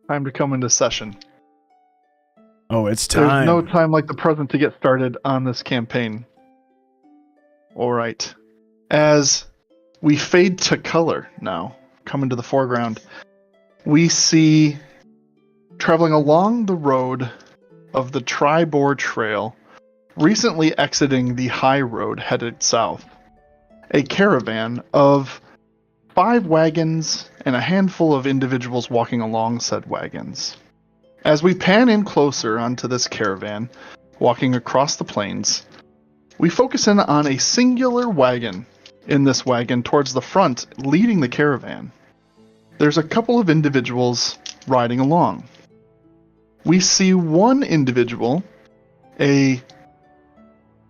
Time to come into session. Oh, it's time. There's no time like the present to get started on this campaign. Alright. As we fade to color now, coming to the foreground, we see, traveling along the road of the Tribor Trail, recently exiting the high road headed south, a caravan of 5 wagons and a handful of individuals walking along said wagons. As we pan in closer onto this caravan, walking across the plains, we focus in on a singular wagon. In this wagon, towards the front, leading the caravan, there's a couple of individuals riding along. We see one individual, a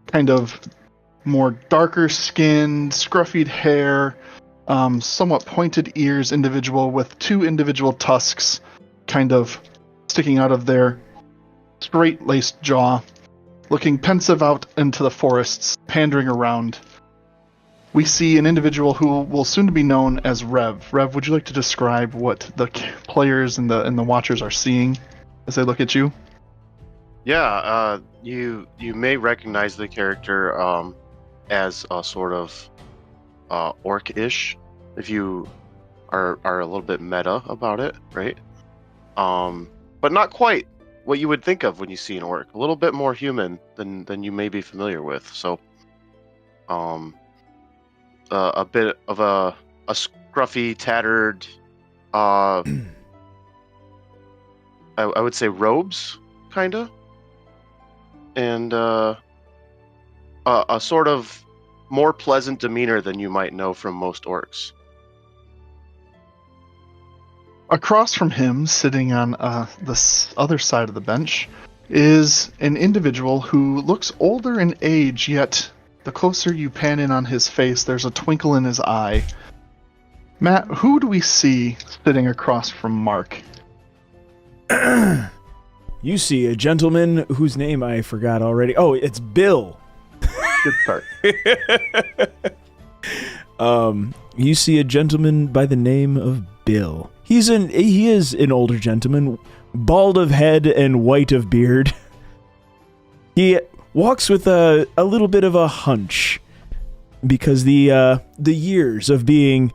kind of more darker skinned, scruffy hair, somewhat pointed ears individual with 2 individual tusks kind of sticking out of their straight-laced jaw, looking pensive out into the forests, pandering around. We see an individual who will soon be known as Rev. Rev, would you like to describe what the players and the watchers are seeing as they look at you? Yeah, you may recognize the character as a sort of orc-ish, if you are a little bit meta about it, right? But not quite what you would think of when you see an orc. A little bit more human than you may be familiar with. So, a bit of a scruffy, tattered, I would say robes, kinda, and a sort of more pleasant demeanor than you might know from most orcs. Across from him, sitting on the other side of the bench, is an individual who looks older in age, yet the closer you pan in on his face, there's a twinkle in his eye. Matt, who do we see sitting across from Mark? You see a gentleman whose name I forgot already. Oh, it's Bill. Good start. You see a gentleman by the name of Bill. He is an older gentleman, bald of head and white of beard. He walks with a little bit of a hunch because the years of being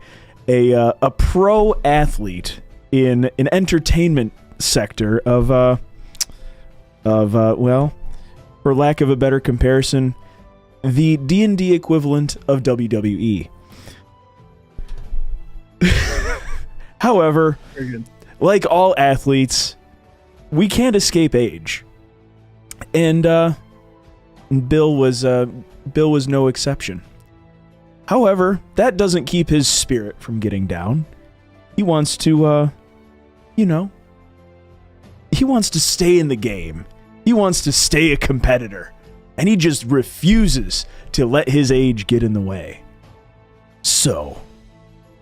a pro athlete in an entertainment sector of well, for lack of a better comparison, the D&D equivalent of WWE. However, like all athletes, we can't escape age. And Bill was no exception. However, that doesn't keep his spirit from getting down. He wants to he wants to stay in the game. He wants to stay a competitor. And he just refuses to let his age get in the way. So,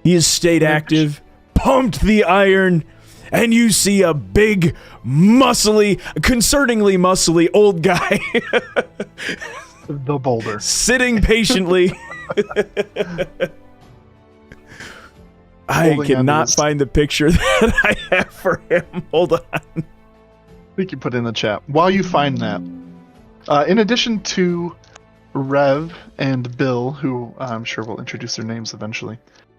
he has stayed active, pumped the iron, and you see a big, concerningly muscly old guy The boulder. sitting patiently. I cannot find the picture that I have for him. Hold on. I think you put in the chat. While you find that, in addition to Rev and Bill, who I'm sure will introduce their names eventually,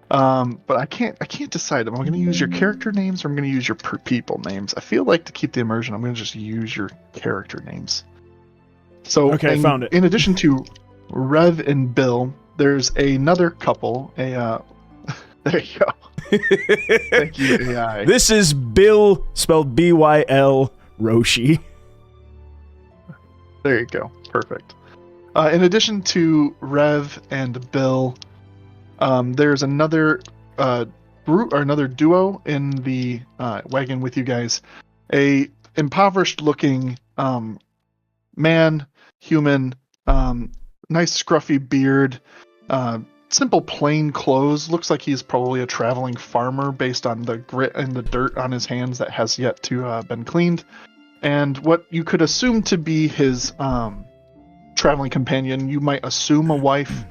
but I can't decide. Am I going to use your character names or I'm going to use your people names? I feel like to keep the immersion, I'm going to just use your character names. So, okay, found it. In addition to Rev and Bill, there's another couple. There you go. Thank you, AI. This is Bill, spelled B-Y-L, Roshi. There you go. Perfect. In addition to Rev and Bill, there's another group or another duo in the wagon with you guys. A impoverished-looking man, human, nice scruffy beard, simple plain clothes. Looks like he's probably a traveling farmer based on the grit and the dirt on his hands that has yet to been cleaned. And what you could assume to be his traveling companion, you might assume a wife,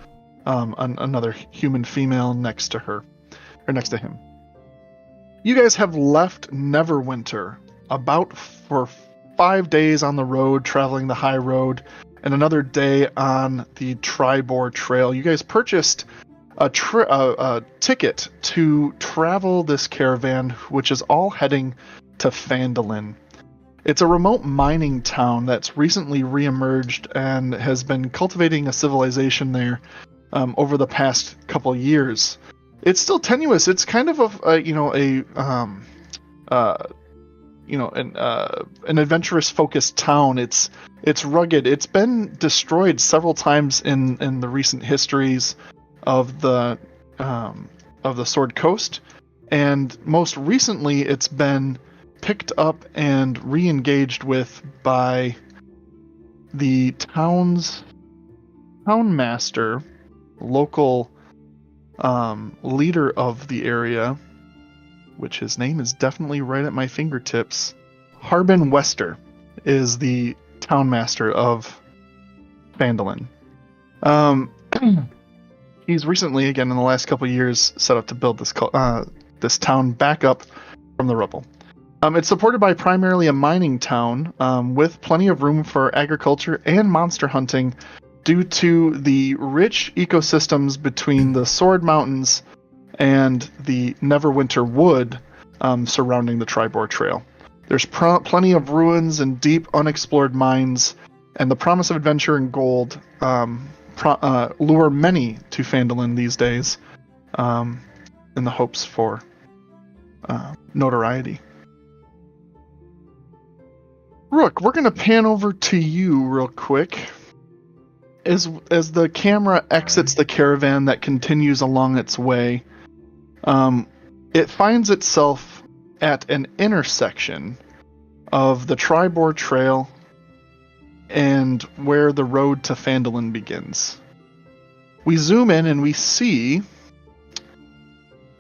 another human female next to her, or next to him. You guys have left Neverwinter about for 5 days on the road, traveling the high road, and another day on the Tribor Trail. You guys purchased a ticket to travel this caravan, which is all heading to Phandalin. It's a remote mining town that's recently reemerged and has been cultivating a civilization there over the past couple years. It's still tenuous. It's kind of an adventurous focused town. It's rugged. It's been destroyed several times in the recent histories of the Sword Coast, and most recently it's been picked up and re-engaged with by the town master, local leader of the area, which his name is definitely right at my fingertips. Harbin Wester is the town master of Phandalin. He's recently, again in the last couple of years, set up to build this town back up from the rubble. It's supported by primarily a mining town with plenty of room for agriculture and monster hunting due to the rich ecosystems between the Sword Mountains and the Neverwinter Wood surrounding the Tribor Trail. There's plenty of ruins and deep unexplored mines, and the promise of adventure and gold lure many to Phandalin these days in the hopes for notoriety. Rook, we're going to pan over to you real quick. As the camera exits the caravan that continues along its way, it finds itself at an intersection of the Tribor Trail and where the road to Phandalin begins. We zoom in and we see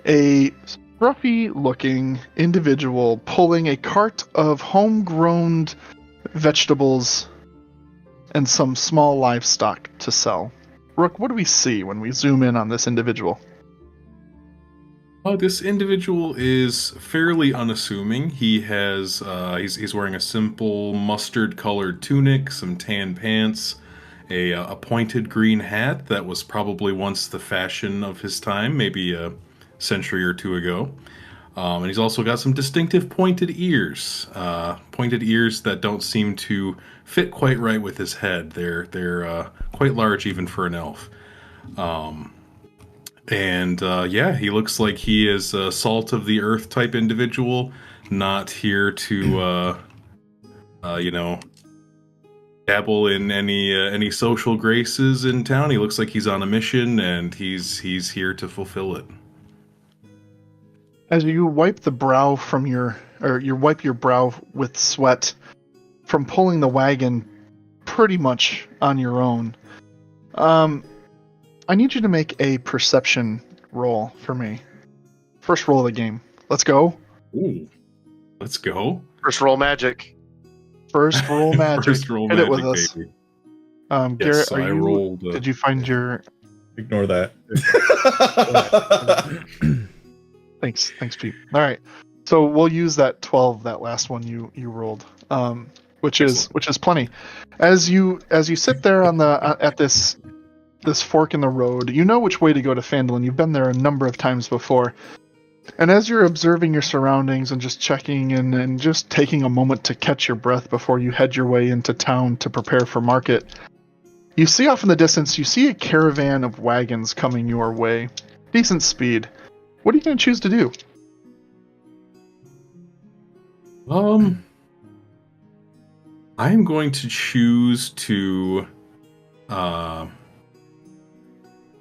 a scruffy-looking individual pulling a cart of homegrown vegetables and some small livestock to sell. Rook, what do we see when we zoom in on this individual? This individual is fairly unassuming. He has he's wearing a simple mustard-colored tunic, some tan pants, a pointed green hat that was probably once the fashion of his time, maybe a century or two ago. And he's also got some distinctive pointed ears that don't seem to fit quite right with his head. They're quite large even for an elf. He looks like he is a salt of the earth type individual, not here to dabble in any social graces in town. He looks like he's on a mission, and he's here to fulfill it. As you wipe the brow you wipe your brow with sweat from pulling the wagon pretty much on your own, I need you to make a perception roll for me. First roll of the game. Let's go. Ooh, let's go. First roll magic. First roll magic. First roll Hit magic, it with us. baby. Garrett, so I rolled. Did you find your? Ignore that. Thanks, Pete. All right, so we'll use that 12, that last one you rolled, which is plenty. As you sit there on at this fork in the road, you know which way to go to Phandalin. You've been there a number of times before. And as you're observing your surroundings and just checking and just taking a moment to catch your breath before you head your way into town to prepare for market, you see off in the distance, you see a caravan of wagons coming your way. Decent speed. What are you going to choose to do? I'm going to choose to I'm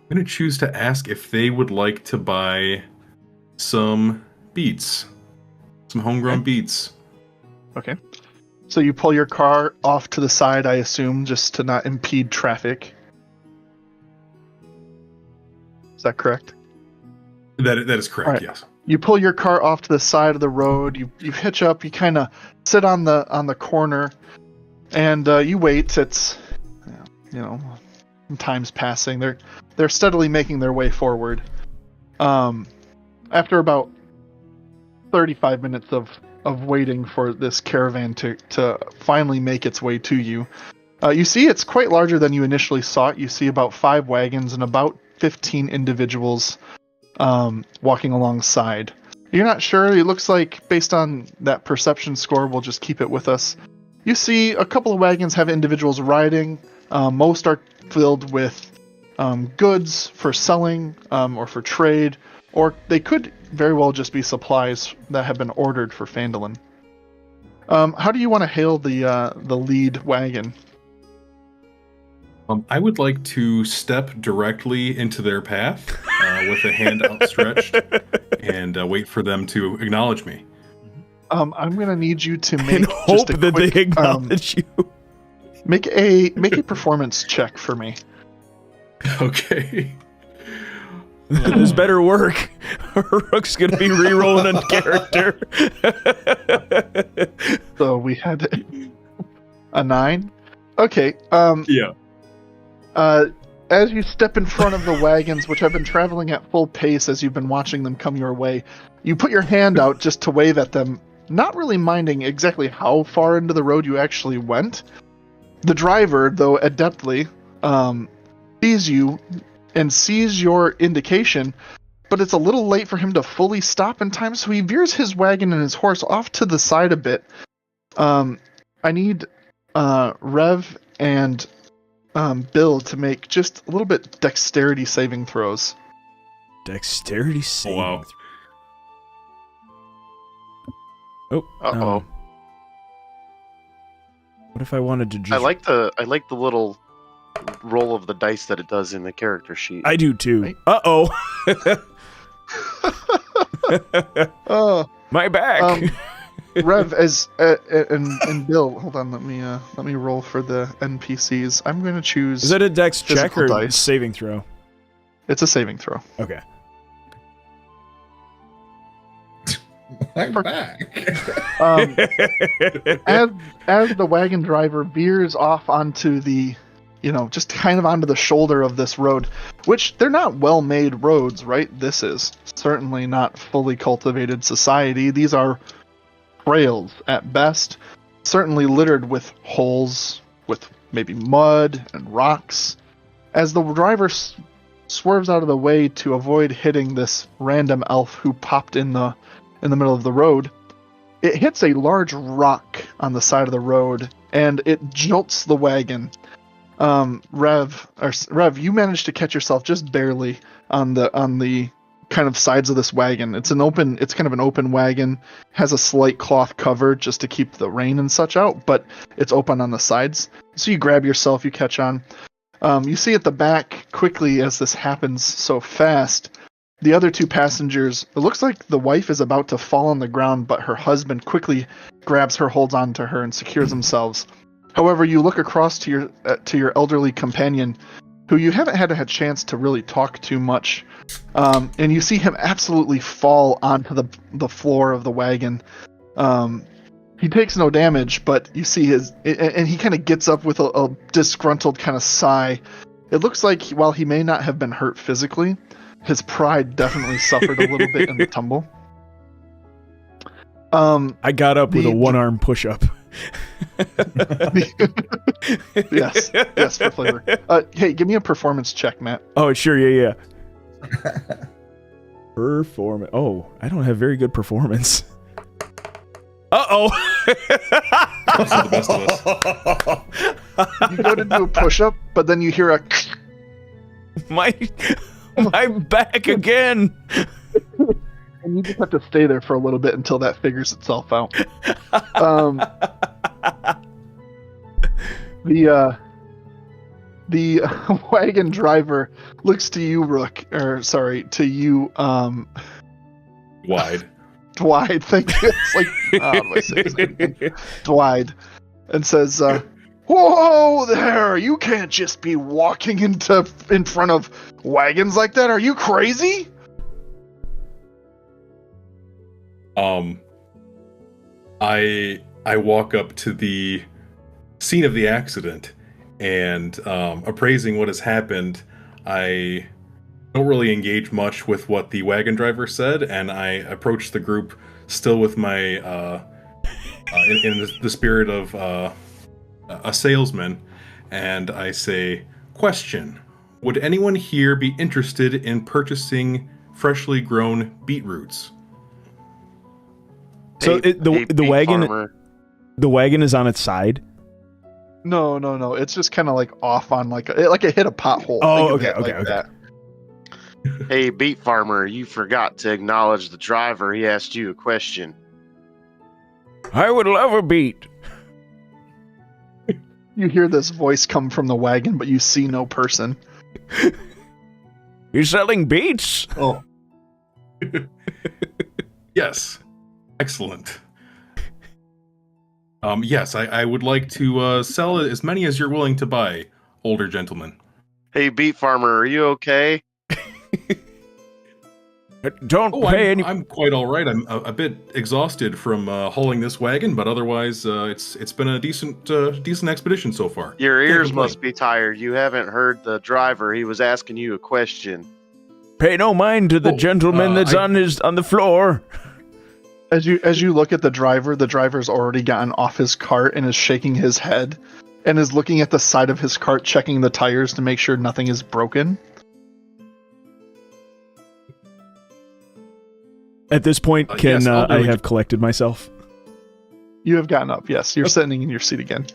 going to choose to ask if they would like to buy some beets. Some homegrown beets. Okay. So you pull your car off to the side, I assume, just to not impede traffic. Is that correct? That is correct, right. Yes. You pull your car off to the side of the road, you hitch up, you kind of sit on the corner, and you wait. It's, time's passing. They're steadily making their way forward. After about 35 minutes of waiting for this caravan to finally make its way to you. You see it's quite larger than you initially saw it. You see about 5 wagons and about 15 individuals walking alongside. You're not sure. It looks like, based on that perception score, we'll just keep it with us. You see a couple of wagons have individuals riding. Most are filled with goods for selling or for trade, or they could very well just be supplies that have been ordered for Phandalin. How do you want to hail the lead wagon? I would like to step directly into their path with a hand outstretched and wait for them to acknowledge me. I'm gonna need you to make And hope just a that quick, they acknowledge you. Make a performance check for me. Okay. This better work. Rook's gonna be re-rolling a character. So we had a 9. Okay. Yeah. As you step in front of the wagons, which have been traveling at full pace as you've been watching them come your way, you put your hand out just to wave at them, not really minding exactly how far into the road you actually went. The driver, though adeptly, sees you and sees your indication, but it's a little late for him to fully stop in time, so he veers his wagon and his horse off to the side a bit. I need Rev and Bill to make just a little bit dexterity saving throws. Dexterity saving. Wow. Oh. Uh-oh. What if I wanted to just... I like the little roll of the dice that it does in the character sheet. I do too. Right. Uh-oh. Oh, My back. Rev, and Bill, hold on, let me roll for the NPCs. I'm going to choose. Is that a dex check physical or dice. saving throw? It's a saving throw. Okay. I'm back. As the wagon driver veers off onto the, just kind of onto the shoulder of this road, which they're not well-made roads, right? This is certainly not fully cultivated society. These are trails at best, certainly littered with holes, with maybe mud and rocks. As the driver swerves out of the way to avoid hitting this random elf who popped in the middle of the road, it hits a large rock on the side of the road and it jolts the wagon. Rev, you managed to catch yourself just barely on the kind of sides of this wagon. It's kind of an open wagon, has a slight cloth cover just to keep the rain and such out, but it's open on the sides. So you grab yourself, you catch on. You see at the back, quickly as this happens so fast, the other 2 passengers, it looks like the wife is about to fall on the ground, but her husband quickly grabs her, holds on to her, and secures themselves. However, you look across to your elderly companion, who you haven't had a chance to really talk to much, and you see him absolutely fall onto the floor of the wagon. He takes no damage, but you see and he kind of gets up with a disgruntled kind of sigh. It looks like while he may not have been hurt physically, his pride definitely suffered a little bit in the tumble. I got up with a one-arm push-up. Yes, for flavor. Hey, give me a performance check, Matt. Oh, sure, yeah. Performance. Oh, I don't have very good performance. Uh-oh. Those are the best of us. You go to do a push-up, but then you hear a... My back again. And you just have to stay there for a little bit until that figures itself out. The wagon driver looks to you, to you, Dwyde, thank you. It's like, how do I say his name again? Dwyde, and says, "Whoa there! You can't just be walking in front of wagons like that. Are you crazy?" I walk up to the scene of the accident and appraising what has happened. I don't really engage much with what the wagon driver said, and I approach the group still with my in the spirit of a salesman, and I say, question: would anyone here be interested in purchasing freshly grown beetroots? So the wagon Farmer. the wagon is on its side. No. It's just kind of like off on like it hit a pothole. Oh, Think of okay, it okay. that. Hey, beet farmer, you forgot to acknowledge the driver. He asked you a question. I would love a beet. You hear this voice come from the wagon, but you see no person. You're selling beets? Oh, Yes. Excellent. Yes, I would like to sell as many as you're willing to buy, older gentleman. Hey, beet farmer, are you okay? Don't Oh, pay any. I'm quite all right. I'm a bit exhausted from hauling this wagon, but otherwise, it's been a decent expedition so far. Your Can't ears complain. must be tired. You haven't heard the driver. He was asking you a question. Pay no mind to the Oh, gentleman that's I- on the floor. As you look at the driver's already gotten off his cart and is shaking his head and is looking at the side of his cart, checking the tires to make sure nothing is broken. At this point, Yes, I'll do I it. have collected myself? You have gotten up, yes. You're sitting in your seat again.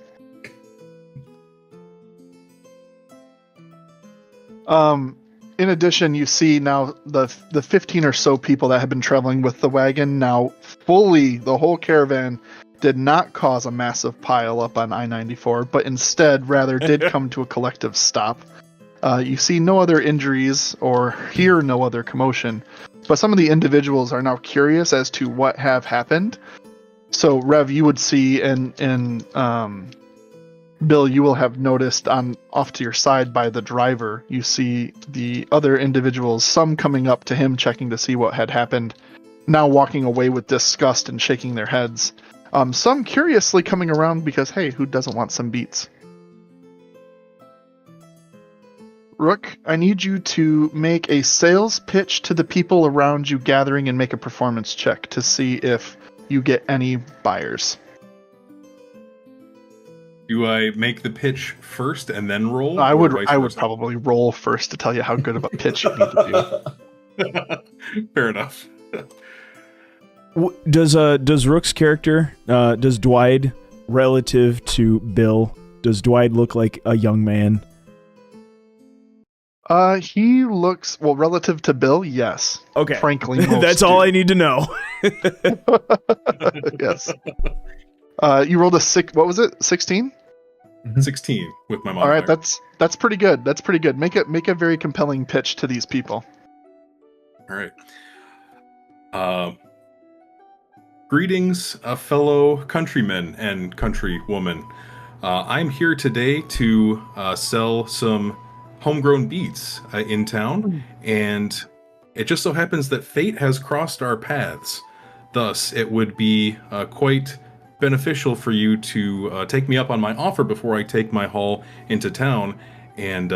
In addition, you see now the 15 or so people that have been traveling with the wagon now fully, the whole caravan did not cause a massive pile up on I-94, but instead rather did come to a collective stop. You see no other injuries or hear no other commotion, but some of the individuals are now curious as to what have happened. So, Rev, you would see, and Bill, you will have noticed off to your side by the driver, you see the other individuals, some coming up to him checking to see what had happened, now walking away with disgust and shaking their heads. Some curiously coming around because, hey, who doesn't want some beets? Rook, I need you to make a sales pitch to the people around you gathering and make a performance check to see if you get any buyers. Do I make the pitch first and then roll? I or would vice versa? probably roll first to tell you how good of a pitch you need to do. Fair enough. Does Rook's character, does Dwyde, relative to Bill, does Dwyde look like a young man? He looks, well, relative to Bill, yes. Okay. Frankly, most That's all do. I need to know. Yes. You rolled a what was it? 16? 16 with my modifier. All right, that's pretty good. That's pretty good. Make a very compelling pitch to these people. All right. Greetings, fellow countrymen and countrywoman. I'm here today to sell some homegrown beets in town, and it just so happens that fate has crossed our paths. Thus, it would be quite beneficial for you to take me up on my offer before I take my haul into town, and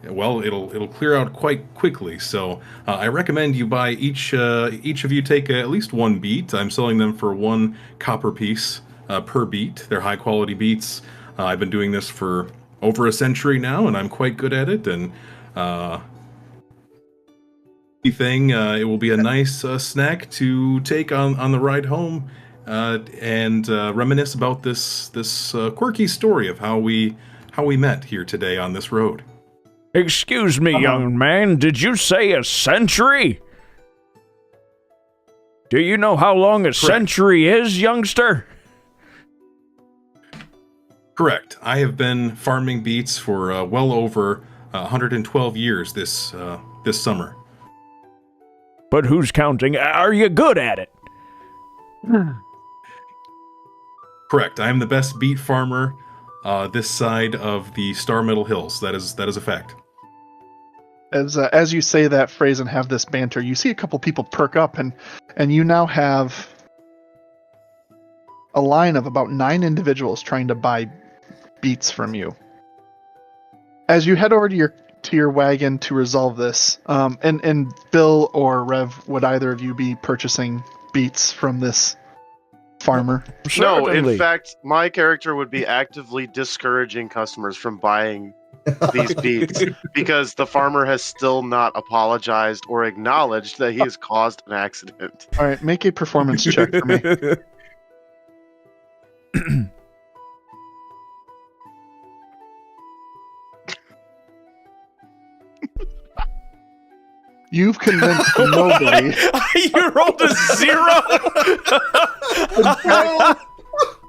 well, it'll clear out quite quickly. So I recommend you buy each of you take at least one beet. I'm selling them for 1 copper piece per beet. They're high quality beets. I've been doing this for over a century now, and I'm quite good at it. And it will be a nice snack to take on the ride home, and reminisce about this quirky story of how we met here today on this road. Excuse me, young man, did you say a century? Do you know how long a century is, youngster? Correct. I have been farming beets for well over 112 years this summer. But who's counting? Are you good at it? Correct. I am the best beet farmer this side of the Star Meadow Hills. That is a fact. As you say that phrase and have this banter, you see a couple people perk up, and you now have a line of about 9 individuals trying to buy beets from you. As you head over to your wagon to resolve this, and Bill or Rev, would either of you be purchasing beets from this farmer. No, in Certainly. fact, my character would be actively discouraging customers from buying these beets because the farmer has still not apologized or acknowledged that he has caused an accident. All right, make a performance check for me. You've convinced nobody. You rolled a 0.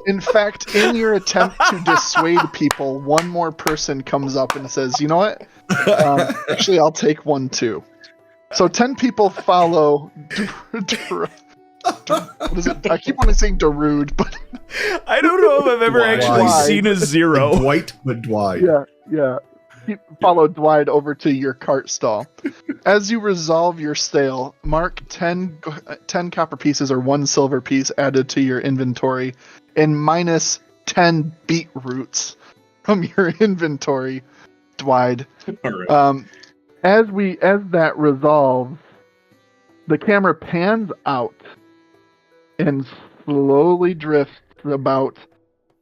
In fact, in your attempt to dissuade people, one more person comes up and says, "You know what? Actually, I'll take one too." So 10 people follow. What is it? I keep wanting to say Darude, but I don't know if I've ever Dwyde. actually seen a 0. Dwight, but Dwyde. yeah. Follow Dwyde over to your cart stall. As you resolve your sale, mark 10 copper pieces or 1 silver piece added to your inventory, and minus 10 beetroots from your inventory, Dwyde. All right. As that resolves, the camera pans out and slowly drifts about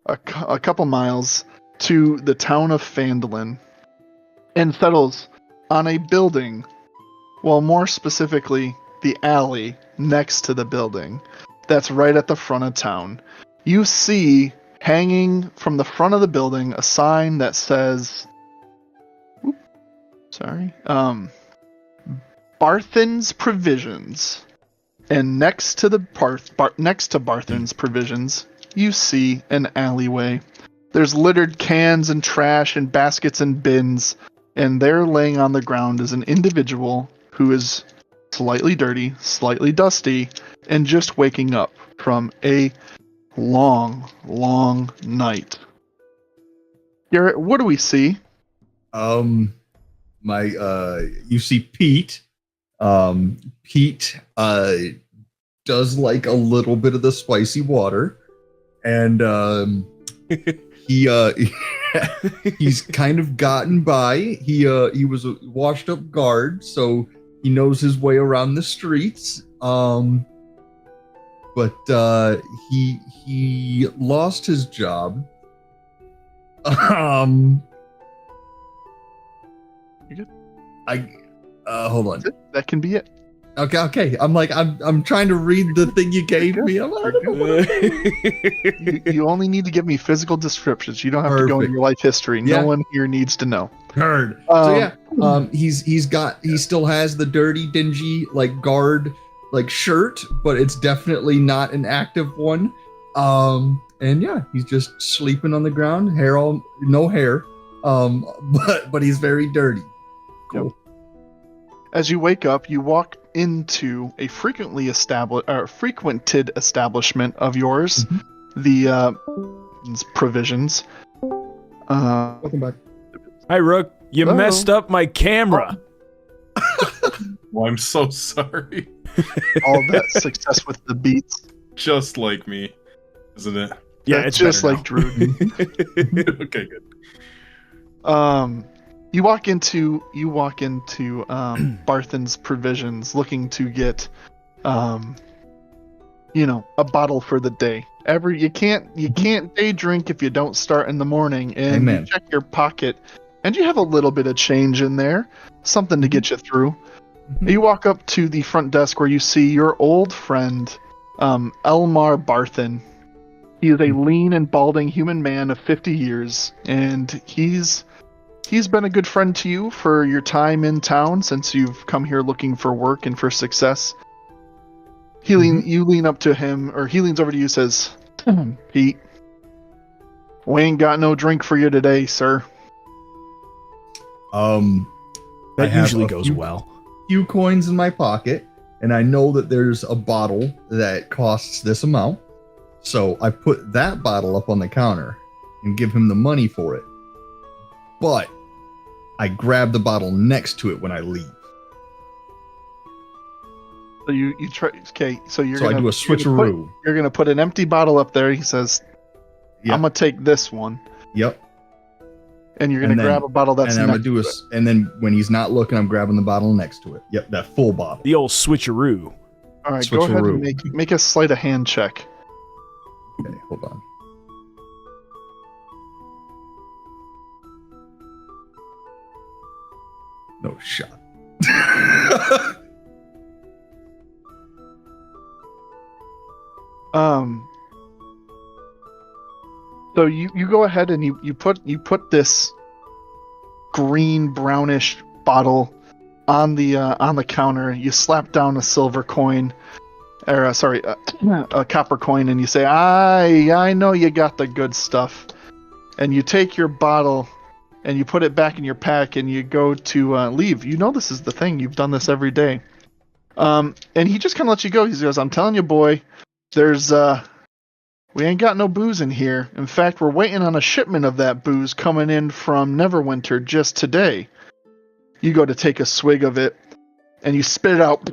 a couple miles to the town of Phandalin and settles on a building, well, more specifically, the alley next to the building that's right at the front of town. You see, hanging from the front of the building, a sign that says, Barthen's Provisions. And next to Barthen's Provisions, you see an alleyway. There's littered cans and trash and baskets and bins, and there laying on the ground is an individual who is slightly dirty, slightly dusty, and just waking up from a long, long night. Garrett, what do we see? You see Pete. Pete does like a little bit of the spicy water, and he's kind of gotten by. He was a washed up guard, so he knows his way around the streets. But he lost his job. You good? Hold on. That can be it. Okay. I'm trying to read the thing you gave me. I'm like, You only need to give me physical descriptions. You don't have to go into your life history. Yeah. No one here needs to know. Heard. He still has the dirty, dingy, like guard, like shirt, but it's definitely not an active one. And yeah, he's just sleeping on the ground, no hair. But he's very dirty. Cool. Yep. As you wake up, you walk into a frequented establishment of yours, the Provisions. Welcome back. Hi, Rook. You Hello. messed up my camera. Well, I'm so sorry. All that success with the beats. Just like me, isn't it? Yeah, That's it's just better like Druid. Okay, good. You walk into Barthen's Provisions looking to get a bottle for the day. You can't day drink if you don't start in the morning, and Amen. you check your pocket and you have a little bit of change in there, something to get you through. You walk up to the front desk where you see your old friend Elmar Barthen. He is a lean and balding human man of 50 years, and he's been a good friend to you for your time in town since you've come here looking for work and for success. You lean up to him, or he leans over to you and says, Pete, we ain't got no drink for you today, sir. I That have usually a goes well. few coins in my pocket, and I know that there's a bottle that costs this amount. So I put that bottle up on the counter and give him the money for it. But I grab the bottle next to it when I leave. So you try. Okay, so I do a switcheroo. You're gonna put an empty bottle up there. He says, Yep. "I'm gonna take this one," Yep. and you're gonna And then- grab a bottle that's And I'm next gonna do to it. and then when he's not looking, I'm grabbing the bottle next to it. Yep, that full bottle. The old switcheroo. All right, go ahead and make a sleight of hand check. Okay, hold on. No shot. So you go ahead and you put this green brownish bottle on the counter. You slap down a silver coin, or a copper coin, and you say, I know you got the good stuff. And you take your bottle and you put it back in your pack and you go to leave. You know this is the thing. You've done this every day. And he just kind of lets you go. He goes, I'm telling you, boy, there's we ain't got no booze in here. In fact, we're waiting on a shipment of that booze coming in from Neverwinter just today. You go to take a swig of it, and you spit it out.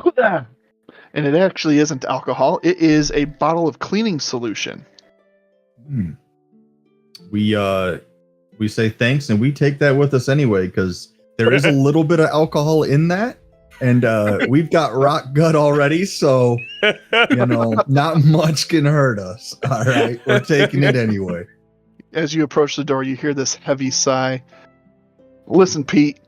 And it actually isn't alcohol. It is a bottle of cleaning solution. We say thanks, and we take that with us anyway, because there is a little bit of alcohol in that. And we've got rock gut already, so, not much can hurt us. All right, we're taking it anyway. As you approach the door, you hear this heavy sigh. Listen, Pete,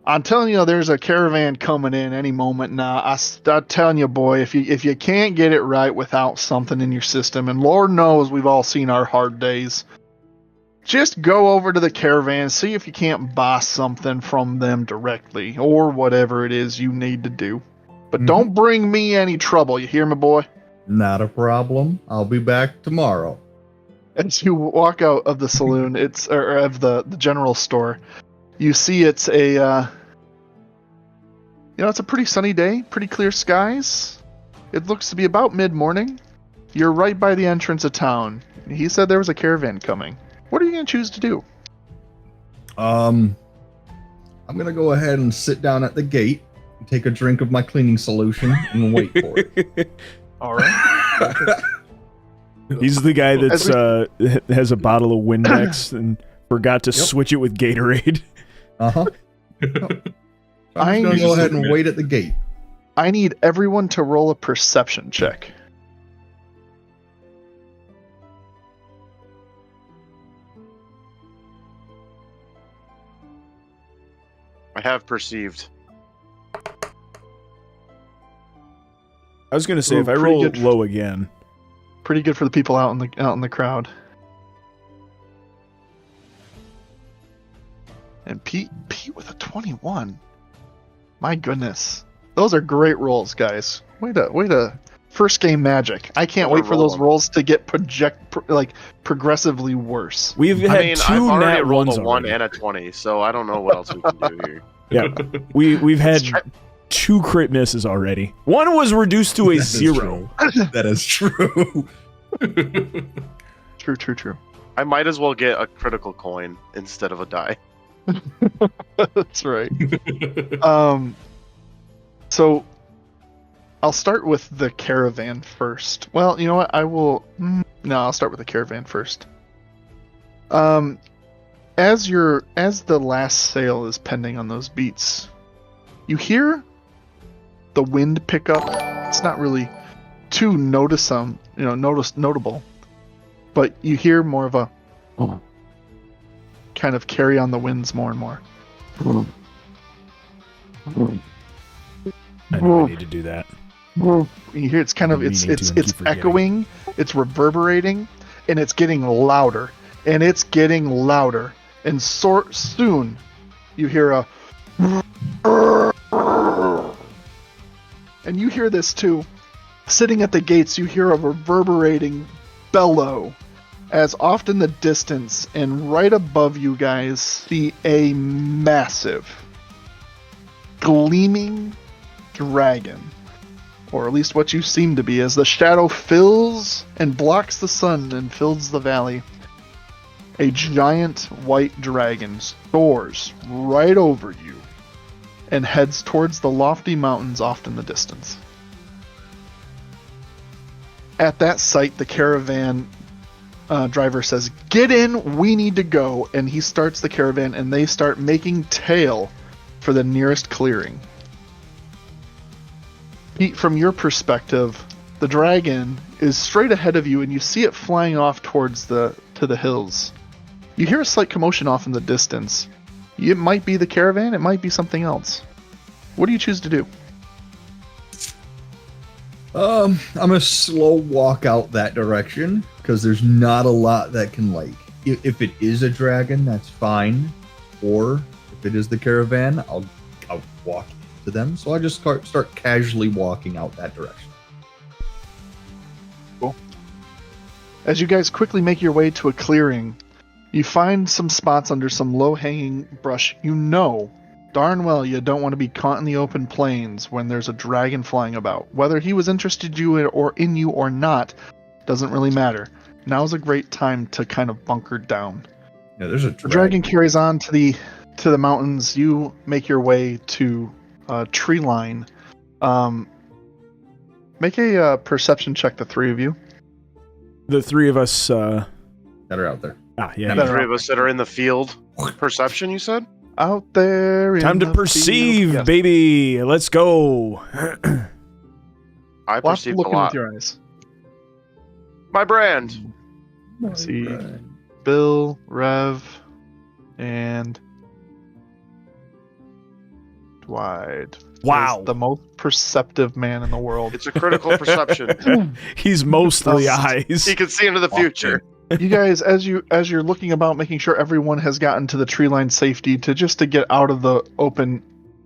I'm telling you, there's a caravan coming in any moment now. I'm telling you, boy, if you can't get it right without something in your system, and Lord knows we've all seen our hard days, just go over to the caravan, see if you can't buy something from them directly, or whatever it is you need to do. But don't bring me any trouble, you hear me, boy? Not a problem. I'll be back tomorrow. As you walk out of the saloon, or of the general store, you see it's a it's a pretty sunny day, pretty clear skies. It looks to be about mid-morning. You're right by the entrance of town. He said there was a caravan coming. What are you going to choose to do? I'm going to go ahead and sit down at the gate, take a drink of my cleaning solution, and wait for it. All right. He's the guy that has a bottle of Windex and forgot to switch it with Gatorade. Uh-huh. I'm going to go ahead and wait at the gate. I need everyone to roll a perception check. I have perceived. I was gonna say if I roll low again. Pretty good for the people out in the crowd. And Pete with a 21. My goodness, those are great rolls, guys. Way to first game magic. I can't wait for those rolls to get progressively worse. I've already rolled a 1 and a 20, so I don't know what else we can do here. Yeah, we've had 2 crit misses already. One was reduced to a 0. That is true. True. I might as well get a critical coin instead of a die. That's right. So I'll start with the caravan first. Well, you know what? I'll start with the caravan first. As the last sale is pending on those beats, you hear the wind pick up. It's not really too notable, but you hear more of a kind of carry on the winds more and more. I know I need to do that. You hear it's kind of it's echoing, it's reverberating, and it's getting louder, and it's getting louder, and soon you hear a and you hear this too. Sitting at the gates, you hear a reverberating bellow as off in the distance and right above you guys see a massive gleaming dragon, or at least what you seem to be, as the shadow fills and blocks the sun and fills the valley. A giant white dragon soars right over you and heads towards the lofty mountains off in the distance. At that sight, the caravan driver says, "Get in, we need to go," and he starts the caravan and they start making tail for the nearest clearing. Pete, from your perspective, the dragon is straight ahead of you, and you see it flying off towards the hills. You hear a slight commotion off in the distance. It might be the caravan, it might be something else. What do you choose to do? I'm gonna slow walk out that direction because there's not a lot that can if it is a dragon, that's fine. Or if it is the caravan, I'll walk to them. So I just start casually walking out that direction. Cool. As you guys quickly make your way to a clearing, you find some spots under some low-hanging brush. You know darn well you don't want to be caught in the open plains when there's a dragon flying about. Whether he was interested in you or not doesn't really matter. Now's a great time to kind of bunker down. Yeah, there's a dragon. The dragon carries on to the mountains. You make your way to a tree line. Make a perception check, the three of you. The three of us that are out there. Yeah. The three of us that are in the field. Perception, you said? Out there. Time to perceive, yes. Baby. Let's go. I perceive a lot. With your eyes. My brand. Let's see. Bill, Rev, and Dwyde. Wow. The most perceptive man in the world. It's a critical perception. He's mostly eyes. He can see into the future. You guys, as you're looking about, making sure everyone has gotten to the tree line safety to get out of the open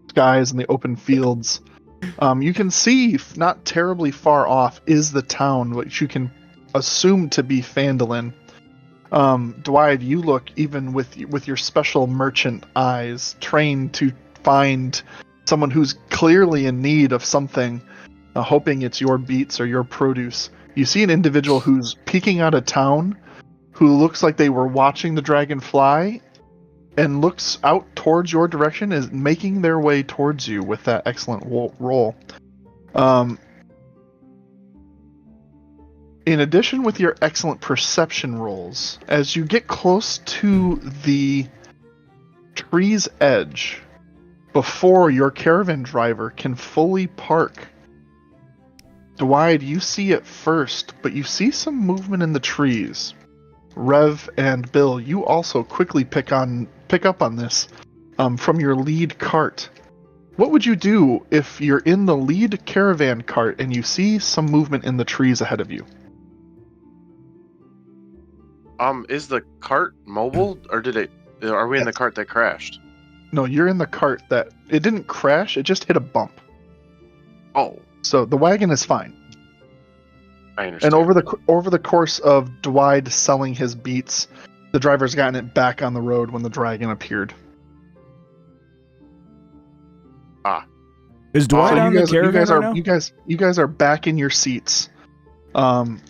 skies and the open fields, you can see not terribly far off is the town, which you can assume to be Phandalin. Dwyde, you look, even with your special merchant eyes, trained to find someone who's clearly in need of something, hoping it's your beets or your produce. You see an individual who's peeking out of town, who looks like they were watching the dragon fly, and looks out towards your direction, is making their way towards you with that excellent roll. In addition, with your excellent perception rolls, as you get close to the tree's edge, before your caravan driver can fully park, Dwyde, you see it first, but you see some movement in the trees. Rev and Bill, you also quickly pick up on this from your lead cart. What would you do if you're in the lead caravan cart and you see some movement in the trees ahead of you? Is the cart mobile, or are we in the cart that crashed? No, you're in the cart that it didn't crash, it just hit a bump. Oh. So the wagon is fine. I understand. And over the course of Dwyde selling his beets, the driver's gotten it back on the road when the dragon appeared. Is Dwyde on the caravan right now? You guys are back in your seats, and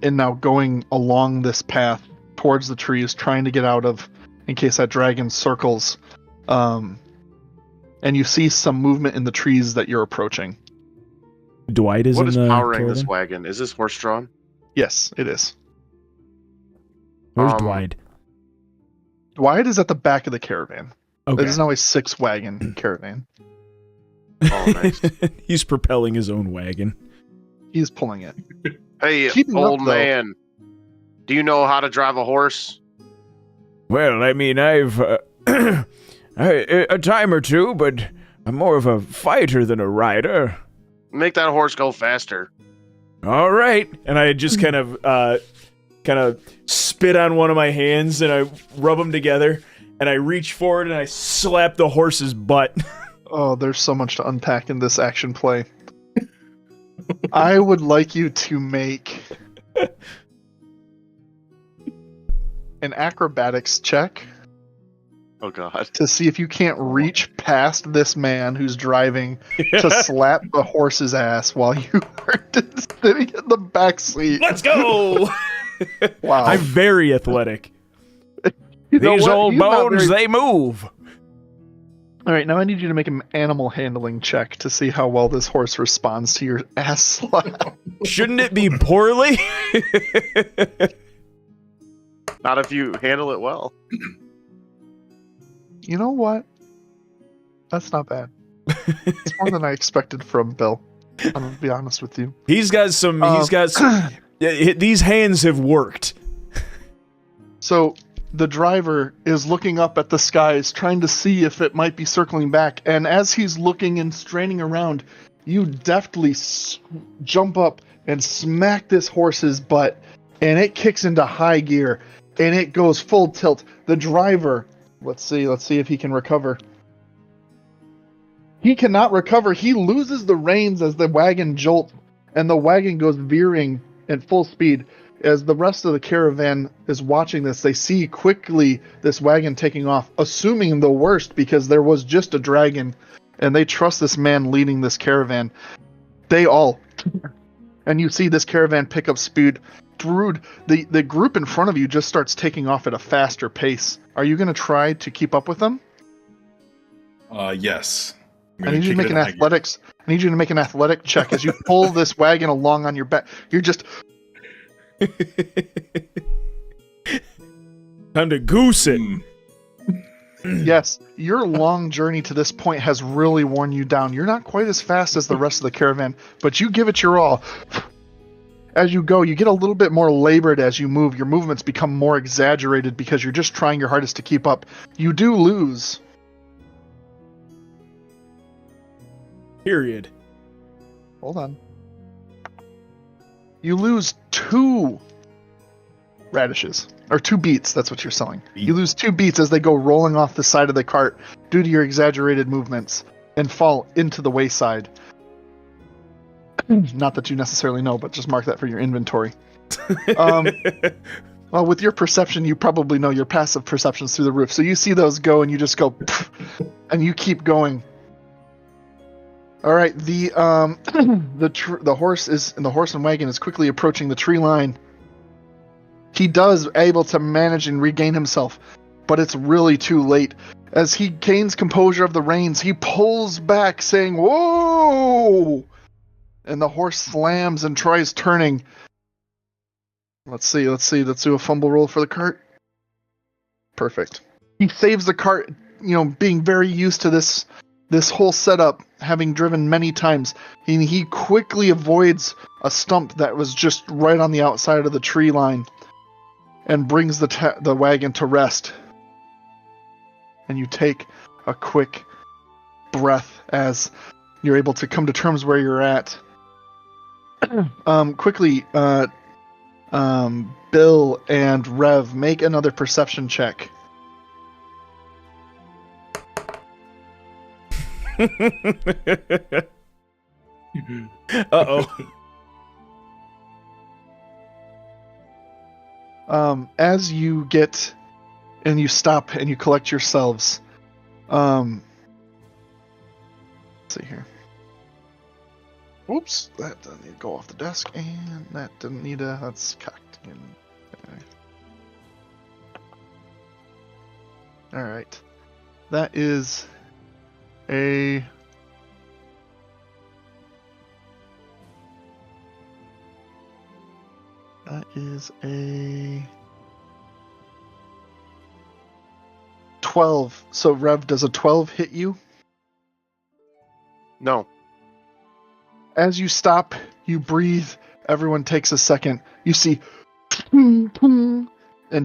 now going along this path towards the trees, trying to get out of, in case that dragon circles, and you see some movement in the trees that you're approaching. Dwyde is What in is the powering caravan? this wagon? Is this horse-drawn? Yes, it is. Where's Dwyde? Dwyde is at the back of the caravan. Okay. It is now a 6-wagon caravan. Oh, nice. He's propelling his own wagon. He's pulling it. Hey, Keeping old up, though. man. Do you know how to drive a horse? Well, I mean, I've a time or two, but I'm more of a fighter than a rider. Make that horse go faster. All right. And I just kind of spit on one of my hands and I rub them together and I reach forward and I slap the horse's butt. Oh, there's so much to unpack in this action play. I would like you to make an acrobatics check Oh, God. to see if you can't reach past this man who's driving to slap the horse's ass while you are sitting in the back seat. Let's go! Wow. I'm very athletic. You know These what? old He's not bones, very- they move. All right, now I need you to make an animal handling check to see how well this horse responds to your ass slap. Shouldn't it be poorly? Not if you handle it well. You know what? That's not bad. It's more than I expected from Bill. I'm gonna be honest with you. He's got some. These hands have worked. So the driver is looking up at the skies, trying to see if it might be circling back. And as he's looking and straining around, you deftly jump up and smack this horse's butt, and it kicks into high gear, and it goes full tilt. The driver, let's see if he can recover. He cannot recover. He loses the reins as the wagon jolts, and the wagon goes veering at full speed. As the rest of the caravan is watching this, they see quickly this wagon taking off, assuming the worst because there was just a dragon, and they trust this man leading this caravan. They all, and you see this caravan pick up speed. Druid, the group in front of you just starts taking off at a faster pace. Are you going to try to keep up with them? Yes. I need you to make an athletics. I need you to make an athletic check as you pull this wagon along on your back. You're just time to goose it. Yes, your long journey to this point has really worn you down. You're not quite as fast as the rest of the caravan, but you give it your all. As you go, you get a little bit more labored as you move. Your movements become more exaggerated because you're just trying your hardest to keep up. You do lose. Period. Hold on. You lose 2 radishes. Or 2 beets, that's what you're selling. You lose 2 beets as they go rolling off the side of the cart due to your exaggerated movements and fall into the wayside. Not that you necessarily know, but just mark that for your inventory. Well, with your perception, you probably know your passive perception's through the roof. So you see those go and you just go, and you keep going. All right, the horse and wagon is quickly approaching the tree line. He does able to manage and regain himself, but it's really too late. As he gains composure of the reins, he pulls back, saying, "Whoa!" And the horse slams and tries turning. Let's see. Let's do a fumble roll for the cart. Perfect. He saves the cart, being very used to this whole setup, having driven many times. He quickly avoids a stump that was just right on the outside of the tree line and brings the wagon to rest. And you take a quick breath as you're able to come to terms where you're at. Quickly, Bill and Rev, make another perception check. Uh-oh. As you get and you stop and you collect yourselves, let's see here. Oops, that doesn't need to go off the desk, and that didn't need to, that's cocked in. Alright. That is a... That is a 12. So Rev, does a 12 hit you? No. As you stop, you breathe. Everyone takes a second. You see, and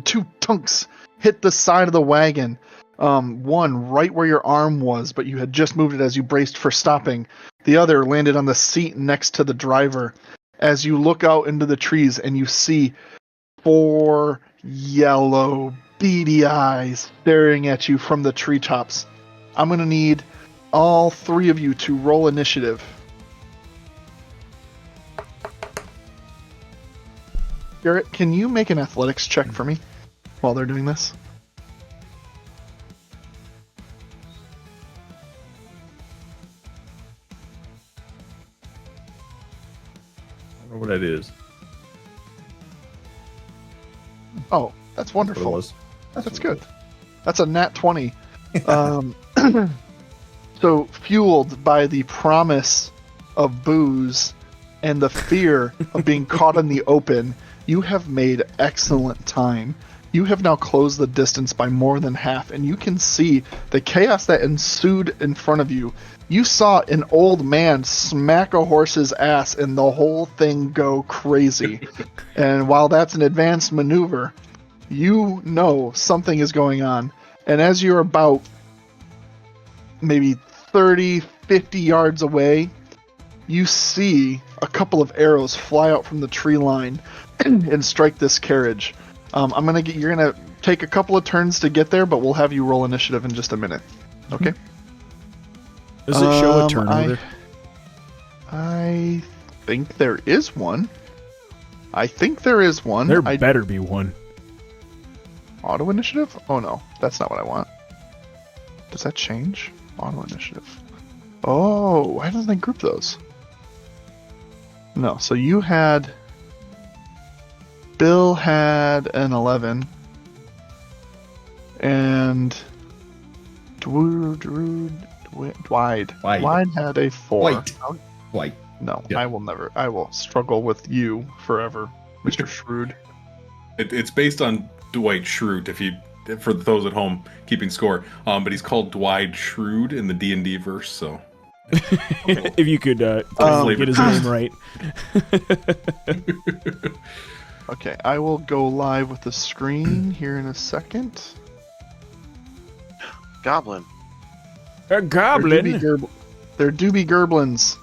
2 tunks hit the side of the wagon. One right where your arm was, but you had just moved it as you braced for stopping. The other landed on the seat next to the driver. As you look out into the trees and you see 4 yellow, beady eyes staring at you from the treetops. I'm going to need all 3 of you to roll initiative. Garrett, can you make an athletics check for me while they're doing this? I don't know what that is. Oh, that's wonderful. What it was. That's good. That's a nat 20. So, fueled by the promise of booze and the fear of being caught in the open, you have made excellent time. You have now closed the distance by more than half, and you can see the chaos that ensued in front of you. You saw an old man smack a horse's ass and the whole thing go crazy. And while that's an advanced maneuver, you know something is going on. And as you're about maybe 30, 50 yards away, you see a couple of arrows fly out from the tree line and strike this carriage. You're gonna take a couple of turns to get there, but we'll have you roll initiative in just a minute. Okay? Does it show a turn order? I think there is one. There better be one. Auto initiative? Oh no, that's not what I want. Does that change? Auto initiative. Oh, why doesn't it group those? No, so you had... Bill had an 11. And... Dwyde had a 4. White. No, Yeah. I will struggle with you forever, Mr. Shrewd. It's based on Dwight Schrute, for those at home keeping score. But he's called Dwyde Shrewd in the D&D verse, so... If you could get his name right. Okay, I will go live with the screen here in a second. Goblin. A goblin. There do be goblins.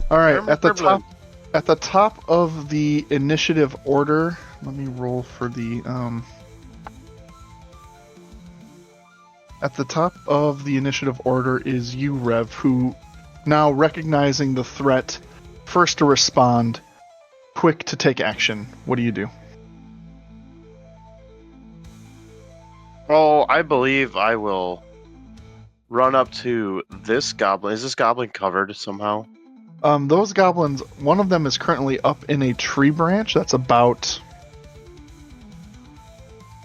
All right, at the top of the initiative order. Let me roll for the At the top of the initiative order is you, Rev, who, now recognizing the threat, first to respond, quick to take action. What do you do? Oh, I believe I will run up to this goblin. Is this goblin covered somehow? Those goblins, one of them is currently up in a tree branch that's about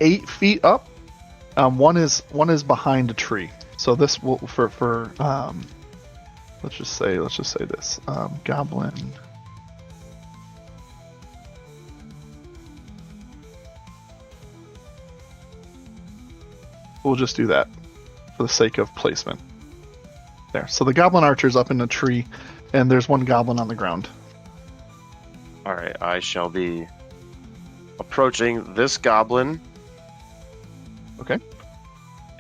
8 feet up. One is behind a tree. So this will for let's just say this goblin. We'll just do that for the sake of placement. There. So the goblin archer's up in a tree, and there's one goblin on the ground. All right, I shall be approaching this goblin. Okay.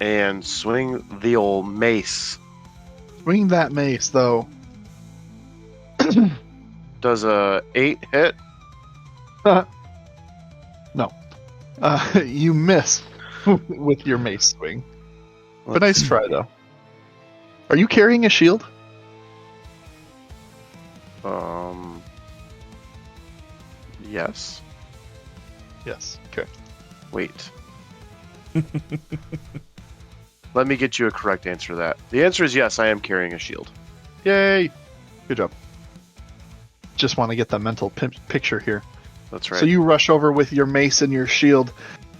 And swing the old mace. Swing that mace, though. Does a 8 hit? No. You miss with your mace swing. But nice try, though. Are you carrying a shield? Yes. Yes. Okay. Wait. Let me get you a correct answer to that. The answer is yes, I am carrying a shield. Yay! Good job. Just want to get the mental picture here. That's right. So you rush over with your mace and your shield,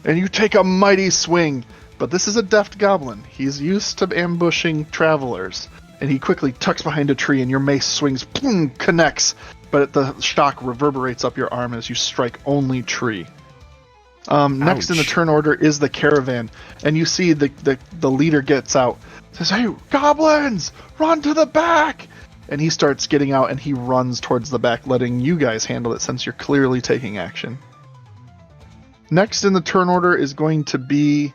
and you take a mighty swing. But this is a deft goblin. He's used to ambushing travelers. And he quickly tucks behind a tree, and your mace swings, boom, connects. But the shock reverberates up your arm as you strike only tree. Next in the turn order is the caravan, and you see the leader gets out, says, "Hey, goblins, run to the back!" And he starts getting out, and he runs towards the back, letting you guys handle it since you're clearly taking action. Next in the turn order is going to be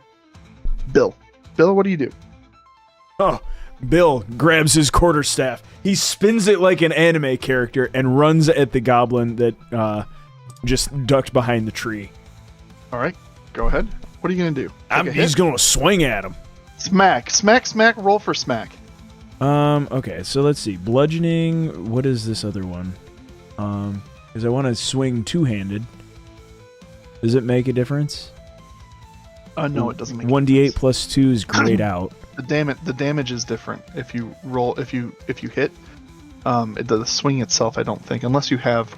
Bill. Bill, what do you do? Oh, Bill grabs his quarterstaff. He spins it like an anime character and runs at the goblin that just ducked behind the tree. All right, go ahead. What are you going to do? He's going to swing at him. Smack, smack, smack, roll for smack. Okay, so let's see. Bludgeoning, what is this other one? Because I want to swing two-handed. Does it make a difference? No, it doesn't make 1d8 plus 2 is grayed out. The damage is different if you roll if you hit. The swing itself, I don't think, unless you have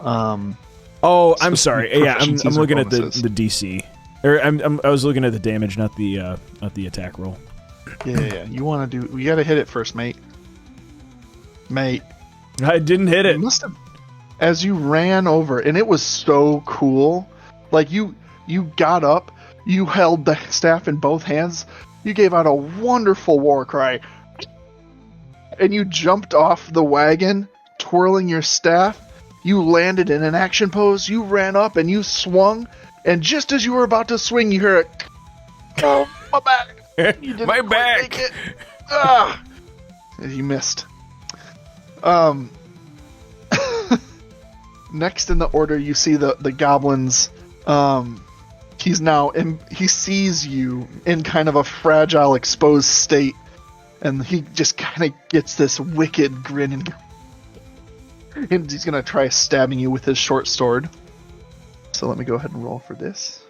Oh, I'm sorry. Yeah, I'm looking at the bonuses. DC. Or I was looking at the damage, not the attack roll. Yeah. You want to do? You got to hit it first, mate. Mate, I didn't hit it. You must have. As you ran over, and it was so cool. Like you got up, You held the staff in both hands. You gave out a wonderful war cry. And you jumped off the wagon, twirling your staff. You landed in an action pose. You ran up and you swung. And just as you were about to swing, you hear it. Oh, my back. You didn't My quite back. make it. Ah. You missed. Next in the order, you see the goblins. He's now he sees you in kind of a fragile, exposed state, and he just kind of gets this wicked grin, and he's gonna try stabbing you with his short sword. So let me go ahead and roll for this.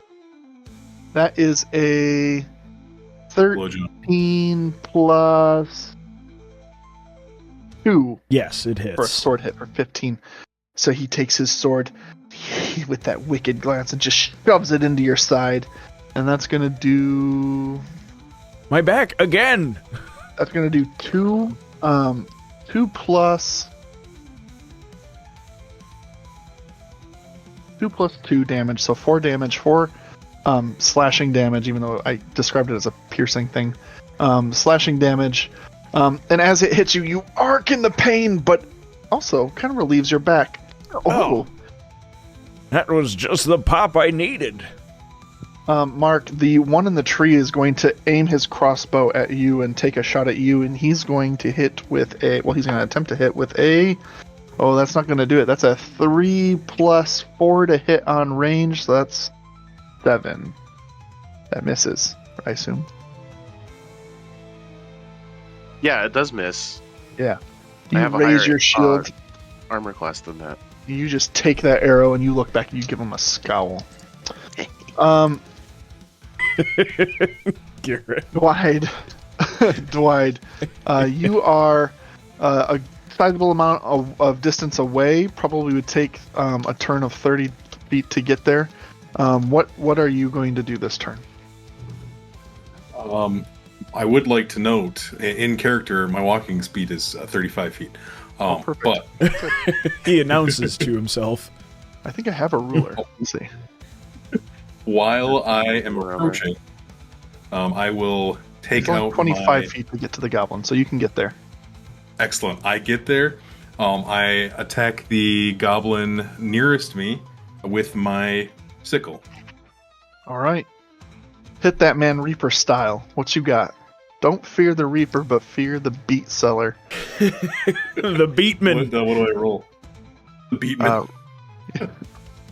That is a 13 plus 2 Yes, it for a hits. sword hit for 15. So he takes his sword with that wicked glance and just shoves it into your side. And that's going to do... My back again! That's going to do 2 plus 2 damage. So 4 damage, 4 slashing damage, even though I described it as a piercing thing. Slashing damage. And as it hits you, you arc in the pain, but also kind of relieves your back. Oh. That was just the pop I needed. Mark, the one in the tree is going to aim his crossbow at you and take a shot at you, and he's going to hit with a... Well, he's going to attempt to hit with a... Oh, that's not going to do it. That's a 3 plus 4 to hit on range, so that's 7. That misses, I assume. Yeah, it does miss. Yeah. I You have a raise higher, your shield, armor class than that. you just take that arrow, and you look back and you give him a scowl. Garrett. Dwyde, you are a sizable amount of distance away. Probably would take a turn of 30 feet to get there. What are you going to do this turn? I would like to note, in character, my walking speed is 35 feet. Perfect. But He announces to himself. I think I have a ruler. Let's see. while I am approaching, I will take It's only out 25 my... feet to get to the goblin, so you can get there. Excellent. I get there. I attack the goblin nearest me with my sickle. All right. Hit that man Reaper style. What you got? Don't fear the Reaper, but fear the beat seller. The Beatman. What do I roll? The beatman.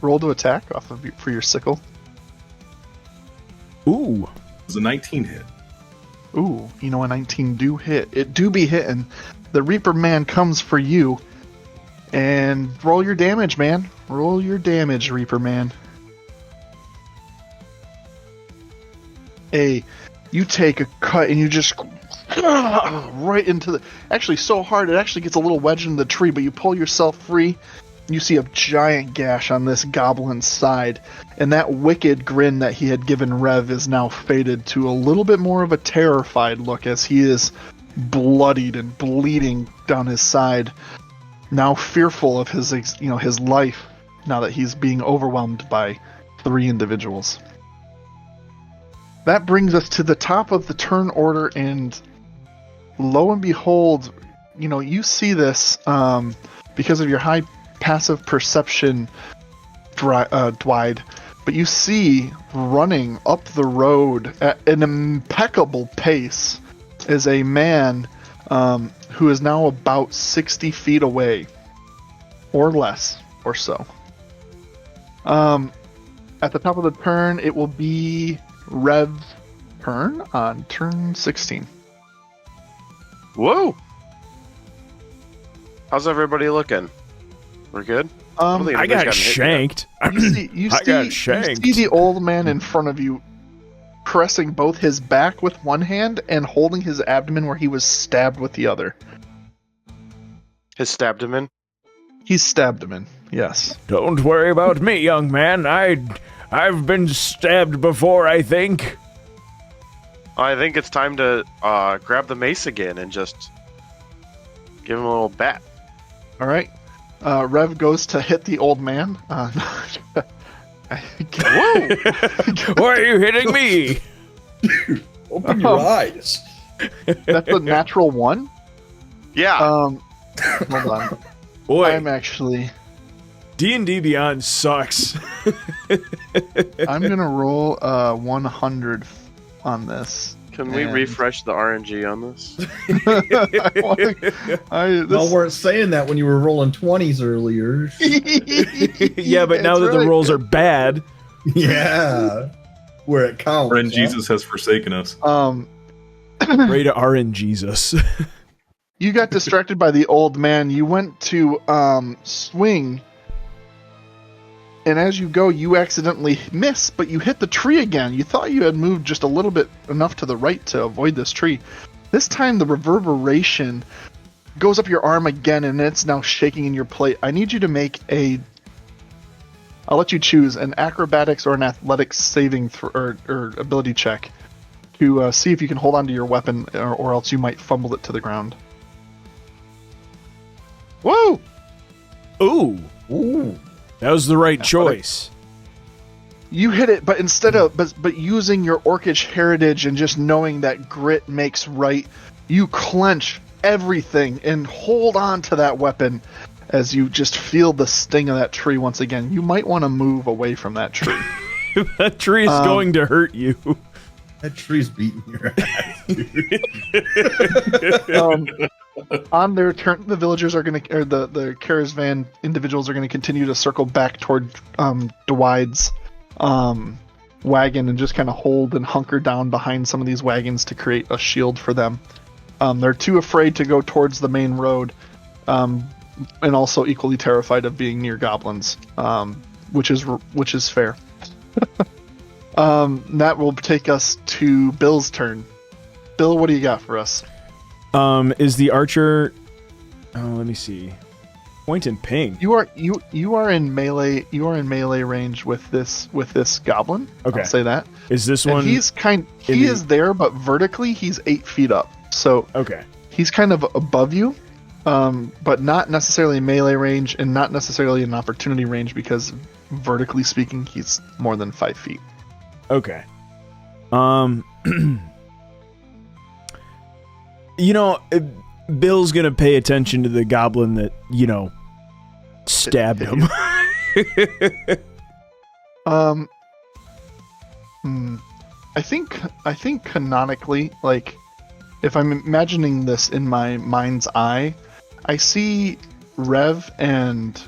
Roll to attack off of for your sickle. Ooh. It's a 19 hit. Ooh, you know a 19 do hit. It do be hitting. The Reaper man comes for you. And roll your damage, man. Roll your damage, Reaper man. You take a cut and you just right into the... Actually, so hard it actually gets a little wedged in the tree, but you pull yourself free. You see a giant gash on this goblin's side, and that wicked grin that he had given Rev is now faded to a little bit more of a terrified look as he is bloodied and bleeding down his side, now fearful of his life now that he's being overwhelmed by 3 individuals. That brings us to the top of the turn order, and lo and behold, you see this because of your high passive perception, Dwyde, but you see running up the road at an impeccable pace is a man who is now about 60 feet away, or less, or so. At the top of the turn, it will be Rev's turn on turn 16. Whoa! How's everybody looking? We're good? I got shanked. You see the old man in front of you pressing both his back with one hand and holding his abdomen where he was stabbed with the other. His stabdomen? He's stabbed him in, yes. Don't worry about me, young man. I've been stabbed before, I think. I think it's time to grab the mace again and just give him a little bat. All right. Rev goes to hit the old man. Whoa! Why are you hitting me? Open your eyes. That's a natural 1. Yeah. Hold on. Boy, I'm actually. D&D Beyond sucks. I'm gonna roll 100 on this. Can we and- refresh the RNG on this? Y'all weren't saying that when you were rolling 20s earlier. Yeah, but now that the rolls are bad, Yeah. Where it counts. Friend huh? Jesus has forsaken us. pray to RN Jesus. You got distracted by the old man. You went to swing, and as you go, you accidentally miss, but you hit the tree again. You thought you had moved just a little bit enough to the right to avoid this tree. This time, the reverberation goes up your arm again, and it's now shaking in your plate. I need you to make I'll let you choose an acrobatics or an athletics saving or ability check to see if you can hold on to your weapon, or else you might fumble it to the ground. Whoa! Ooh, Ooh. that was the right choice. You hit it, but instead of but using your orcish heritage and just knowing that grit makes right, you clench everything and hold on to that weapon as you just feel the sting of that tree once again. You might want to move away from that tree. That tree is going to hurt you. That tree's beating your ass, dude. On their turn, the villagers are going to, or the caravan individuals are going to continue to circle back toward Dwyde's wagon and just kind of hold and hunker down behind some of these wagons to create a shield for them. They're too afraid to go towards the main road, and also equally terrified of being near goblins, which is fair. That will take us to Bill's turn. Bill, what do you got for us? Is the archer? Oh, let me see. Point and ping. You are in melee. You are in melee range with this goblin. Okay. I'll say that. Is this And one? he is there, but vertically he's 8 feet up. So Okay. he's kind of above you, but not necessarily melee range and not necessarily an opportunity range because vertically speaking, he's more than 5 feet. Okay. Bill's gonna pay attention to the goblin that, stabbed him. I think canonically, like, if I'm imagining this in my mind's eye, I see Rev and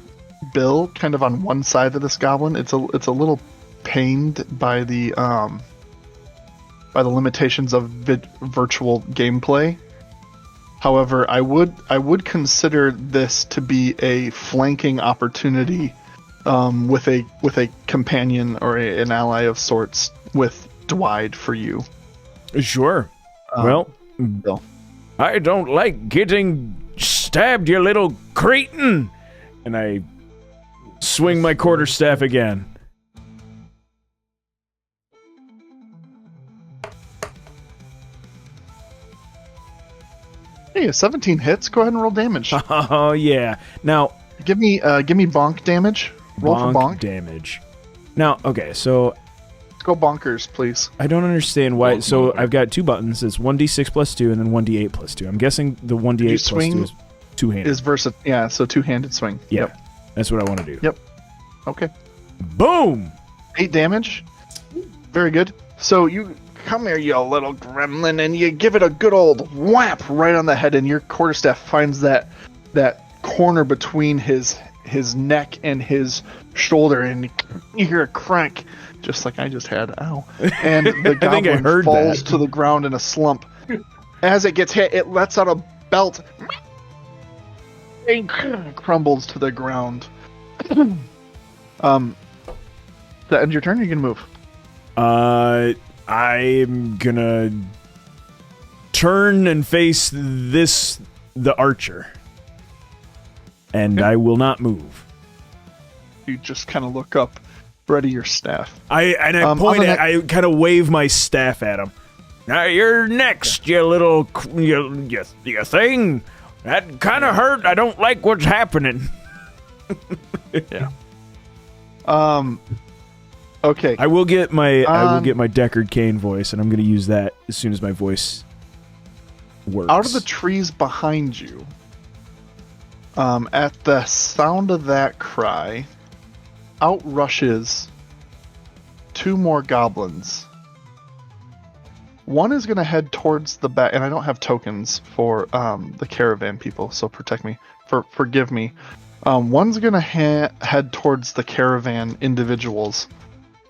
Bill kind of on one side of this goblin. It's a little pained by the limitations of virtual gameplay. However, I would consider this to be a flanking opportunity with a companion or an ally of sorts with Dwyde for you. Sure. Well, Bill. I don't like getting stabbed, you little cretin! And I swing my quarterstaff again. Hey, 17 hits. Go ahead and roll damage. Oh yeah. Now, Give me bonk damage. Roll for bonk. damage. Now, okay, so Let's go bonkers, please. I don't understand why. So I've got two buttons. It's 1d6 plus 2 and then 1d8 plus 2. I'm guessing the 1d8 you plus swing 2 is two-handed. Is versatile. Yeah, so two-handed swing. Yeah, Yep. that's what I want to do. Yep. Okay. Boom! 8 damage. Very good. So you come here, you little gremlin, and you give it a good old whap right on the head, and your quarterstaff finds that corner between his neck and his shoulder, and you hear a crack, just like I just had. Ow! And the I think I goblin heard falls that. to the ground in a slump. As it gets hit, it lets out a belt and crumbles to the ground. That end your turn. Or you can move. I'm gonna turn and face the archer. And Okay. I will not move. You just kind of look up, ready your staff. I point at, I kind of wave my staff at him. Now you're next, you little you thing. That kind of hurt. I don't like what's happening. Yeah. Okay. I will get my Deckard Cain voice, and I'm going to use that as soon as my voice works. Out of the trees behind you, at the sound of that cry, out rushes 2 more goblins. One is going to head towards the back, and I don't have tokens for the caravan people, so forgive me. One's going to head towards the caravan individuals,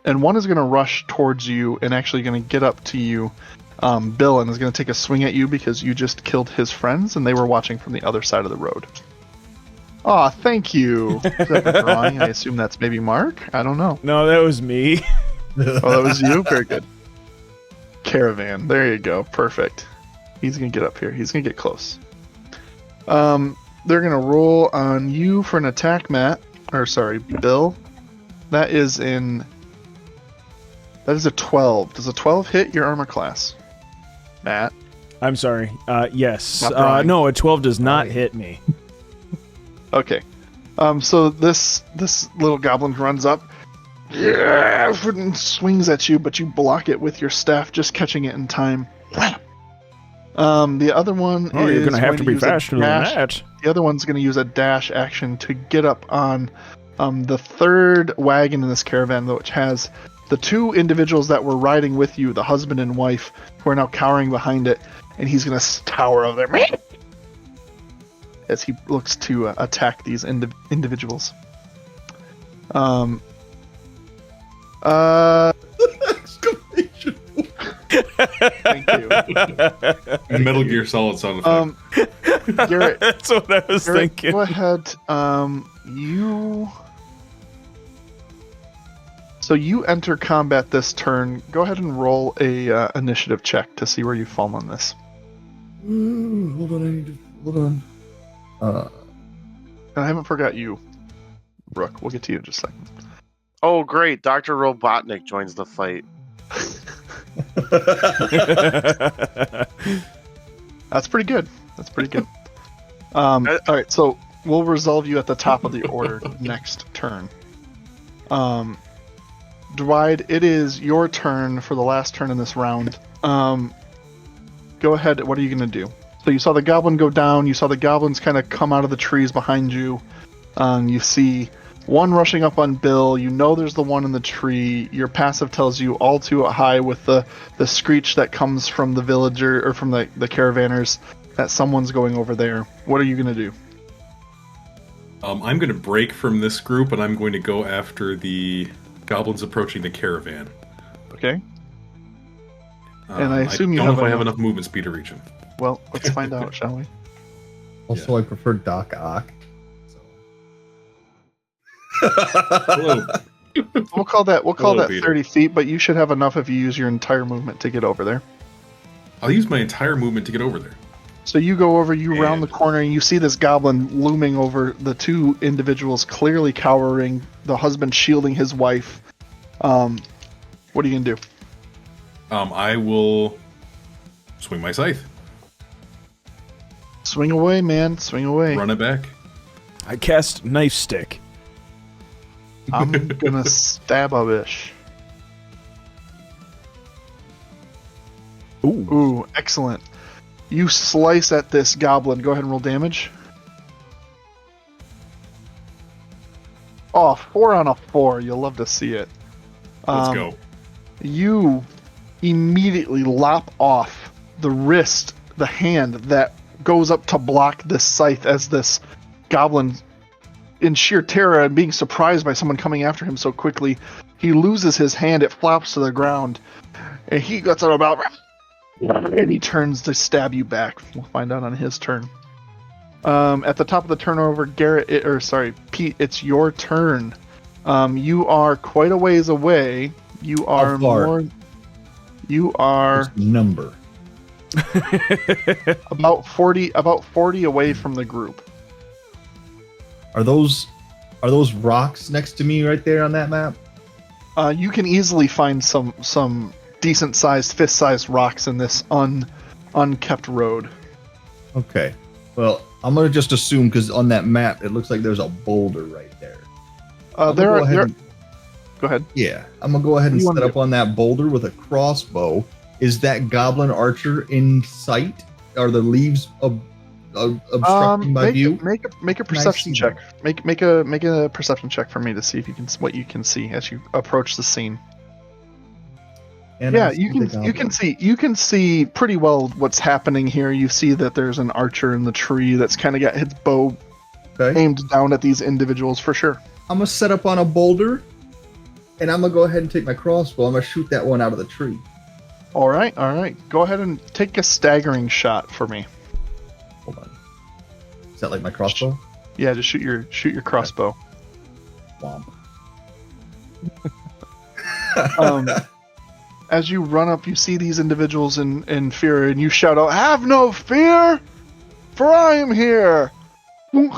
and one is going to rush towards you and actually going to get up to you, Bill, and is going to take a swing at you because you just killed his friends, and they were watching from the other side of the road. Aw, thank you. Is that the drawing? I assume that's maybe Mark? I don't know. No, that was me. Oh, that was you? Very good. Caravan. There you go. Perfect. He's going to get up here. He's going to get close. They're going to roll on you for an attack, Bill. That is a 12. Does a 12 hit your armor class? Matt? I'm sorry. Yes. Not no, a 12 does not hit me. Okay. So this little goblin runs up, and swings at you, but you block it with your staff, just catching it in time. The other one is you're going to have to be faster than that. The other one's going to use a dash action to get up on the third wagon in this caravan, which has the 2 individuals that were riding with you, the husband and wife, who are now cowering behind it, and he's going to tower over there as he looks to attack these individuals. Exclamation. Thank you. Metal Gear Solid sound effect. Garrett, That's what I was thinking. go ahead. So you enter combat this turn. Go ahead and roll a initiative check to see where you fall on this. Hold on. And I haven't forgot you, Brooke. We'll get to you in just a second. Oh, great. Dr. Robotnik joins the fight. That's pretty good. All right, so we'll resolve you at the top of the order next turn. Dwyde, it is your turn for the last turn in this round. Go ahead. What are you going to do? So you saw the goblin go down. You saw the goblins kind of come out of the trees behind you. You see one rushing up on Bill. You know there's the one in the tree. Your passive tells you all too high with the screech that comes from the villager or from the caravanners that someone's going over there. What are you going to do? I'm going to break from this group, and I'm going to go after the goblins approaching the caravan. Okay. And I assume I you don't have know if I have enough movement speed to reach him. Well, let's find out, shall we? Also, I prefer Doc Ock. Hello. We'll call that Peter. 30 feet, but you should have enough if you use your entire movement to get over there. I'll use my entire movement to get over there. So you go over, you round the corner, and you see this goblin looming over the 2 individuals, clearly cowering, the husband shielding his wife. What are you going to do? I will swing my scythe. Swing away, man. Swing away. Run it back. I cast Knife Stick. I'm going to stab a bish. Ooh, excellent. You slice at this goblin. Go ahead and roll damage. Oh, 4 on a 4. You'll love to see it. Let's go. You immediately lop off the wrist, the hand that goes up to block this scythe as this goblin, in sheer terror and being surprised by someone coming after him so quickly, he loses his hand. It flops to the ground, and he gets out about, and he turns to stab you back. We'll find out on his turn. At the top of the turnover, Pete, it's your turn. You are quite a ways away. You are more. You are number about 40 away from the group. Are those rocks next to me right there on that map? You can easily find some decent sized, fist sized rocks in this unkept road. Okay. Well, I'm gonna just assume because on that map it looks like there's a boulder right there. Go Go ahead. Yeah, I'm gonna go ahead and set up on that boulder with a crossbow. Is that goblin archer in sight? Are the leaves obstructing my view? Make a perception check. Make a perception check for me to see if you can what you can see as you approach the scene. And yeah, you can see pretty well what's happening here. You see that there's an archer in the tree that's kind of got his bow aimed down at these individuals for sure. I'm gonna set up on a boulder, and I'm gonna go ahead and take my crossbow. I'm gonna shoot that one out of the tree. All right. Go ahead and take a staggering shot for me. Hold on. Is that like my crossbow? Yeah, just shoot your crossbow. Womp. As you run up, you see these individuals in fear, and you shout out, "Have no fear, for I am here!" And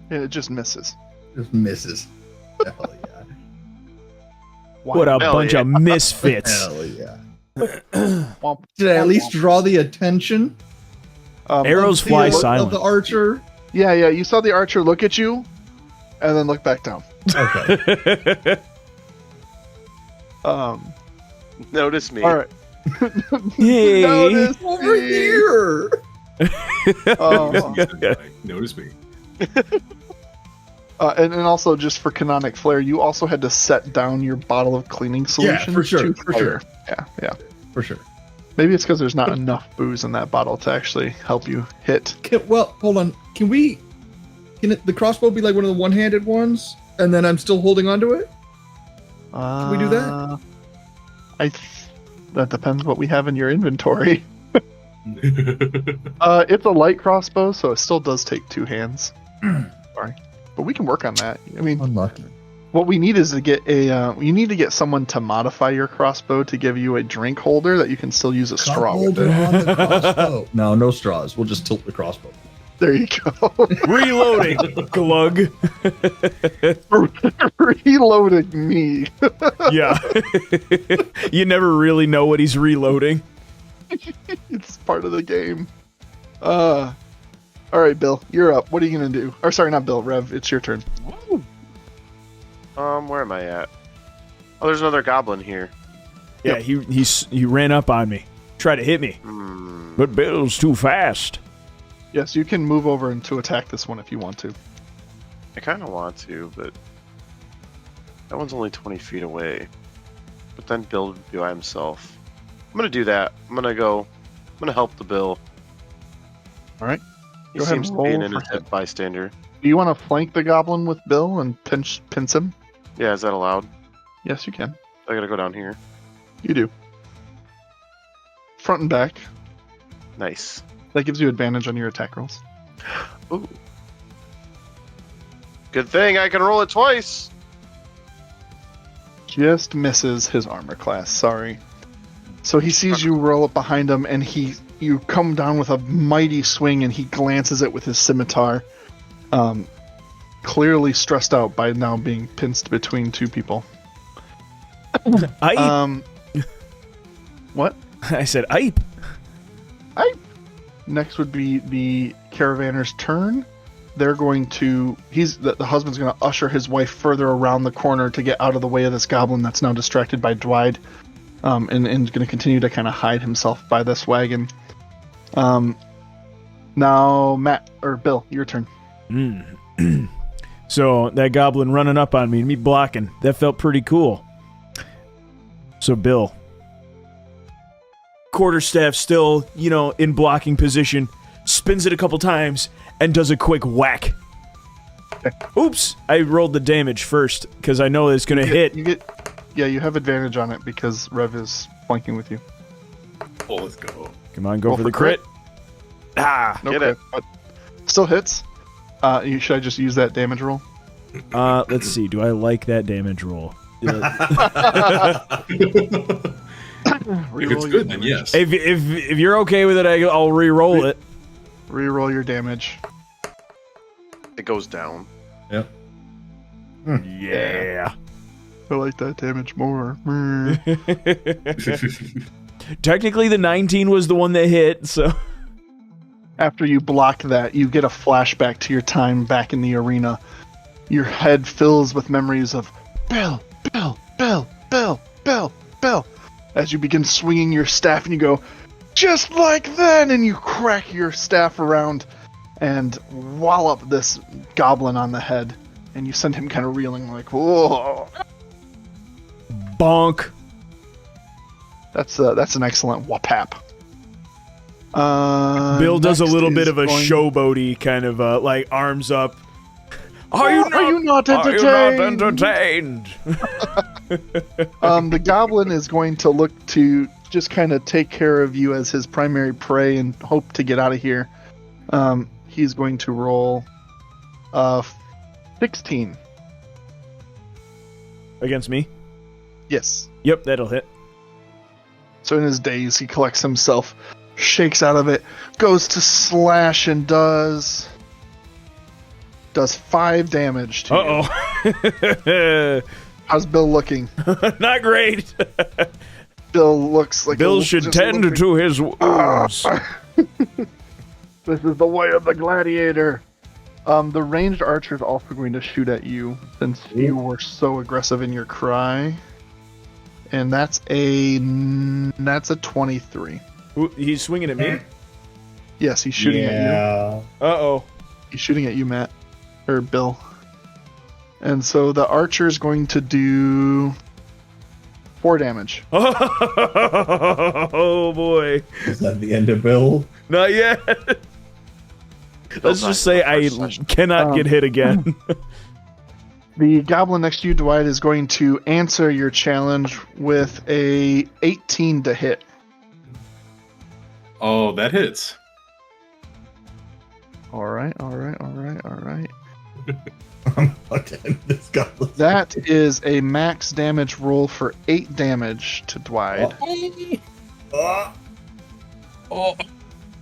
it just misses. Just misses. Hell yeah. What a bunch of misfits. Hell yeah. Did I at least draw the attention? Arrows fly silent. Of the archer? Yeah, you saw the archer look at you, and then look back down. Okay. Notice me. All right. Hey. Notice over here. Notice me. And also, just for canonic flair, you also had to set down your bottle of cleaning solution. Yeah, for sure. Yeah. For sure. Maybe it's because there's not enough booze in that bottle to actually help you hit. Hold on. Can the crossbow be like one of the one-handed ones, and then I'm still holding onto it? Can we do that? That depends what we have in your inventory. It's a light crossbow, so it still does take two hands. Sorry, but we can work on that. I mean, unlucky. What we need is to get you need to get someone to modify your crossbow to give you a drink holder that you can still use a straw with it. On the crossbow. No straws. We'll just tilt the crossbow. There you go. Reloading. Glug. Reloading me. Yeah. You never really know what he's reloading. It's part of the game. All right, Bill, you're up. What are you gonna do? Or sorry, not Bill. Rev, it's your turn. Woo. Where am I at? Oh, there's another goblin here. Yeah, he ran up on me, tried to hit me, but Bill's too fast. Yes, you can move over and to attack this one if you want to. I kind of want to, but that one's only 20 feet away. But then Bill would be by himself. I'm gonna do that. I'm gonna help the Bill. All right. He seems to be an innocent bystander. Do you want to flank the goblin with Bill and pinch him? Yeah, is that allowed? Yes, you can. I gotta go down here. You do. Front and back. Nice. That gives you advantage on your attack rolls. Ooh. Good thing I can roll it twice. Just misses his armor class. Sorry. So he sees you roll up behind him, and you come down with a mighty swing, and he glances it with his scimitar. Clearly stressed out by now being pinched between two people. What? I said, "Ipe." Next would be the caravanner's turn. They're going to... the husband's going to usher his wife further around the corner to get out of the way of this goblin that's now distracted by Dwyde. And going to continue to kind of hide himself by this wagon. Now, Matt, or Bill, your turn. So, that goblin running up on me and me blocking, that felt pretty cool. So, Bill... quarterstaff still, in blocking position, spins it a couple times, and does a quick whack. Oops! I rolled the damage first, because I know it's going to hit. You have advantage on it, because Rev is flanking with you. Oh, let's go. Come on, go for the crit. Ah! No crit, but still hits. Should I just use that damage roll? Let's see. Do I like that damage roll? If it's good, then yes. If you're okay with it, I'll re-roll it. Re-roll your damage. It goes down. Yep. Yeah. I like that damage more. Technically, the 19 was the one that hit, so... After you block that, you get a flashback to your time back in the arena. Your head fills with memories of Bill, Bill, Bill, Bill, Bill, Bill. As you begin swinging your staff and you go, just like then, and you crack your staff around and wallop this goblin on the head. And you send him kind of reeling like, whoa. Bonk. That's an excellent whap-hap. Bill does a little bit of a going... showboaty kind of like arms up. Are you not entertained? The goblin is going to look to just kind of take care of you as his primary prey and hope to get out of here. He's going to roll 16. Against me? Yes. Yep, that'll hit. So in his daze, he collects himself, shakes out of it, goes to slash and does 5 damage to you. How's Bill looking? Not great. Bill looks like Bill should tend to his wounds. This is the way of the gladiator. The ranged archer is also going to shoot at you since you were so aggressive in your cry. And that's a 23. Ooh, he's swinging at me? Yes, he's shooting at you. Uh-oh. He's shooting at you, Matt. Or Bill. And so the archer is going to do 4 damage. Oh, boy. Is that the end of Bill? Not yet. Let's just say I cannot get hit again. The goblin next to you, Dwyde, is going to answer your challenge with a 18 to hit. Oh, that hits. All right. This goblin. That is a max damage roll for 8 damage to Dwyde.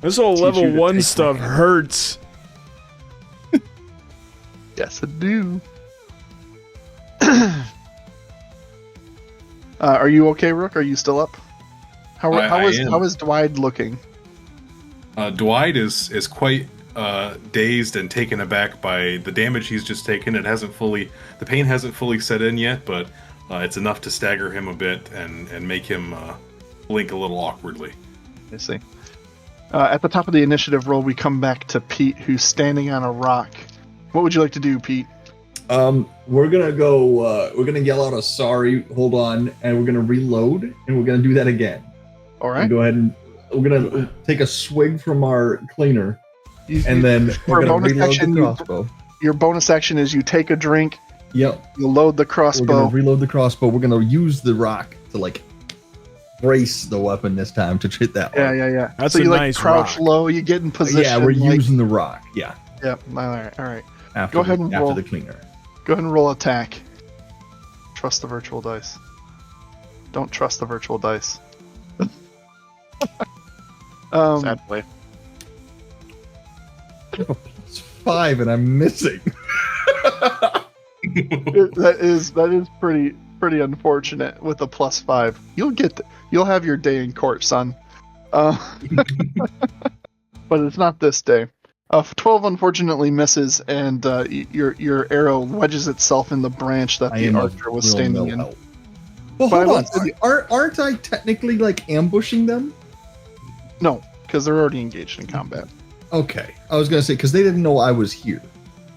This whole level 1 stuff hurts. Yes, it do. Are you okay, Rook? Are you still up? How is Dwyde looking? Dwyde is quite dazed and taken aback by the damage he's just taken. The pain hasn't fully set in yet, but it's enough to stagger him a bit and make him blink a little awkwardly. I see. At the top of the initiative roll, we come back to Pete, who's standing on a rock. What would you like to do, Pete? We're gonna go. We're gonna yell out a sorry. Hold on, and we're gonna reload, and we're gonna do that again. All right. And go ahead and we're gonna take a swig from our cleaner, and then we're gonna reload the crossbow. Your bonus action is you take a drink. Yep. You load the crossbow. We're gonna reload the crossbow. We're gonna use the rock to brace the weapon this time to hit that one. Yeah. That's so you nice crouch rock. low. You get in position. Yeah, we're using the rock. Yeah. Yep. All right. After the cleaner. Go ahead and roll attack. Trust the virtual dice. Don't trust the virtual dice. Sadly. I have a +5 and I'm missing. that is pretty unfortunate with a +5. You'll have your day in court, son. But it's not this day. 12 unfortunately misses, and your arrow wedges itself in the branch that the archer was standing in. Well, hold on. Aren't I technically ambushing them? No, because they're already engaged in combat. Okay, I was gonna say because they didn't know I was here.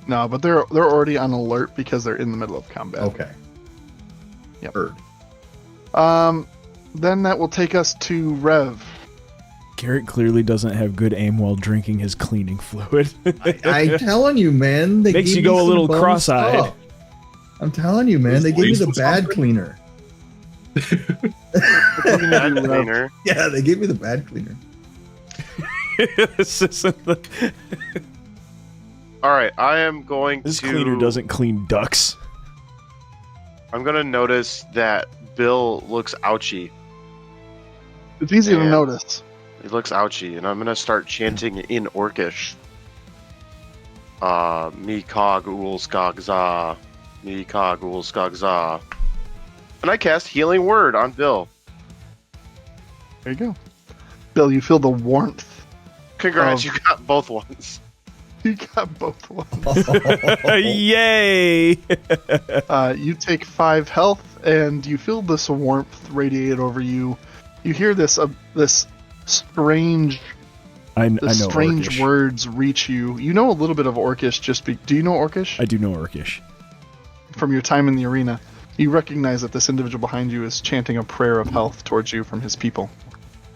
No, but they're already on alert because they're in the middle of combat. Okay. Yep. Heard. Then that will take us to Rev. Garrett clearly doesn't have good aim while drinking his cleaning fluid. I'm telling you, man. They Makes gave you me go a some little bonus cross-eyed. stuff. I'm telling you, man. They gave me the bad cleaner. Bad cleaner. Yeah, they gave me the bad cleaner. All right, I am going This to. cleaner doesn't clean ducks. I'm gonna notice that Bill looks ouchy. It's easy to notice. He looks ouchy, and I'm gonna start chanting in Orcish. Mi cog ul skog za. Mi cog ul skog za. And I cast Healing Word on Bill. There you go. Bill, you feel the warmth. Congrats, you got both ones. You got both ones. Yay! You take 5 health, and you feel this warmth radiate over you. You hear this strange, I know strange Orcish. words reach you. You know a little bit of Orcish. Do you know Orcish? I do know Orcish. From your time in the arena, you recognize that this individual behind you is chanting a prayer of health towards you from his people.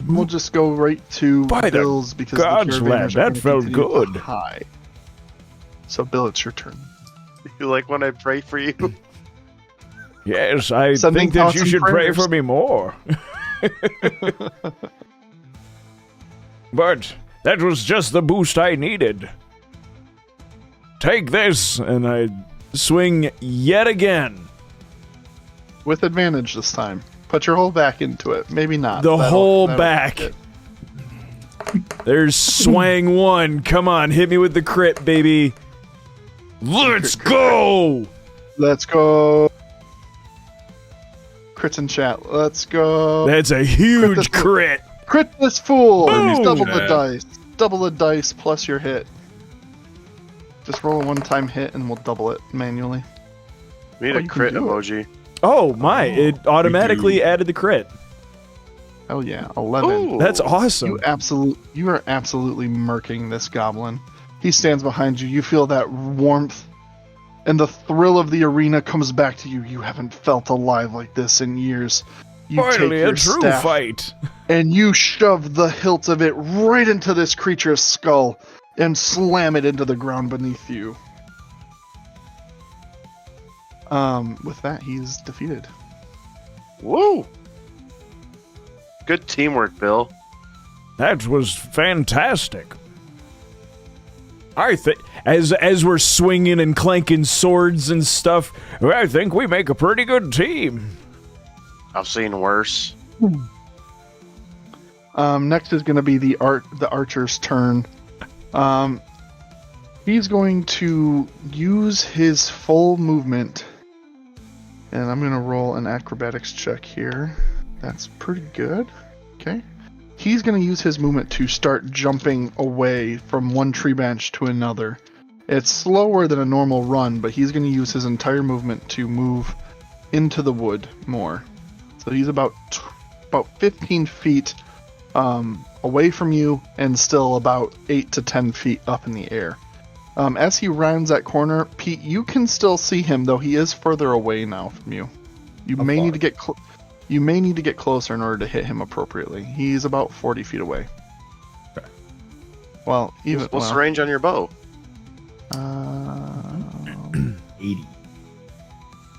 We'll just go right to By the Bill's because gods, the lad, caravanners are that gonna felt continue to good. high. So, Bill, it's your turn. You like when I pray for you? Yes, I Sending think that thoughts you and should pray prayers. for me more. But that was just the boost I needed. Take this, and I swing yet again. With advantage this time. Put your whole back into it. Maybe not. The whole that'll back. hit. There's swang 1. Come on, hit me with the crit, baby. Let's go! Let's go. Crits in chat. Let's go. That's a huge crit. Crit this fool. Boom. Double the Yeah. dice. Double the dice plus your hit. Just roll a one-time hit and we'll double it manually. We need Oh, a you can crit do it. emoji. Oh my, it automatically added the crit. Oh yeah, 11. Ooh. That's awesome. You are absolutely murking this goblin. He stands behind you. You feel that warmth, and the thrill of the arena comes back to you. You haven't felt alive like this in years. You Finally, take your a true staff, fight. and you shove the hilt of it right into this creature's skull and slam it into the ground beneath you. With that, he's defeated. Woo! Good teamwork, Bill. That was fantastic. I think, as we're swinging and clanking swords and stuff, I think we make a pretty good team. I've seen worse. Next is going to be the archer's turn. He's going to use his full movement, and I'm going to roll an acrobatics check here. That's pretty good. Okay. He's going to use his movement to start jumping away from one tree branch to another. It's slower than a normal run, but he's going to use his entire movement to move into the wood more. So he's about 15 feet away from you and still about 8 to 10 feet up in the air. As he rounds that corner, Pete, you can still see him, though he is further away now from you. You may need to get closer in order to hit him appropriately. He's about 40 feet away. Okay. Well, even What's the range on your bow? 80.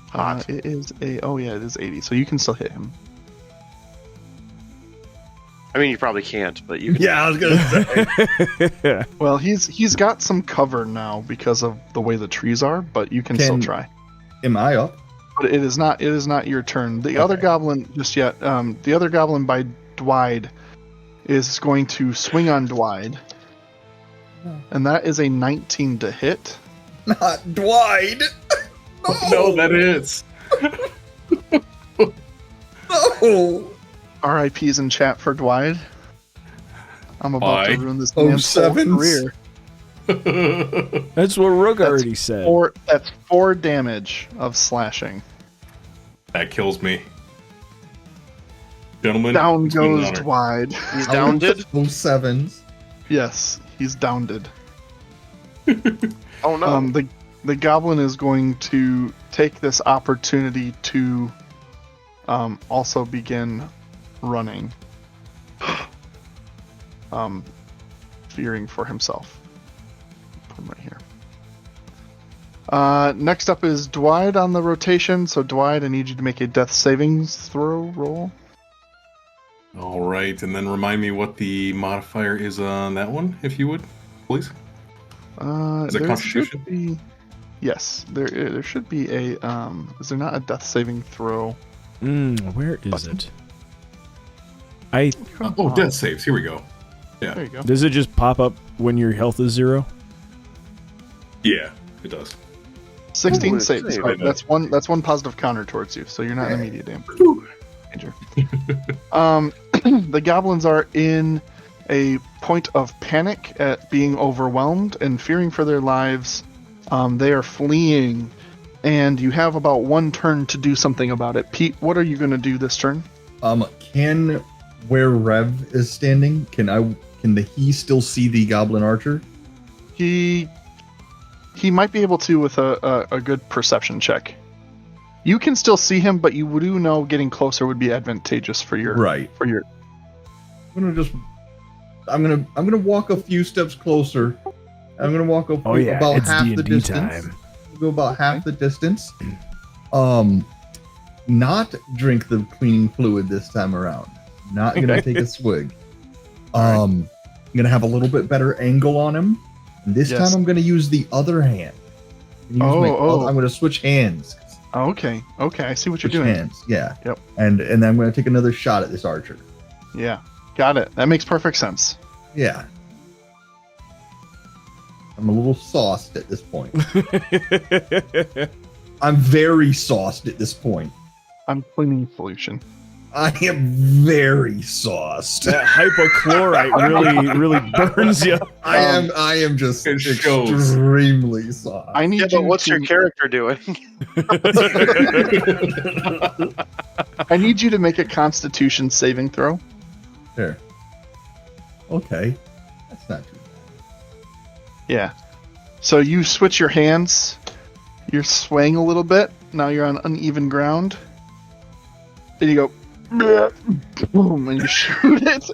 Hot. it is it is 80, so you can still hit him. I mean, you probably can't, but you can. Yeah, I was gonna say. Well, he's got some cover now because of the way the trees are, but you can still try. Am I up? But it is not your turn. The other goblin just yet. The other goblin by Dwyde is going to swing on Dwyde, and that is a 19 to hit. Not Dwyde. No, that is. No. RIP's in chat for Dwyde. I'm about Why? to ruin this man's whole sevens? career. That's what Rook already said. That's 4 damage of slashing. That kills me. Gentlemen. Down it's been an goes honor. Dwyde. He's downed. Those sevens. Yes, he's downed. Oh no. The goblin is going to take this opportunity to also begin running, fearing for himself. Put him right here. Next up is Dwyde on the rotation. So Dwyde, I need you to make a death savings throw roll. All right, and then remind me what the modifier is on that one, if you would, please. Is it There Constitution? should be. Yes, there should be a. Is there not a death saving throw? Where is Button. it? Death saves. Here we go. There you go. Does it just pop up when your health is 0? Yeah, it does. 16 Ooh, saves. save. Right, that's one positive counter towards you, so you're not in immediate danger. The goblins are in a point of panic at being overwhelmed and fearing for their lives. They are fleeing, and you have about one turn to do something about it. Pete, what are you going to do this turn? Can where Rev is standing? Can he still see the goblin archer? He might be able to with a good perception check. You can still see him, but you do know getting closer would be advantageous for your For your. I'm gonna walk a few steps closer. I'm gonna walk about half the distance. Time. Go about half the distance. Not drink the cleaning fluid this time around. Not gonna take a swig. I'm gonna have a little bit better angle on him. And this time I'm gonna use the other hand. I'm gonna switch hands. Oh, okay. I see what you're doing. Hands. Yeah. Yep. And then I'm gonna take another shot at this archer. Yeah. Got it. That makes perfect sense. Yeah. I'm a little sauced at this point. I'm very sauced at this point. I'm cleaning solution. I am very sauced. That hypochlorite really burns you. I am just extremely sauced. I need but what's your character doing? I need you to make a Constitution saving throw. There. Okay. That's not too bad. Yeah. So you switch your hands. You're swaying a little bit. Now you're on uneven ground. Then you go, boom, and you shoot it.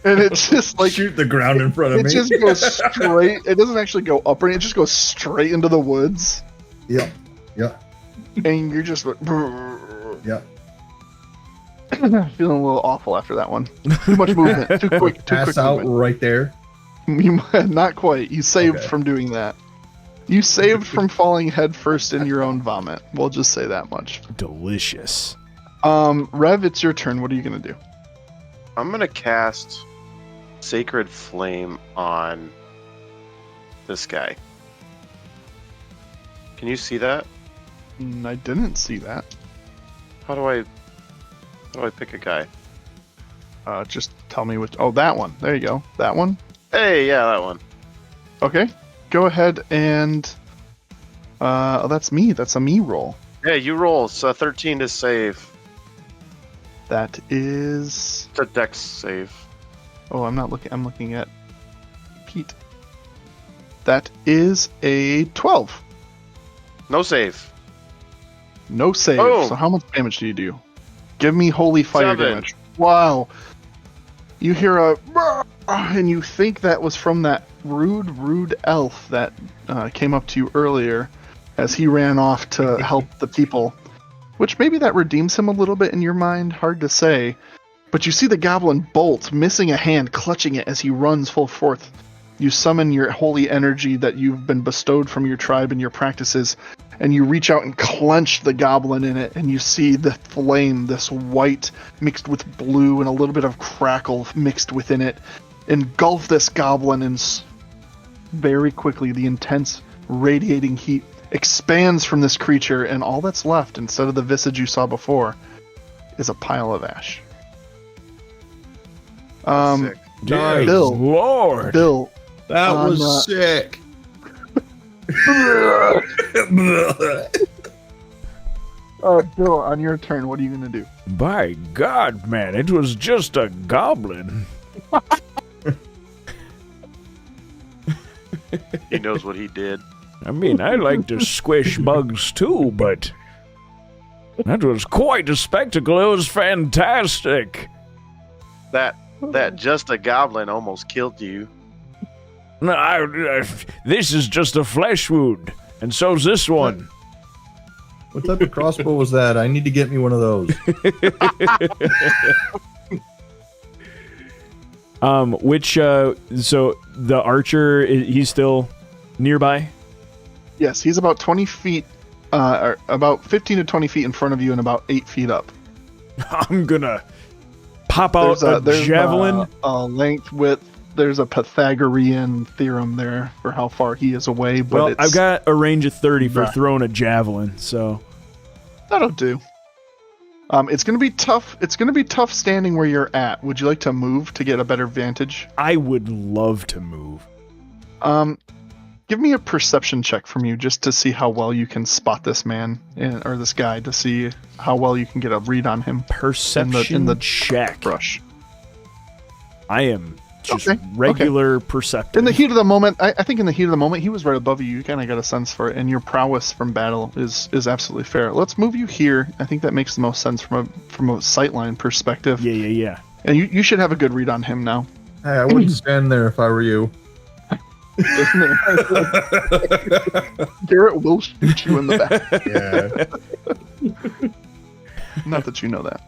And it's just like... Shoot the ground in front of me. It just goes straight. It doesn't actually go up or it just goes straight into the woods. Yep. And you're just like... Yep. Feeling a little awful after that one. Too much movement. Too quick. Pass out movement. right there. Not quite. You saved from doing that. You saved from falling headfirst in your own vomit. We'll just say that much. Delicious. Rev, it's your turn. What are you gonna do? I'm gonna cast Sacred Flame on this guy. Can you see that? I didn't see that. How do I pick a guy? Just tell me which. Oh, that one. There you go. That one. Hey, yeah, that one. Okay. Go ahead and. That's me. That's a me roll. Yeah, you roll. So 13 to save. That is. It's a dex save. Oh, I'm not looking. I'm looking at Pete. That is a 12. No save. No save. Oh. So how much damage do you do? Give me holy fire 7. damage. Wow. You hear a and you think that was from that rude elf that came up to you earlier as he ran off to help the people. Which maybe that redeems him a little bit in your mind, hard to say. But you see the goblin bolt, missing a hand, clutching it as he runs full forth. You summon your holy energy that you've been bestowed from your tribe and your practices, and you reach out and clench the goblin in it, and you see the flame, this white mixed with blue and a little bit of crackle mixed within it, engulf this goblin, and very quickly the intense radiating heat expands from this creature, and all that's left, instead of the visage you saw before, is a pile of ash. Sick. Nice. Bill. Lord. Bill. That was sick. Bill, on your turn, what are you going to do? By God, man, it was just a goblin. He knows what he did. I mean, I like to squish bugs too, but that was quite a spectacle. It was fantastic. That just a goblin almost killed you. No, this is just a flesh wound, and so's this one. What type of crossbow was that? I need to get me one of those. So the archer, he's still nearby? Yes, he's about 20 feet, or about 15 to 20 feet in front of you and about 8 feet up. I'm gonna pop out there's a javelin. A length, width. There's a Pythagorean theorem there for how far he is away. But Well, I've got a range of 30 for throwing a javelin, so... That'll do. It's gonna be tough. It's gonna be tough standing where you're at. Would you like to move to get a better vantage? I would love to move. Give me a perception check from you just to see how well you can spot this man or this guy, to see how well you can get a read on him. Perception in the check. Brush. I am just Okay, regular perceptive. In the heat of the moment, I think in the heat of the moment, he was right above you. You kind of got a sense for it, and your prowess from battle is absolutely fair. Let's move you here. I think that makes the most sense from a sightline perspective. Yeah. And you should have a good read on him now. Hey, I wouldn't stand there if I were you. Garrett will shoot you in the back. Yeah. Not that you know that.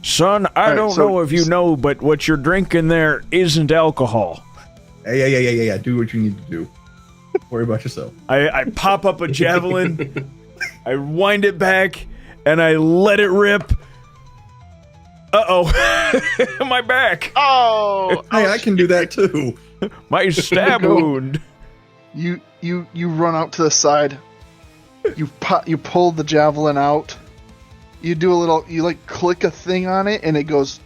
Son, I don't know if you know, but what you're drinking there isn't alcohol. Yeah. Do what you need to do. Worry about yourself. I pop up a javelin, I wind it back, and I let it rip. Uh-oh. My back. Oh! Hey, I can do that too. My stab wound. You run out to the side. You pull the javelin out. You do a little. You like click a thing on it, and it goes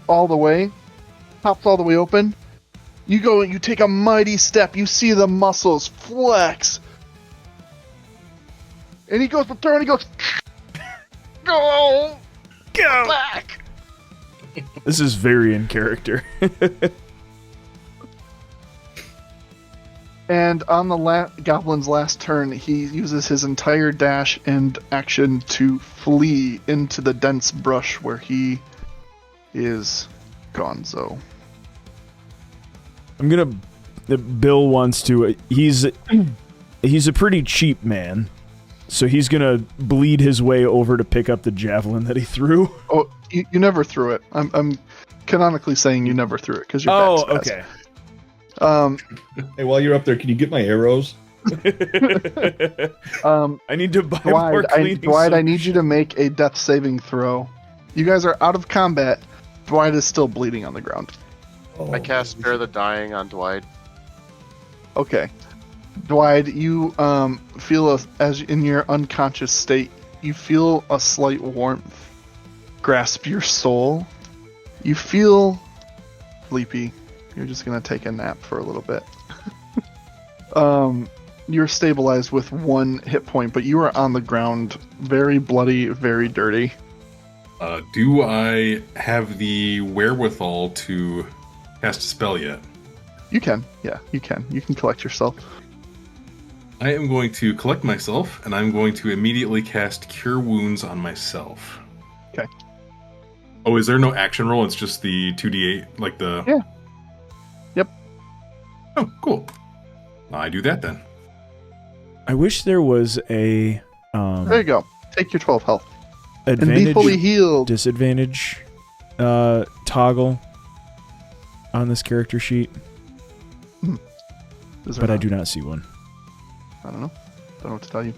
all the way, pops all the way open. You go and you take a mighty step. You see the muscles flex, and he goes to turn. He goes, go back. This is very in character. And on the goblin's last turn, he uses his entire dash and action to flee into the dense brush where he is gonzo. I'm gonna. Bill wants to. He's a pretty cheap man, so he's gonna bleed his way over to pick up the javelin that he threw. Oh, you never threw it. I'm canonically saying you never threw it because you're okay. Hey, while you're up there, can you get my arrows? I need to buy more cleaning Dwyde, I need you to make a death saving throw. You guys are out of combat. Dwyde is still bleeding on the ground. Oh, I cast Spare the Dying on Dwyde. Okay. Dwyde, you feel as in your unconscious state, you feel a slight warmth grasp your soul. You feel sleepy. You're just gonna take a nap for a little bit. You're stabilized with 1 hit point, but you are on the ground, very bloody, very dirty. Do I have the wherewithal to cast a spell yet? You can, yeah, you can. You can collect yourself. I am going to collect myself, and I'm going to immediately cast Cure Wounds on myself. Okay. Oh, is there no action roll? It's just the 2d8, like the... Yeah. Yep. Oh, cool. I do that then. I wish there was a There you go. Take your 12 health. advantage, And be fully healed. disadvantage toggle on this character sheet, Is there but I not? do not see one. I don't know. Don't know what to tell you.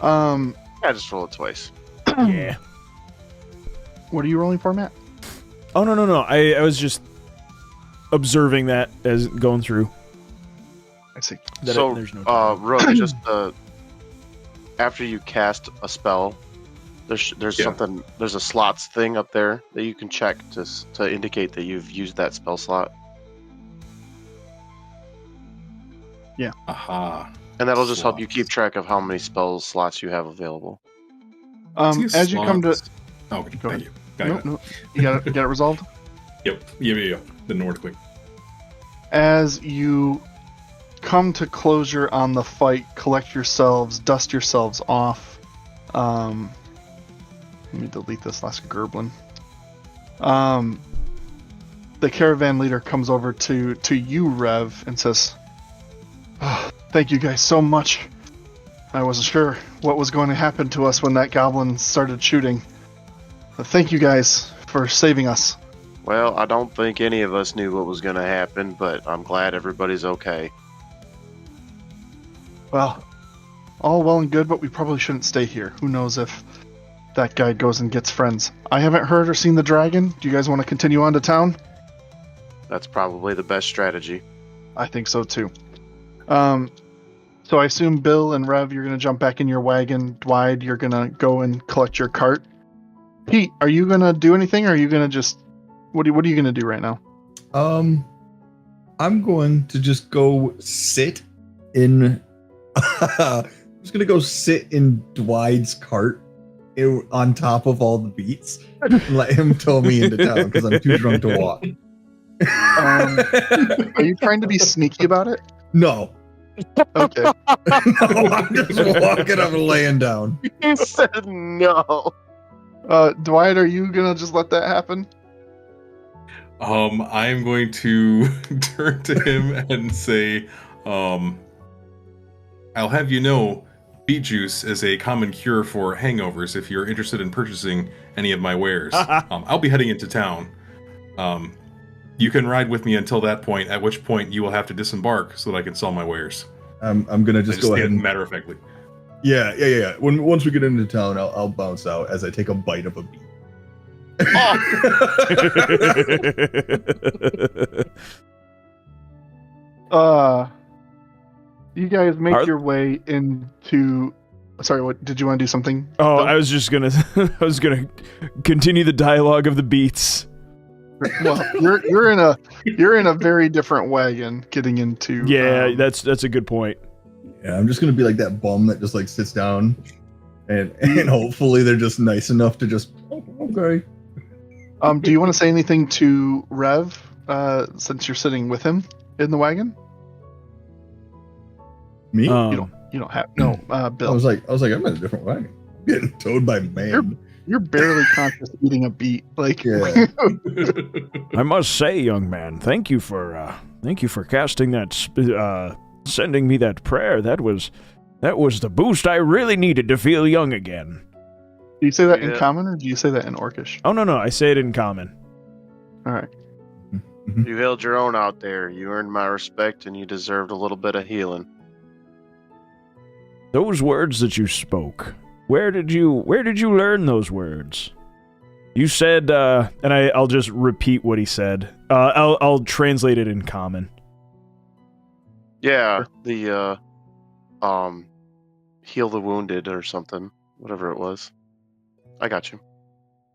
I just roll it twice. Yeah. What are you rolling for, Matt? Oh no! I was just observing that as going through. I see. That So, there's no Rook, just after you cast a spell, there's Yeah. something. There's a slots thing up there that you can check to indicate that you've used that spell slot, Aha. and that'll just help you keep track of how many spell slots you have available. As you come to... Oh, okay, Go thank ahead. you. Got it. No. You got it resolved? Yep. Yeah. The Nord quick. As you come to closure on the fight, collect yourselves, dust yourselves off. Let me delete this last gerblin. The caravan leader comes over to you, Rev, and says, "Oh, thank you guys so much. I wasn't sure what was going to happen to us when that goblin started shooting. But thank you guys for saving us." Well, I don't think any of us knew what was going to happen, but I'm glad everybody's okay. Well, all well and good, but we probably shouldn't stay here. Who knows if that guy goes and gets friends. I haven't heard or seen the dragon. Do you guys want to continue on to town? That's probably the best strategy. I think so too. So I assume Bill and Rev, you're going to jump back in your wagon. Dwyde, you're going to go and collect your cart. Pete, are you gonna do anything, or are you gonna just what are you gonna do right now? I'm going to just go sit in. I'm just gonna go sit in Dwyde's cart on top of all the beats and let him tow me into town because I'm too drunk to walk. Are you trying to be sneaky about it? No. Okay. No, I'm just walking up and laying down. He said no. Dwight, are you gonna just let that happen? I'm going to turn to him and say, I'll have you know, beet juice is a common cure for hangovers if you're interested in purchasing any of my wares. I'll be heading into town. You can ride with me until that point, at which point you will have to disembark so that I can sell my wares. I'm gonna just go ahead and matter-of-factly. Yeah. Once we get into town, I'll bounce out as I take a bite of a beet. You guys make your way into. Sorry, what did you want to do something? Oh, I was just gonna. I was gonna continue the dialogue of the beats. Well, you're in a very different wagon getting into. Yeah, that's a good point. Yeah, I'm just gonna be like that bum that just like sits down, and hopefully they're just nice enough to just okay. Do you want to say anything to Rev since you're sitting with him in the wagon? Me? You don't have no. Bill. I was like I'm in a different wagon. I'm getting towed by man. You're barely conscious eating a beet. Like, yeah. I must say, young man, thank you for casting that, sending me that prayer. That was the boost I really needed to feel young again. Do you say that in common or do you say that in Orcish? Oh no, I say it in common. All right. You held your own out there. You earned my respect, and you deserved a little bit of healing. Those words that you spoke. Where did you learn those words? You said, and I'll just repeat what he said. I'll translate it in common. Yeah, the heal the wounded or something, whatever it was. I got you.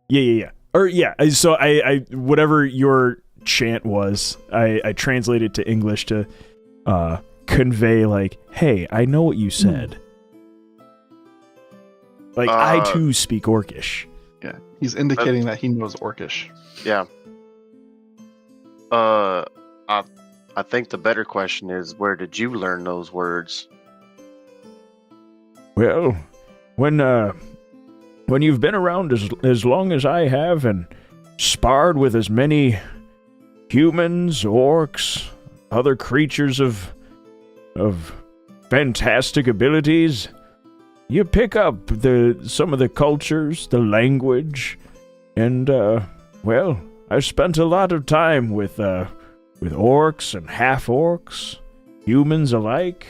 Yeah. Or yeah. So I whatever your chant was, I translated to English to convey like, hey, I know what you said. Like, I too speak Orcish. Yeah, he's indicating that he knows Orcish. Yeah. I think the better question is, where did you learn those words? Well, when you've been around as long as I have and sparred with as many humans, orcs, other creatures of fantastic abilities, you pick up some of the cultures, the language, and well, I've spent a lot of time with orcs and half-orcs, humans alike,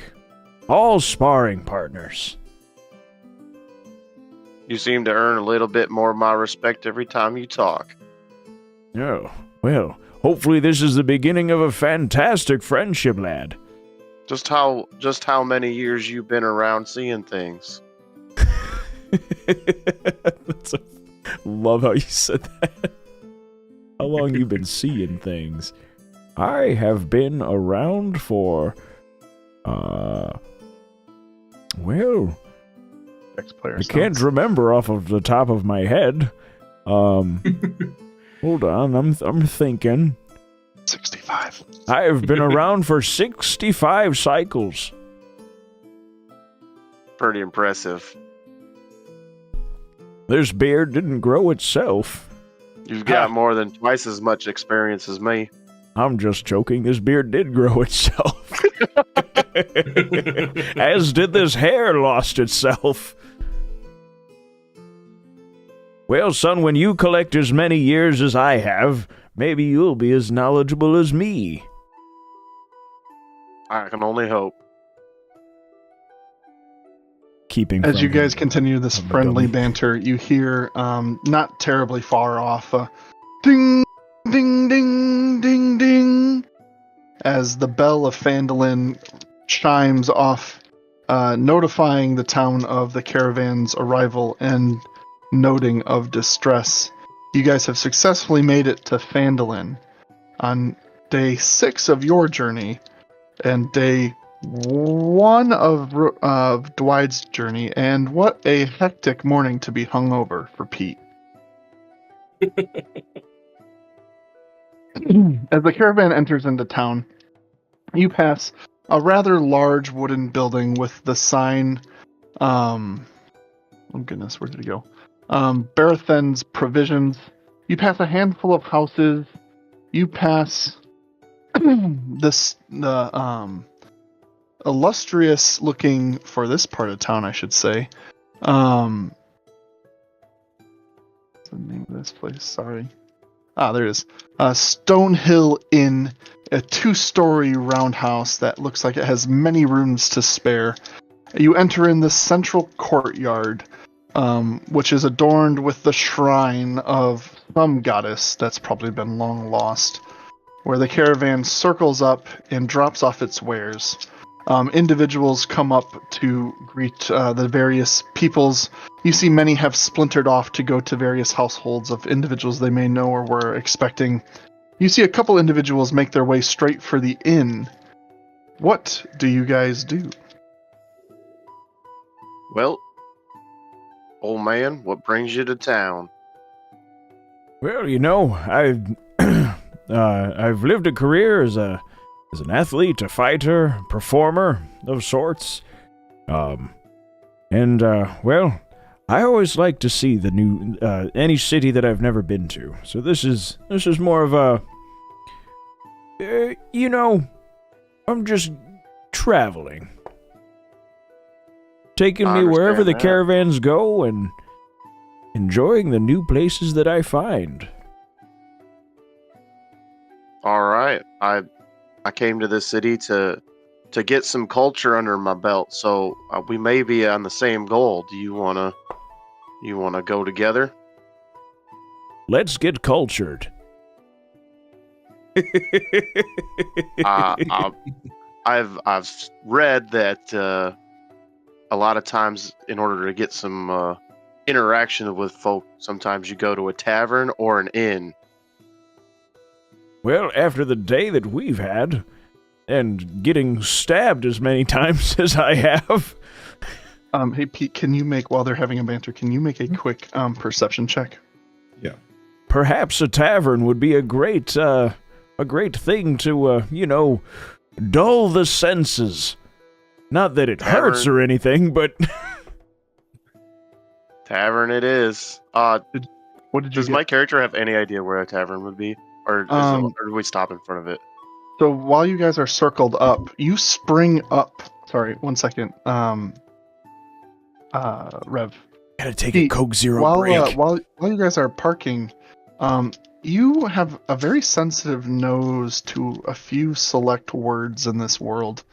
all sparring partners. You seem to earn a little bit more of my respect every time you talk. Oh, well, hopefully this is the beginning of a fantastic friendship, lad. Just how many years you've been around seeing things? Love how you said that. How long you been seeing things? I have been around for, well, I can't remember off of the top of my head. Hold on, I'm thinking. 65. I have been around for 65 cycles. Pretty impressive. This beard didn't grow itself. You've got more than twice as much experience as me. I'm just joking. This beard did grow itself. As did this hair lost itself. Well, son, when you collect as many years as I have, maybe you'll be as knowledgeable as me. I can only hope. As you guys continue this friendly banter, you hear, not terribly far off, ding, ding, ding, ding, ding, as the bell of Phandalin chimes off, notifying the town of the caravan's arrival, and noting of distress. You guys have successfully made it to Phandalin on day 6 of your journey and day 1 of Dwyde's journey, and what a hectic morning to be hungover for Pete. As the caravan enters into town, you pass a rather large wooden building with the sign, oh goodness, where did it go? Barathen's Provisions. You pass a handful of houses. You pass the illustrious looking, for this part of town, I should say. What's the name of this place? Sorry. There it is. Stonehill Inn, a 2-story roundhouse that looks like it has many rooms to spare. You enter in the central courtyard, which is adorned with the shrine of some goddess that's probably been long lost, where the caravan circles up and drops off its wares. Individuals come up to greet the various peoples. You see many have splintered off to go to various households of individuals they may know or were expecting. You see a couple individuals make their way straight for the inn. What do you guys do? Well, old man, what brings you to town? Well, I've lived a career as an athlete, a fighter, performer of sorts. I always like to see the new any city that I've never been to. So this is more of a I'm just traveling. Taking me wherever the caravans go and enjoying the new places that I find. All right. I came to this city to get some culture under my belt, so we may be on the same goal. Do you wanna go together? Let's get cultured. I've read that a lot of times, in order to get some interaction with folk, sometimes you go to a tavern or an inn. Well, after the day that we've had, and getting stabbed as many times as I have. Hey Pete, while they're having a banter, can you make a quick perception check? Yeah. Perhaps a tavern would be a great thing to, dull the senses. Not that it hurts or anything, but... Tavern it is. What did you Does my character have any idea where a tavern would be? Or do we stop in front of it? So while you guys are circled up, you spring up. Sorry, 1 second. Rev. Gotta take a Coke Zero break. While you guys are parking, you have a very sensitive nose to a few select words in this world,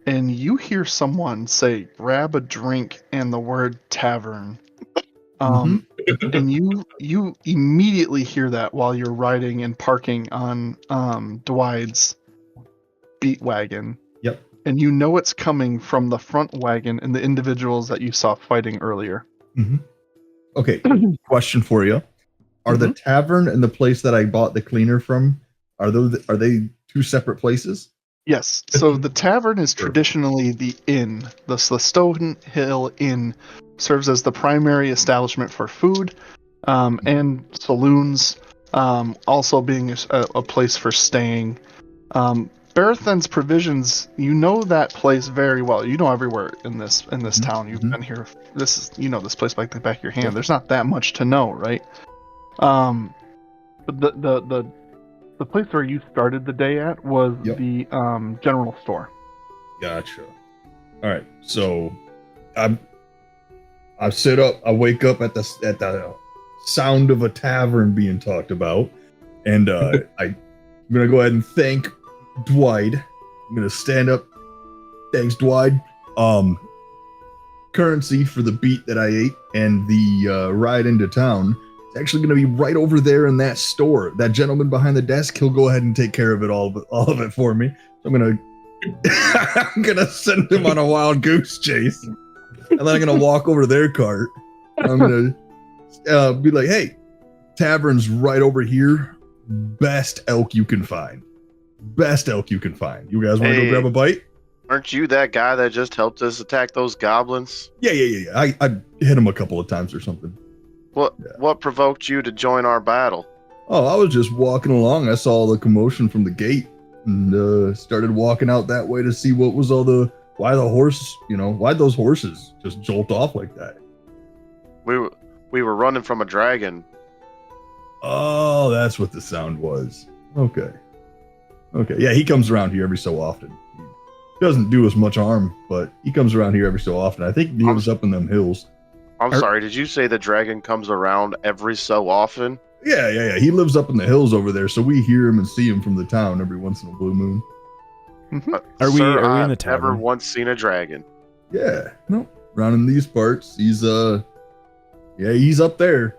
and you hear someone say, "Grab a drink," and the word tavern. And you immediately hear that while you're riding and parking on Dwyde's beat wagon. Yep. And you know it's coming from the front wagon and the individuals that you saw fighting earlier. Mm-hmm. Okay, question for you. Are the tavern and the place that I bought the cleaner from, are they two separate places? Yes. So the tavern is traditionally the inn. The Stonehill Inn serves as the primary establishment for food and saloons, also being a place for staying. Barathen's Provisions, you know that place very well. You know everywhere in this town. You've been here. This place like the back of your hand. There's not that much to know, right? But the place where you started the day at was the general store. Gotcha. All right, so I sit up. I wake up at the sound of a tavern being talked about, and I'm gonna go ahead and thank Dwyde. I'm gonna stand up. Thanks, Dwyde. Currency for the beat that I ate and the ride into town. It's actually gonna be right over there in that store. That gentleman behind the desk, he'll go ahead and take care of it all of it for me. So I'm gonna send him on a wild goose chase. And then I'm gonna walk over to their cart. I'm gonna Be like, hey, tavern's right over here. Best elk you can find. Best elk you can find. You guys want to go grab a bite? Aren't you that guy that just helped us attack those goblins? Yeah. I hit him a couple of times or something. What provoked you to join our battle? Oh, I was just walking along. I saw the commotion from the gate and started walking out that way to see what was why'd those horses just jolt off like that? We were running from a dragon. Oh, that's what the sound was. Okay. Yeah, he comes around here every so often. He doesn't do as much harm, but he comes around here every so often. I think he lives up in them hills. I'm sorry, did you say the dragon comes around every so often? Yeah. He lives up in the hills over there, so we hear him and see him from the town every once in a blue moon. Mm-hmm. Are we in the tavern? I've never once seen a dragon. Yeah, no. Around in these parts, he's up there.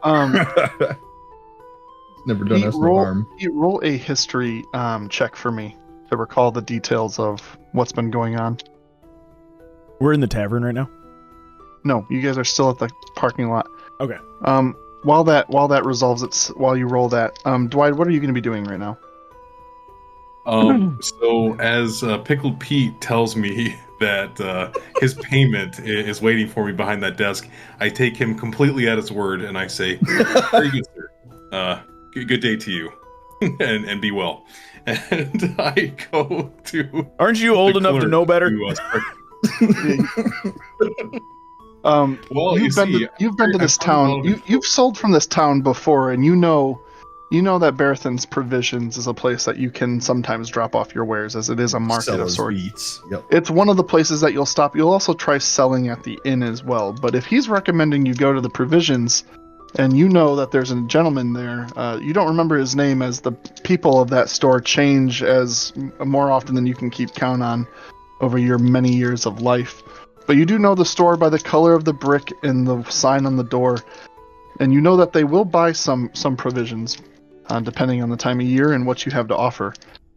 Never done us no harm. Roll a history check for me to recall the details of what's been going on. We're in the tavern right now? No, you guys are still at the parking lot. Okay. While that resolves while you roll that, Dwyde, what are you going to be doing right now? So as Pickled Pete tells me that his payment is waiting for me behind that desk, I take him completely at his word and I say, "Very good, sir. Good day to you, and be well." And I go to. Aren't you old enough to know better? Well, you've been to this town. You've sold from this town before, and you know that Bearthan's Provisions is a place that you can sometimes drop off your wares, as it is a market of sorts. Yep. It's one of the places that you'll stop. You'll also try selling at the inn as well. But if he's recommending you go to the Provisions, and you know that there's a gentleman there, you don't remember his name, as the people of that store change as more often than you can keep count on over your many years of life. But you do know the store by the color of the brick and the sign on the door, and you know that they will buy some provisions, depending on the time of year and what you have to offer.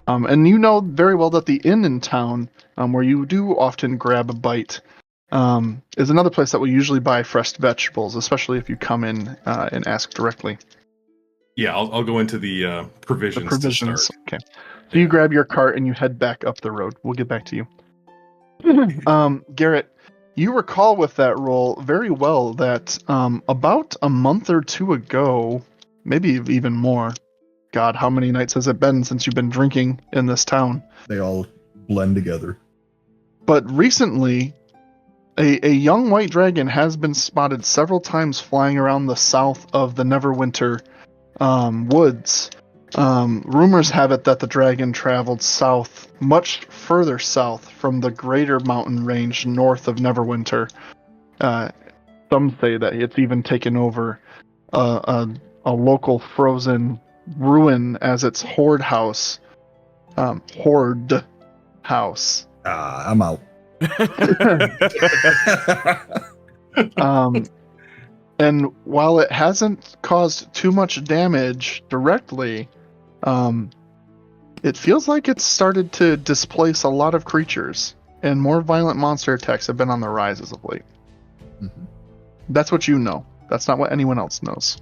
And you know very well that the inn in town, where you do often grab a bite, is another place that will usually buy fresh vegetables, especially if you come in and ask directly. Yeah, I'll go into the provisions. The provisions. Okay. So you grab your cart and you head back up the road. We'll get back to you. Garrett, you recall with that roll very well that about a month or two ago, maybe even more, God, how many nights has it been since you've been drinking in this town? They all blend together. But recently, a young white dragon has been spotted several times flying around the south of the Neverwinter woods. Rumors have it that the dragon traveled south, much further south from the greater mountain range north of Neverwinter. Some say that it's even taken over a local frozen ruin as its horde house. Horde house. I'm out. And while it hasn't caused too much damage directly, it feels like it's started to displace a lot of creatures, and more violent monster attacks have been on the rise as of late. Mm-hmm. That's what you know. That's not what anyone else knows.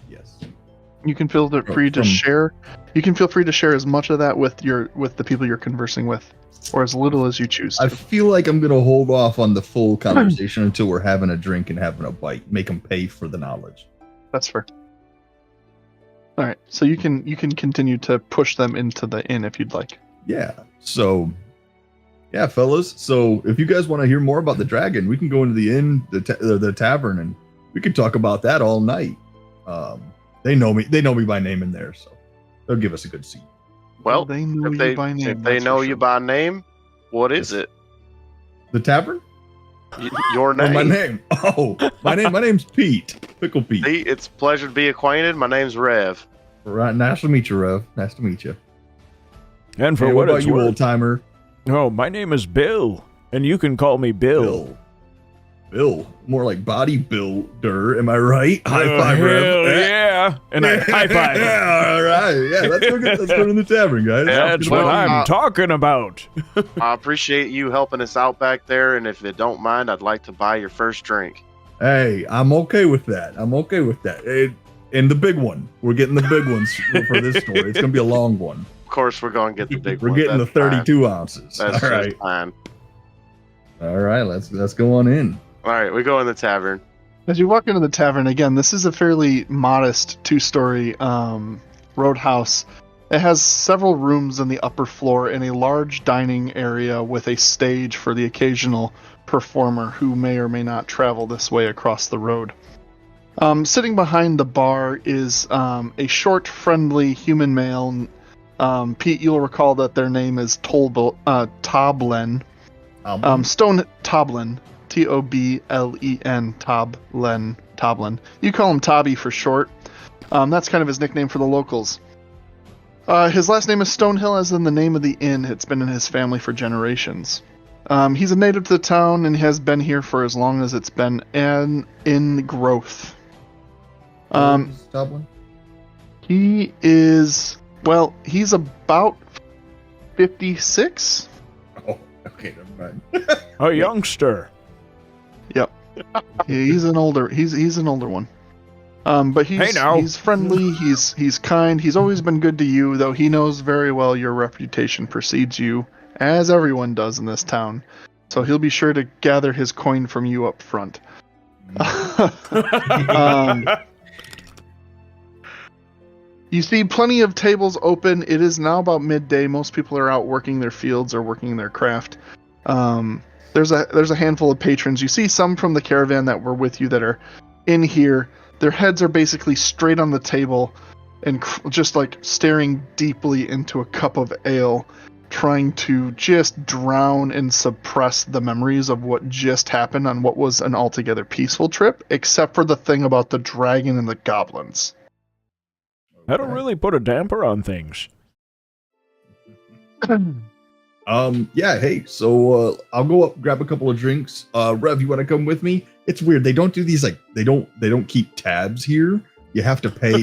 Yes. You can feel free to share. You can feel free to share as much of that with the people you're conversing with, or as little as you choose. I feel like I'm gonna hold off on the full conversation until we're having a drink and having a bite. Make them pay for the knowledge. That's fair. All right, so you can continue to push them into the inn if you'd like. Yeah. So, yeah, fellas. So if you guys want to hear more about the dragon, we can go into the inn, the tavern, and we could talk about that all night. They know me. They know me by name in there, so they'll give us a good seat. Well, they know if they know you by name, what is it? The tavern? Your name? Oh, my name. Oh, my name's Pete. Pickle Pete. See, it's a pleasure to be acquainted. My name's Rev. Right. Nice to meet you, Rev. Nice to meet you. And for what what about it's you, worth, old timer? Oh, my name is Bill, and you can call me Bill. Bill. More like bodybuilder. Am I right? High five, Rev. Yeah. And I high five. Yeah, all right. Yeah, let's go to the tavern, guys. That's what I'm talking about. I appreciate you helping us out back there, and if you don't mind, I'd like to buy your first drink. Hey, I'm okay with that. And the big one. We're getting the big ones for this story. It's gonna be a long one. Of course, we're going to get the big We're one. getting the That's fine. 32 ounces. That's All just right. fine. All right. Let's go on in. All right, we go in the tavern. As you walk into the tavern, again, this is a fairly modest two-story roadhouse. It has several rooms on the upper floor and a large dining area with a stage for the occasional performer who may or may not travel this way across the road. Sitting behind the bar is a short, friendly human male. Pete, you'll recall that their name is Toblin. Stone Toblin. Toblen. Toblin. You call him Tobby for short. That's kind of his nickname for the locals. His last name is Stonehill, as in the name of the inn. It's been in his family for generations. He's a native to the town and has been here for as long as it's been in growth. Toblin? He is, well, he's about 56. Oh, okay, never mind. A youngster. Yep. He's an older one. But he's friendly, he's kind, he's always been good to you, though he knows very well your reputation precedes you, as everyone does in this town. So he'll be sure to gather his coin from you up front. You see plenty of tables open. It is now about midday. Most people are out working their fields or working their craft. There's a handful of patrons. You see some from the caravan that were with you that are in here. Their heads are basically straight on the table and just like staring deeply into a cup of ale, trying to just drown and suppress the memories of what just happened on what was an altogether peaceful trip, except for the thing about the dragon and the goblins. That'll really put a damper on things. Yeah, hey, so I'll go up, grab a couple of drinks. Rev, you want to come with me? It's weird. They don't do these, like, they don't keep tabs here. You have to pay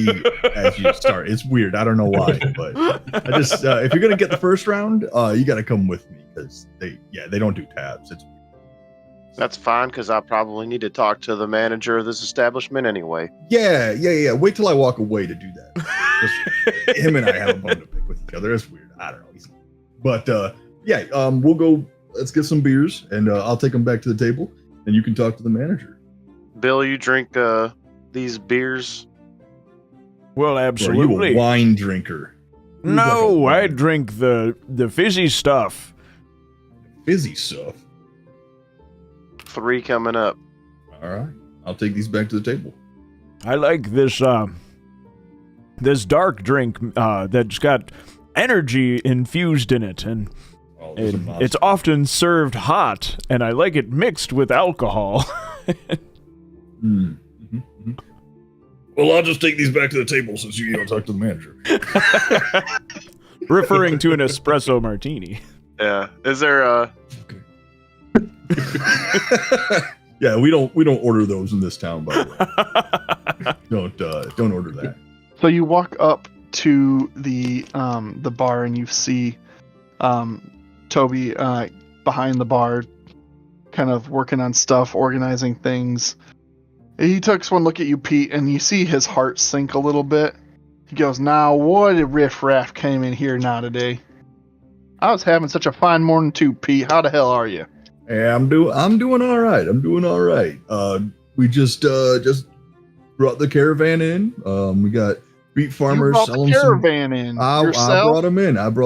as you start. It's weird. I don't know why, but I just if you're gonna get the first round, you got to come with me because they don't do tabs. It's That's fine, because I probably need to talk to the manager of this establishment anyway. yeah. Wait till I walk away to do that. Just, him and I have a bone to pick with each other. It's weird. I don't know. But we'll go. Let's get some beers, and I'll take them back to the table, and you can talk to the manager. Bill, you drink these beers? Well, Or are absolutely. you a wine drinker? No, I drink the fizzy stuff. Fizzy stuff. 3 coming up. All right, I'll take these back to the table. I like this dark drink that's got energy infused in it, and Those are monsters. it's often served hot, and I like it mixed with alcohol. Well, I'll just take these back to the table since you don't talk to the manager. Referring to an espresso martini. Yeah. Is there Okay. Yeah, we don't order those in this town, by the way. Don't order that. So you walk up to the bar and you see Toby behind the bar, kind of working on stuff, organizing things. He takes one look at you, Pete, and you see his heart sink a little bit. He goes, "Now, what a riffraff came in here now today? I was having such a fine morning too, Pete. How the hell are you?" Hey, I'm doing all right. We just brought the caravan in. We got beet farmers You brought selling the caravan in I yourself? brought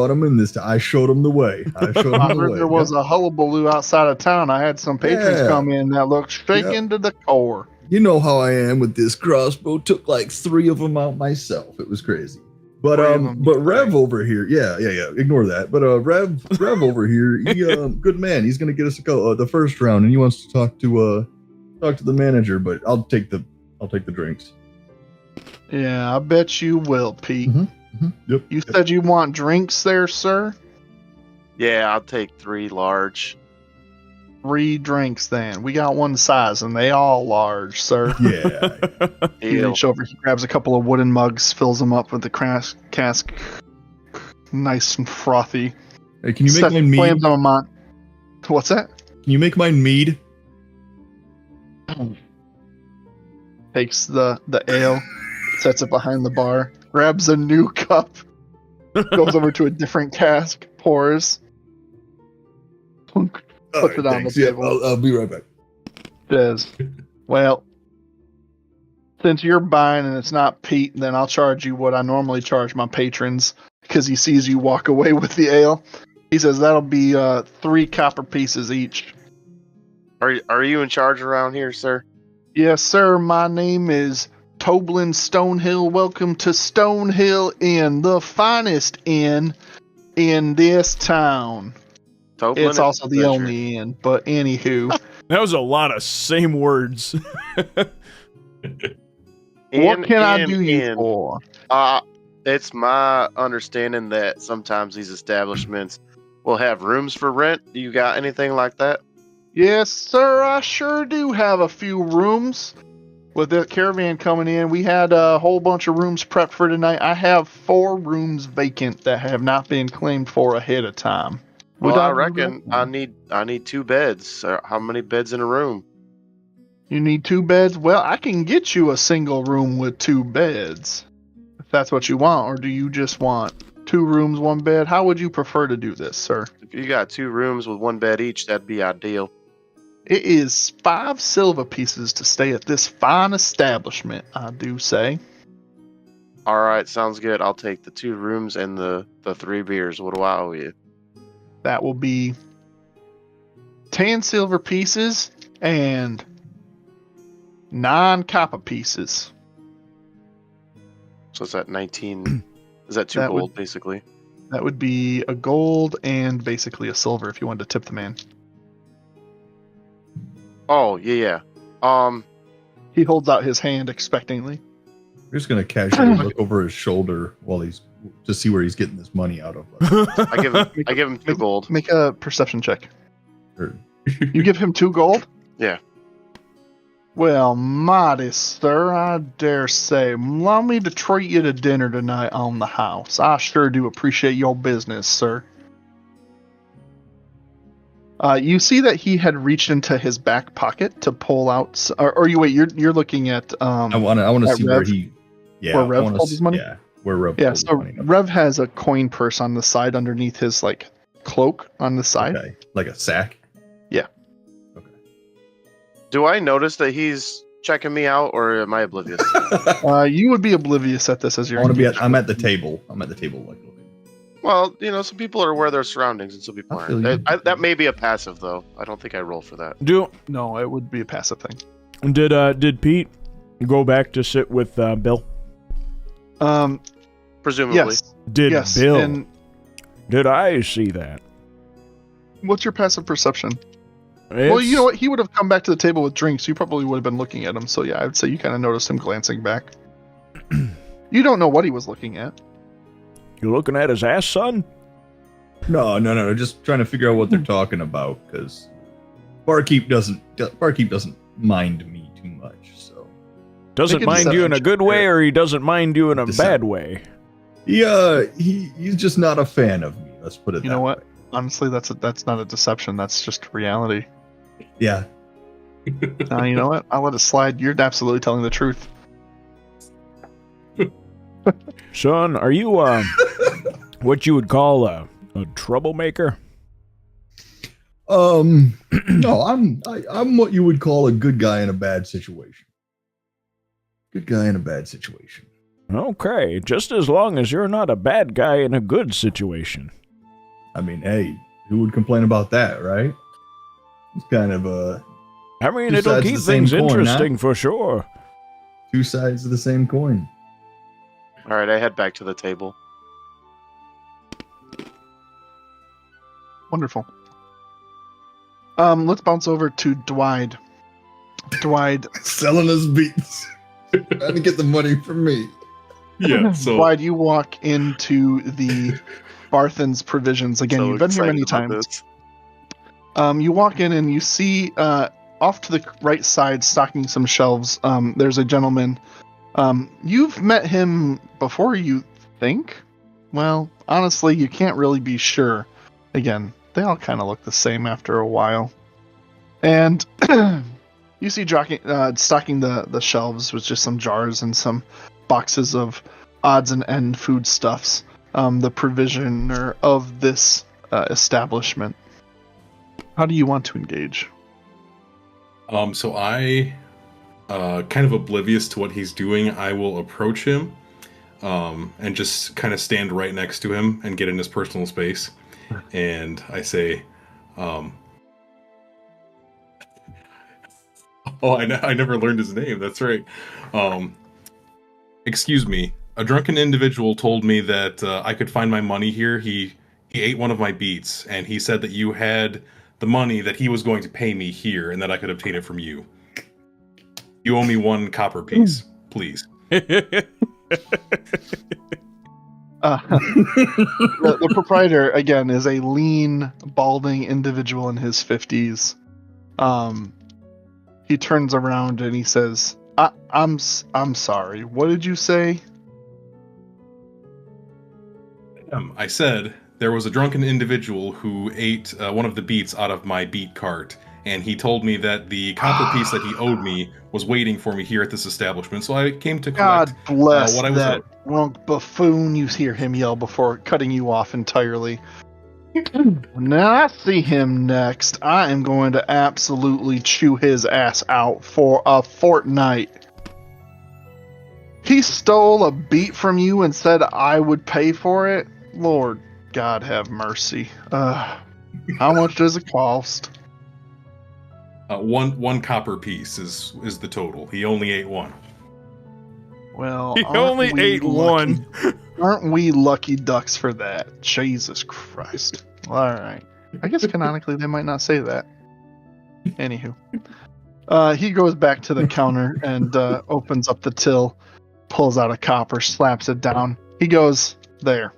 them in this time. I showed them the way. I heard there was a hullabaloo outside of town. I had some patrons Yeah. come in that looked shaken to the core. You know how I am with this crossbow. Took like 3 of them out myself. It was crazy. But 3 of them, but you Rev say. over here, yeah. Ignore that. But Rev over here, he good man. He's gonna get us the first round, and he wants to talk to the manager. But I'll take the drinks. Yeah, I bet you will, Pete. Yep. You said you want drinks there, sir? Yeah, I'll take 3 large. 3 drinks then. We got one size and they all large, sir. Yeah. He Deal. reaches over, he grabs a couple of wooden mugs, fills them up with the cask nice and frothy. Hey, can you make mine mead? Slams them on. What's that? Can you make mine mead? takes the ale, sets it behind the bar, grabs a new cup, goes over to a different cask, pours, puts it on the table. I'll be right back. Says, well, since you're buying and it's not Pete, then I'll charge you what I normally charge my patrons, because he sees you walk away with the ale. He says that'll be 3 copper pieces each. Are you in charge around here, sir? Yes, sir. My name is Toblin Stonehill. Welcome to Stonehill Inn, the finest inn in this town. Toblin It's also the only inn, but anywho. That was a lot of same words. What can I do you for? It's my understanding that sometimes these establishments will have rooms for rent. Do you got anything like that? Yes, sir. I sure do have a few rooms. With the caravan coming in, we had a whole bunch of rooms prepped for tonight. I have 4 rooms vacant that have not been claimed for ahead of time. Well, I reckon I need 2 beds. How many beds in a room? You need 2 beds? Well, I can get you a single room with 2 beds. If that's what you want, or do you just want 2 rooms, 1 bed? How would you prefer to do this, sir? If you got 2 rooms with 1 bed each, that'd be ideal. It is 5 silver pieces to stay at this fine establishment, I do say. All right, sounds good. I'll take the 2 rooms and the 3 beers. What do I owe you? That will be 10 silver pieces and 9 copper pieces. So is that 19? Is that 2 That gold, basically? That would be a gold and basically a silver if you wanted to tip the man. Oh, yeah. He holds out his hand expectantly. We're just gonna casually look over his shoulder while he's to see where he's getting this money out of. I give him 2 gold. Make a perception check. Or- You give him 2 gold? Yeah. Well, modest, sir, I dare say. Allow me to treat you to dinner tonight on the house. I sure do appreciate your business, sir. You see that he had reached into his back pocket to pull out, or you wait. You're looking at. I want to see Rev? where he. Yeah, Where Rev I wanna holds his money? Yeah, where Rev. Yeah, holds his so money. Rev has a coin purse on the side underneath his cloak on the side. Okay, like a sack. Do I notice that he's checking me out, or am I oblivious? You would be oblivious at this as you're. I'm at the table. I'm at the table, like looking. Well, some people are aware of their surroundings, and some people I feel aren't. you. That may be a passive, though. I don't think I roll for that. No, it would be a passive thing. Did Pete go back to sit with Bill? Presumably. Yes. Did Yes. Bill? And Did I see that? what's your passive perception? Well, you know what? He would have come back to the table with drinks. You probably would have been looking at him. So yeah, I would say you kind of noticed him glancing back. You don't know what he was looking at. You looking at his ass, son? No. Just trying to figure out what they're talking about because Barkeep doesn't mind me too much. So Doesn't Make a mind you in a deception good check. way, or he doesn't mind you in a Decep- bad way? he's just not a fan of me. Let's put it. You that know what? way. Honestly, that's not a deception. That's just reality. Yeah. You know what? I'll let it slide. You're absolutely telling the truth. Son, are you what you would call a troublemaker? No, I'm what you would call a good guy in a bad situation. Good guy in a bad situation. Okay, just as long as you're not a bad guy in a good situation. I mean, hey, who would complain about that, right? It's kind of I mean, Two it'll sides of keep the same things coin, huh? interesting for sure. 2 sides of the same coin. All right, I head back to the table. Wonderful. Let's bounce over to Dwyde. Dwyde, Selling us beats. Trying to get the money from me. Yeah, so Dwyde, you walk into the Barthen's Provisions again. So You've been here many excited about times. this. You walk in and you see off to the right side, stocking some shelves. There's a gentleman. You've met him before, you think? Well, honestly, you can't really be sure. Again, they all kind of look the same after a while. And You see stocking the shelves with just some jars and some boxes of odds and end foodstuffs. The provisioner of this establishment. How do you want to engage? So I, kind of oblivious to what he's doing, I will approach him, and just kind of stand right next to him and get in his personal space. And I say, I never learned his name. That's right. Excuse me. A drunken individual told me that I could find my money here. He ate one of my beets, and he said that you had the money that he was going to pay me here, and that I could obtain it from you. You owe me 1 copper piece, please. The proprietor, again, is a lean, balding individual in his 50s. He turns around and he says, I'm sorry. What did you say? I said there was a drunken individual who ate one of the beets out of my beet cart, and he told me that the copper piece that he owed me was waiting for me here at this establishment, so I came to collect God bless what I was that owed. drunk buffoon, you hear him yell before cutting you off entirely. Now I see him next. I am going to absolutely chew his ass out for a fortnight. He stole a beat from you and said I would pay for it? Lord God have mercy. How much does it cost? One copper piece is the total. He only ate 1. Well, He only ate one. Aren't we lucky ducks for that? Jesus Christ. All right. I guess canonically they might not say that. Anywho. He goes back to the counter and opens up the till, pulls out a copper, slaps it down. He goes, there.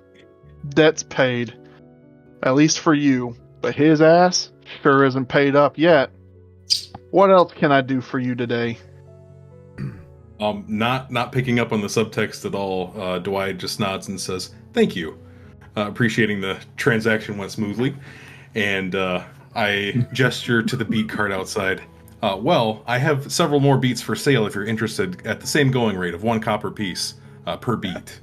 Debt's paid. At least for you. But his ass sure isn't paid up yet. What else can I do for you today? Not picking up on the subtext at all, Dwyde just nods and says, thank you. Appreciating the transaction went smoothly. And I gesture to the beet cart outside. Well, I have several more beets for sale if you're interested, at the same going rate of 1 copper piece per beet.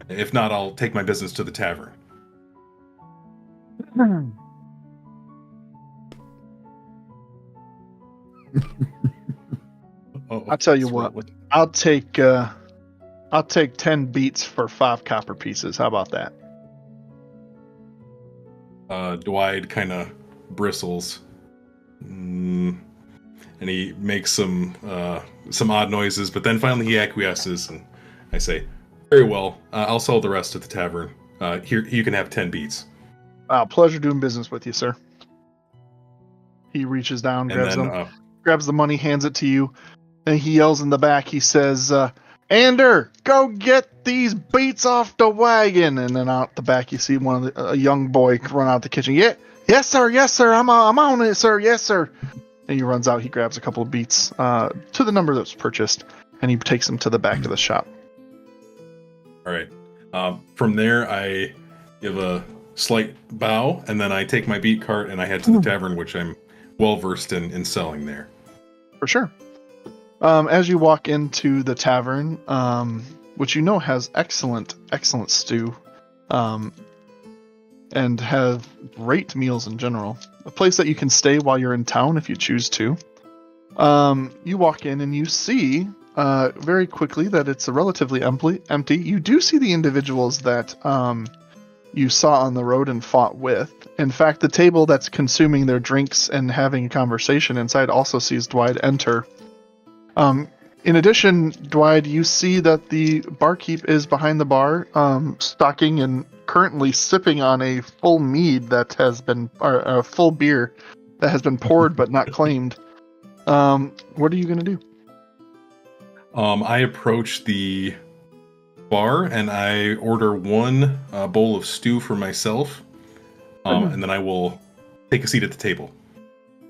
If not, I'll take my business to the tavern. I'll tell you what. I'll take 10 beets for 5 copper pieces. How about that? Dwyde kind of bristles, and he makes some odd noises, but then finally he acquiesces, and I say, very well, I'll sell the rest at the tavern. Here, you can have 10 beets. Pleasure doing business with you, sir. He reaches down, grabs the money, hands it to you, and he yells in the back. He says, Ander, go get these beets off the wagon. And then out the back, you see a young boy run out the kitchen. Yeah, yes, sir, I'm on it, sir, yes, sir. And he runs out, he grabs a couple of beets to the number that was purchased, and he takes them to the back of the shop. All right. From there, I give a slight bow, and then I take my beet cart and I head to the tavern, which I'm well versed in selling there. For sure. As you walk into the tavern, which you know has excellent stew, and have great meals in general, a place that you can stay while you're in town if you choose to. You walk in and you see very quickly that it's relatively empty. You do see the individuals that you saw on the road and fought with. In fact, the table that's consuming their drinks and having a conversation inside also sees Dwyde enter. In addition, Dwyde, you see that the barkeep is behind the bar, stocking and currently sipping on a full mead that has been, or a full beer that has been poured but not claimed. What are you gonna do? I approach the bar and I order 1 bowl of stew for myself, and then I will take a seat at the table.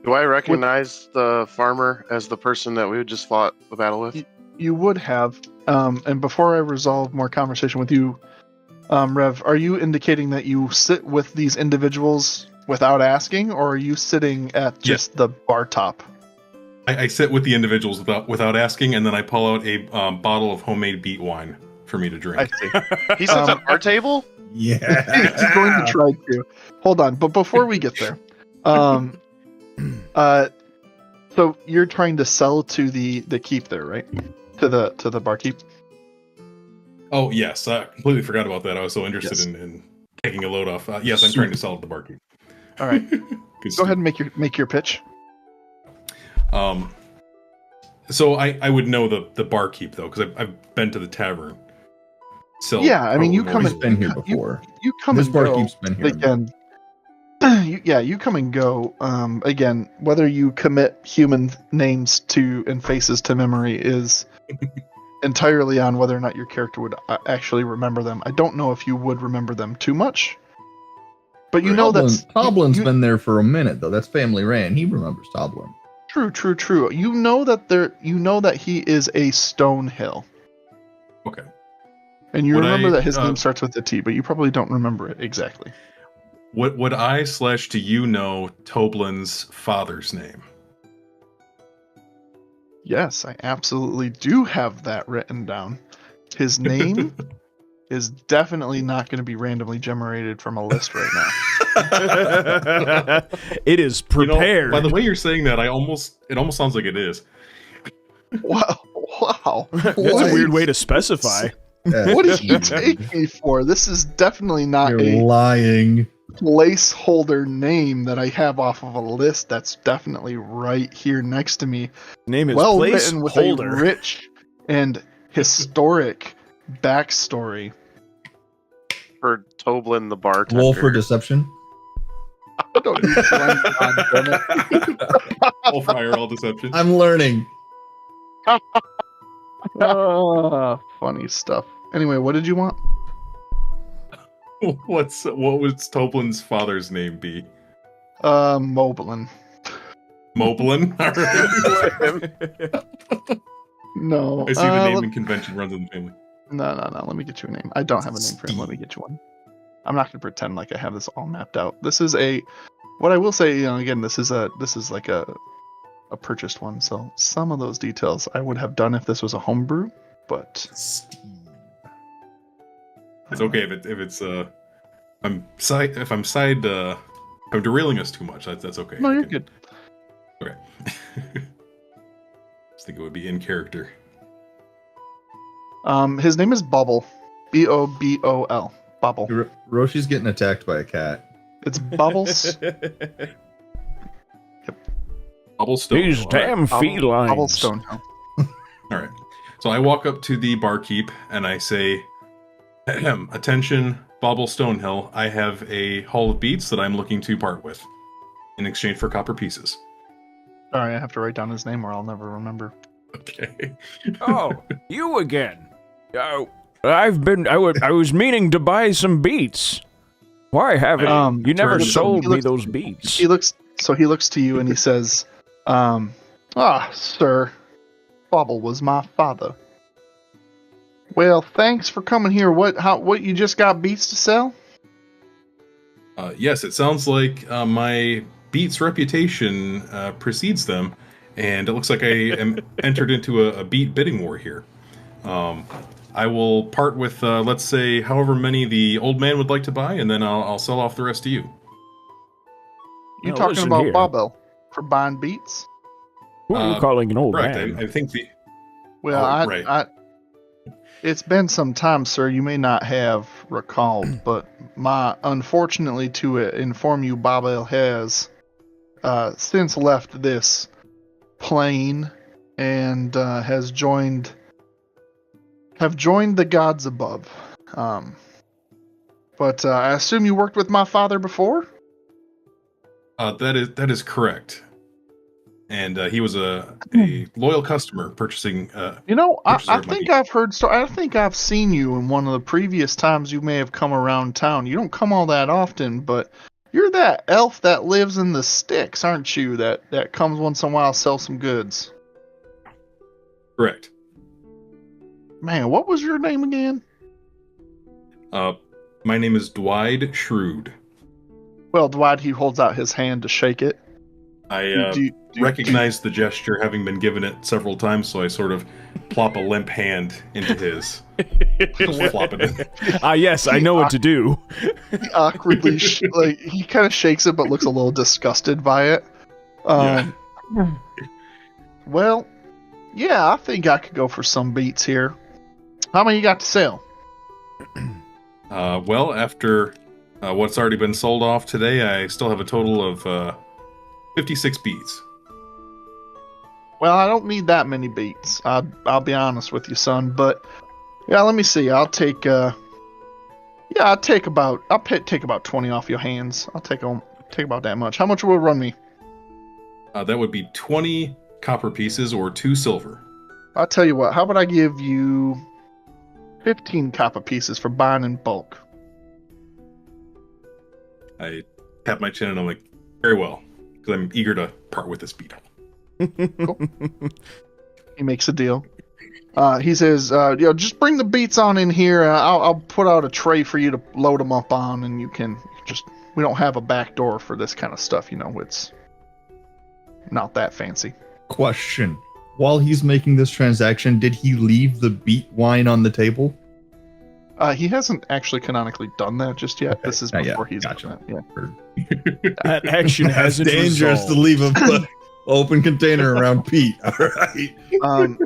Do I recognize the farmer as the person that we just fought the battle with? You would have. And before I resolve more conversation with you, Rev, are you indicating that you sit with these individuals without asking, or are you sitting at just the bar top? I sit with the individuals without asking, and then I pull out a bottle of homemade beet wine for me to drink. I see. He sits at our table. Yeah. He's going to try to. Hold on, but before we get there, so you're trying to sell to the keep there, right? To the barkeep. Oh yes, I completely forgot about that. I was so interested Yes. in taking a load off. Yes, I'm trying to sell at the barkeep. All right, Good go ahead and make your pitch. So I would know the barkeep though, because I've been to the tavern. So Yeah, I mean, you come He's and been here before. you come This and go. barkeep's been here. Again, you come and go. Again, whether you commit human names to and faces to memory is entirely on whether or not your character would actually remember them. I don't know if you would remember them too much, but you know that's Toblin's you- been there for a minute though. That's family ran. He remembers Toblin. True. You know that he is a stone hill, okay. and you Would remember I, that his name starts with a T, but you probably don't remember it exactly. Would I / do you know Toblin's father's name? Yes, I absolutely do have that written down. His name is definitely not going to be randomly generated from a list right now. It is You know, prepared. by the way you're saying that, it almost sounds like it is. Wow. That's a weird way to specify. What did you take me for? This is definitely not You're a lying. placeholder name that I have off of a list. That's definitely right here next to me. Name is Well place written with holder. a rich and historic backstory. For Toblin the bartender. Roll for deception. I don't need to God damn it. All fire, all deception. I'm learning. Funny stuff. Anyway, what did you want? What would Toblin's father's name be? Moblin. Moblin? Alright. No. I see the naming convention runs in the family. No. Let me get you a name. I don't have a name for him. Let me get you one. I'm not going to pretend like I have this all mapped out. This is what I will say, again, this is like a purchased one. So some of those details I would have done if this was a homebrew, but It's okay if I'm derailing us too much. That's okay. no, you're good. Okay. Just think it would be in character. His name is Bobble. Bobol. Bobble. Roshi's getting attacked by a cat. It's Bubbles. Cobblestone. These damn felines. Cobblestone. All right. So I walk up to the barkeep and I say, "Attention, Bobble Stonehill. I have a haul of beets that I'm looking to part with in exchange for copper pieces." Sorry, I have to write down his name or I'll never remember. Okay. Oh, you again. Oh, I was meaning to buy some beets. Why haven't you never so sold he me looks- those beets? He looks to you and he says, sir, Bobble was my father. Well, thanks for coming here. What you just got beets to sell? Yes, it sounds like my beets reputation precedes them, and it looks like I am entered into a beet bidding war here. I will part with, let's say, however many the old man would like to buy, and then I'll sell off the rest to you. You Now, talking listen about here. Bobble for buying beets? Who are you calling an old Right, man? I think the... Well, Oh, right. It's been some time, sir. You may not have recalled, but unfortunately to inform you, Bobble has since left this plane and have joined the gods above. But I assume you worked with my father before? That is correct. And he was a loyal customer purchasing. I Purchaser of my think beets. I've heard. So I think I've seen you in one of the previous times you may have come around town. You don't come all that often, but you're that elf that lives in the sticks, aren't you? That comes once in a while, sell some goods. Correct. Man, what was your name again? My name is Dwyde Shrewd. Well, Dwyde, he holds out his hand to shake it. I recognize the gesture, having been given it several times, so I sort of plop a limp hand into his. Just flop it in. Yes, I know what to do. He awkwardly, he kind of shakes it, but looks a little disgusted by it. Well, yeah, I think I could go for some beats here. How many you got to sell? Well, after what's already been sold off today, I still have a total of 56 beats. Well, I don't need that many beats. I'll be honest with you, son. But yeah, let me see. I'll take take about 20 off your hands. I'll take about that much. How much will it run me? That would be 20 copper pieces or 2 silver. I'll tell you what. How about I give you 15 copper pieces for buying in bulk? I tap my chin and I'm like, very well, because I'm eager to part with this beetle. Cool. He makes a deal. He says, just bring the beats on in here. I'll put out a tray for you to load them up on, and you can we don't have a back door for this kind of stuff, it's not that fancy. Question. While he's making this transaction, did he leave the beet wine on the table? He hasn't actually canonically done that just yet. Okay, this is before he's gotcha. done that. Yeah. That action hasn't dangerous resolved. to leave a open container around Pete. All right.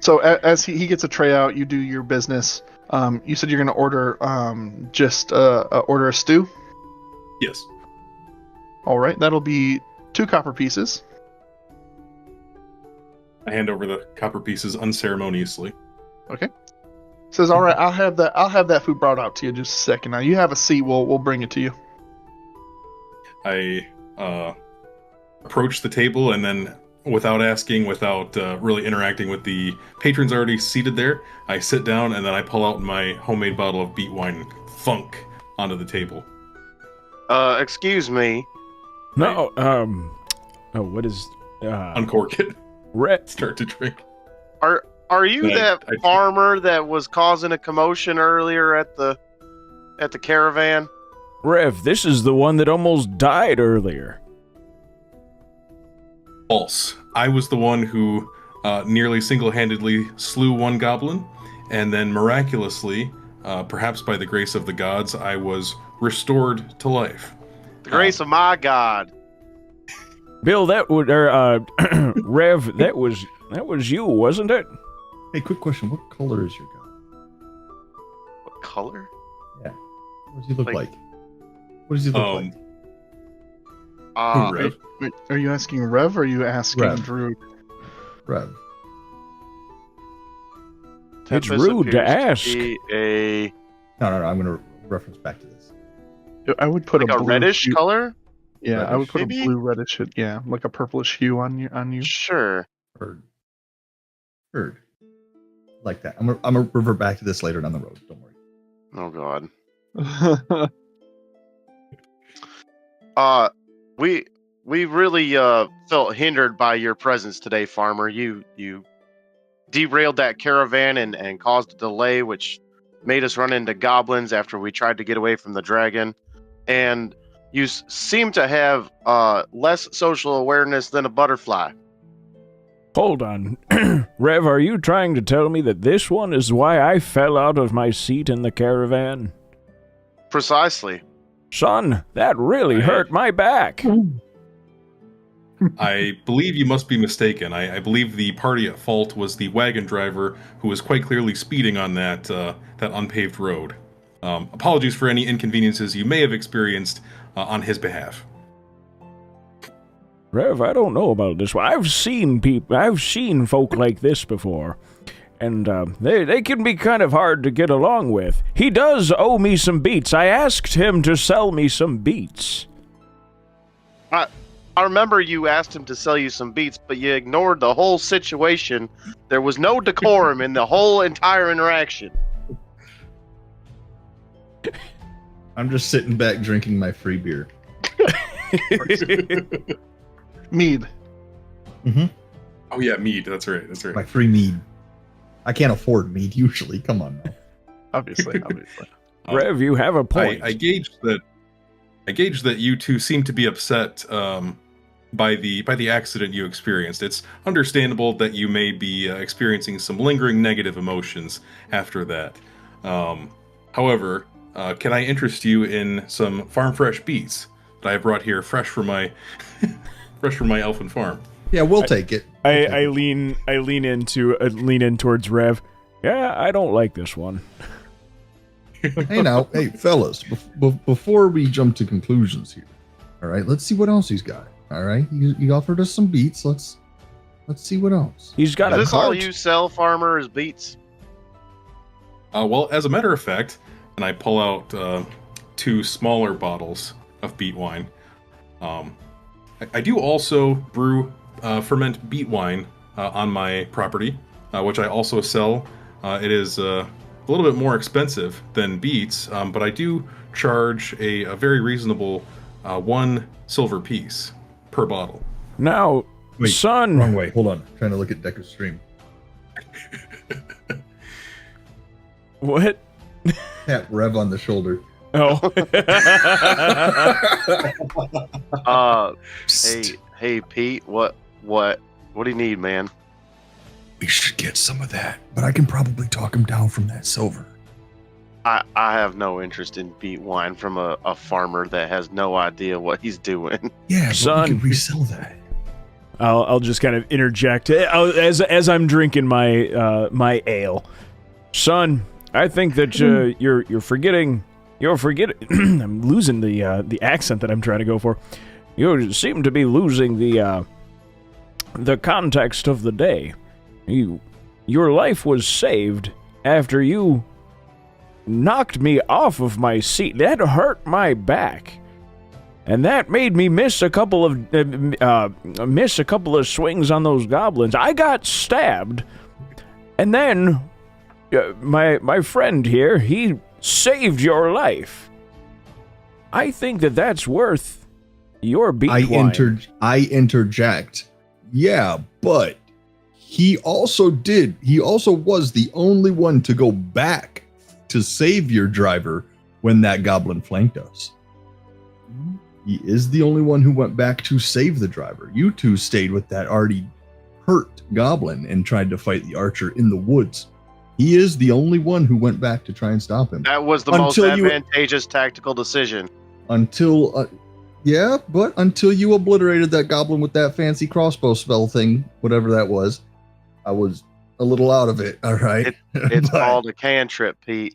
So as he gets a tray out, you do your business. You said you're going to order order a stew? Yes. All right, that'll be 2 copper pieces. I hand over the copper pieces unceremoniously. Okay. Says, all right, I'll have that food brought out to you in just a second. Now you have a seat. We'll bring it to you. I approach the table and then, without asking, without really interacting with the patrons already seated there, I sit down and then I pull out my homemade bottle of beet wine and thunk onto the table. Excuse me. No, what is... Uncork it. Start to drink. Are you that farmer that was causing a commotion earlier at the caravan? Rev, this is the one that almost died earlier. False. I was the one who nearly single-handedly slew one goblin, and then miraculously, perhaps by the grace of the gods, I was restored to life. The grace of my god. Bill, that would, Rev, that was you, wasn't it? Hey, quick question. What color is your god? What color? Yeah. What does he look like? What does he look like? Rev? Wait, are you asking Rev or are you asking Rev. Drew? Rev. It's rude to ask. No. I'm going to reference back to this. I would put Like a reddish hue. color? Yeah, Reddish, I would put maybe? a blue reddish. Yeah, like a purplish hue on you. Sure. Heard. Like that. I'm gonna revert back to this later down the road. Don't worry. Oh god. We really felt hindered by your presence today, farmer. You derailed that caravan and caused a delay, which made us run into goblins after we tried to get away from the dragon. And you seem to have less social awareness than a butterfly. Hold on. Rev, are you trying to tell me that this one is why I fell out of my seat in the caravan? Precisely. Son, that really hurt my back. I believe you must be mistaken. I believe the party at fault was the wagon driver who was quite clearly speeding on that unpaved road. Apologies for any inconveniences you may have experienced on his behalf. Rev, I don't know about this one. I've seen folk like this before, and they can be kind of hard to get along with. He does owe me some beets. I asked him to sell me some beets. I remember you asked him to sell you some beets, but you ignored the whole situation. There was no decorum in the whole entire interaction. I'm just sitting back drinking my free beer. Mead. Mm-hmm. Oh yeah, mead. That's right. My free mead. I can't afford mead usually. Come on now. Obviously. Rev, you have a point. I gauge that you two seem to be upset by the accident you experienced. It's understandable that you may be experiencing some lingering negative emotions after that. However, can I interest you in some farm fresh beets that I brought here, fresh from my elfin farm? Yeah, we'll take it. I lean in towards Rev. Yeah, I don't like this one. Hey, fellas, before we jump to conclusions here, all right, let's see what else he's got. All right, you offered us some beets. Let's see what else. He's got Is a this all cart. you sell, farmer, is beets? Well, as a matter of fact, and I pull out 2 smaller bottles of beet wine. I do also brew ferment beet wine on my property, which I also sell. It is a little bit more expensive than beets, but I do charge a very reasonable 1 silver piece per bottle. Now, Wait, son. Wrong way. Hold on. I'm trying to look at Decker's stream. What? Tap Rev on the shoulder. Oh. Hey, Pete. What do you need, man? We should get some of that, but I can probably talk him down from that silver. I have no interest in beet wine from a farmer that has no idea what he's doing. Yeah, Son. but we can resell that. I'll just kind of interject as I'm drinking my my ale. Son, I think that you're forgetting. I'm losing the accent that I'm trying to go for. You seem to be losing the context of the day. Your life was saved after you knocked me off of my seat. That hurt my back, and that made me miss a couple of swings on those goblins. I got stabbed, and then my friend here, he saved your life. I think that's worth your beet wine. I interject. Yeah, but he also was the only one to go back to save your driver when that goblin flanked us. He is the only one who went back to save the driver. You two stayed with that already hurt goblin and tried to fight the archer in the woods. He is the only one who went back to try and stop him. That was the most advantageous tactical decision. Until you obliterated that goblin with that fancy crossbow spell thing, whatever that was, I was a little out of it. All right. It's called a cantrip, Pete.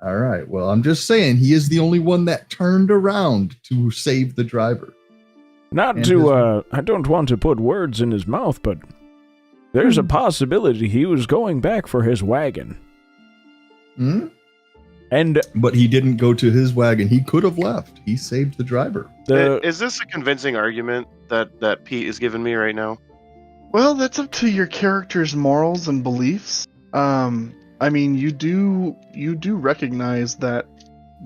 All right. Well, I'm just saying he is the only one that turned around to save the driver. I don't want to put words in his mouth, but there's a possibility he was going back for his wagon. But he didn't go to his wagon. He could have left. He saved the driver. Is this a convincing argument that Pete is giving me right now? Well, that's up to your character's morals and beliefs. I mean, you do recognize that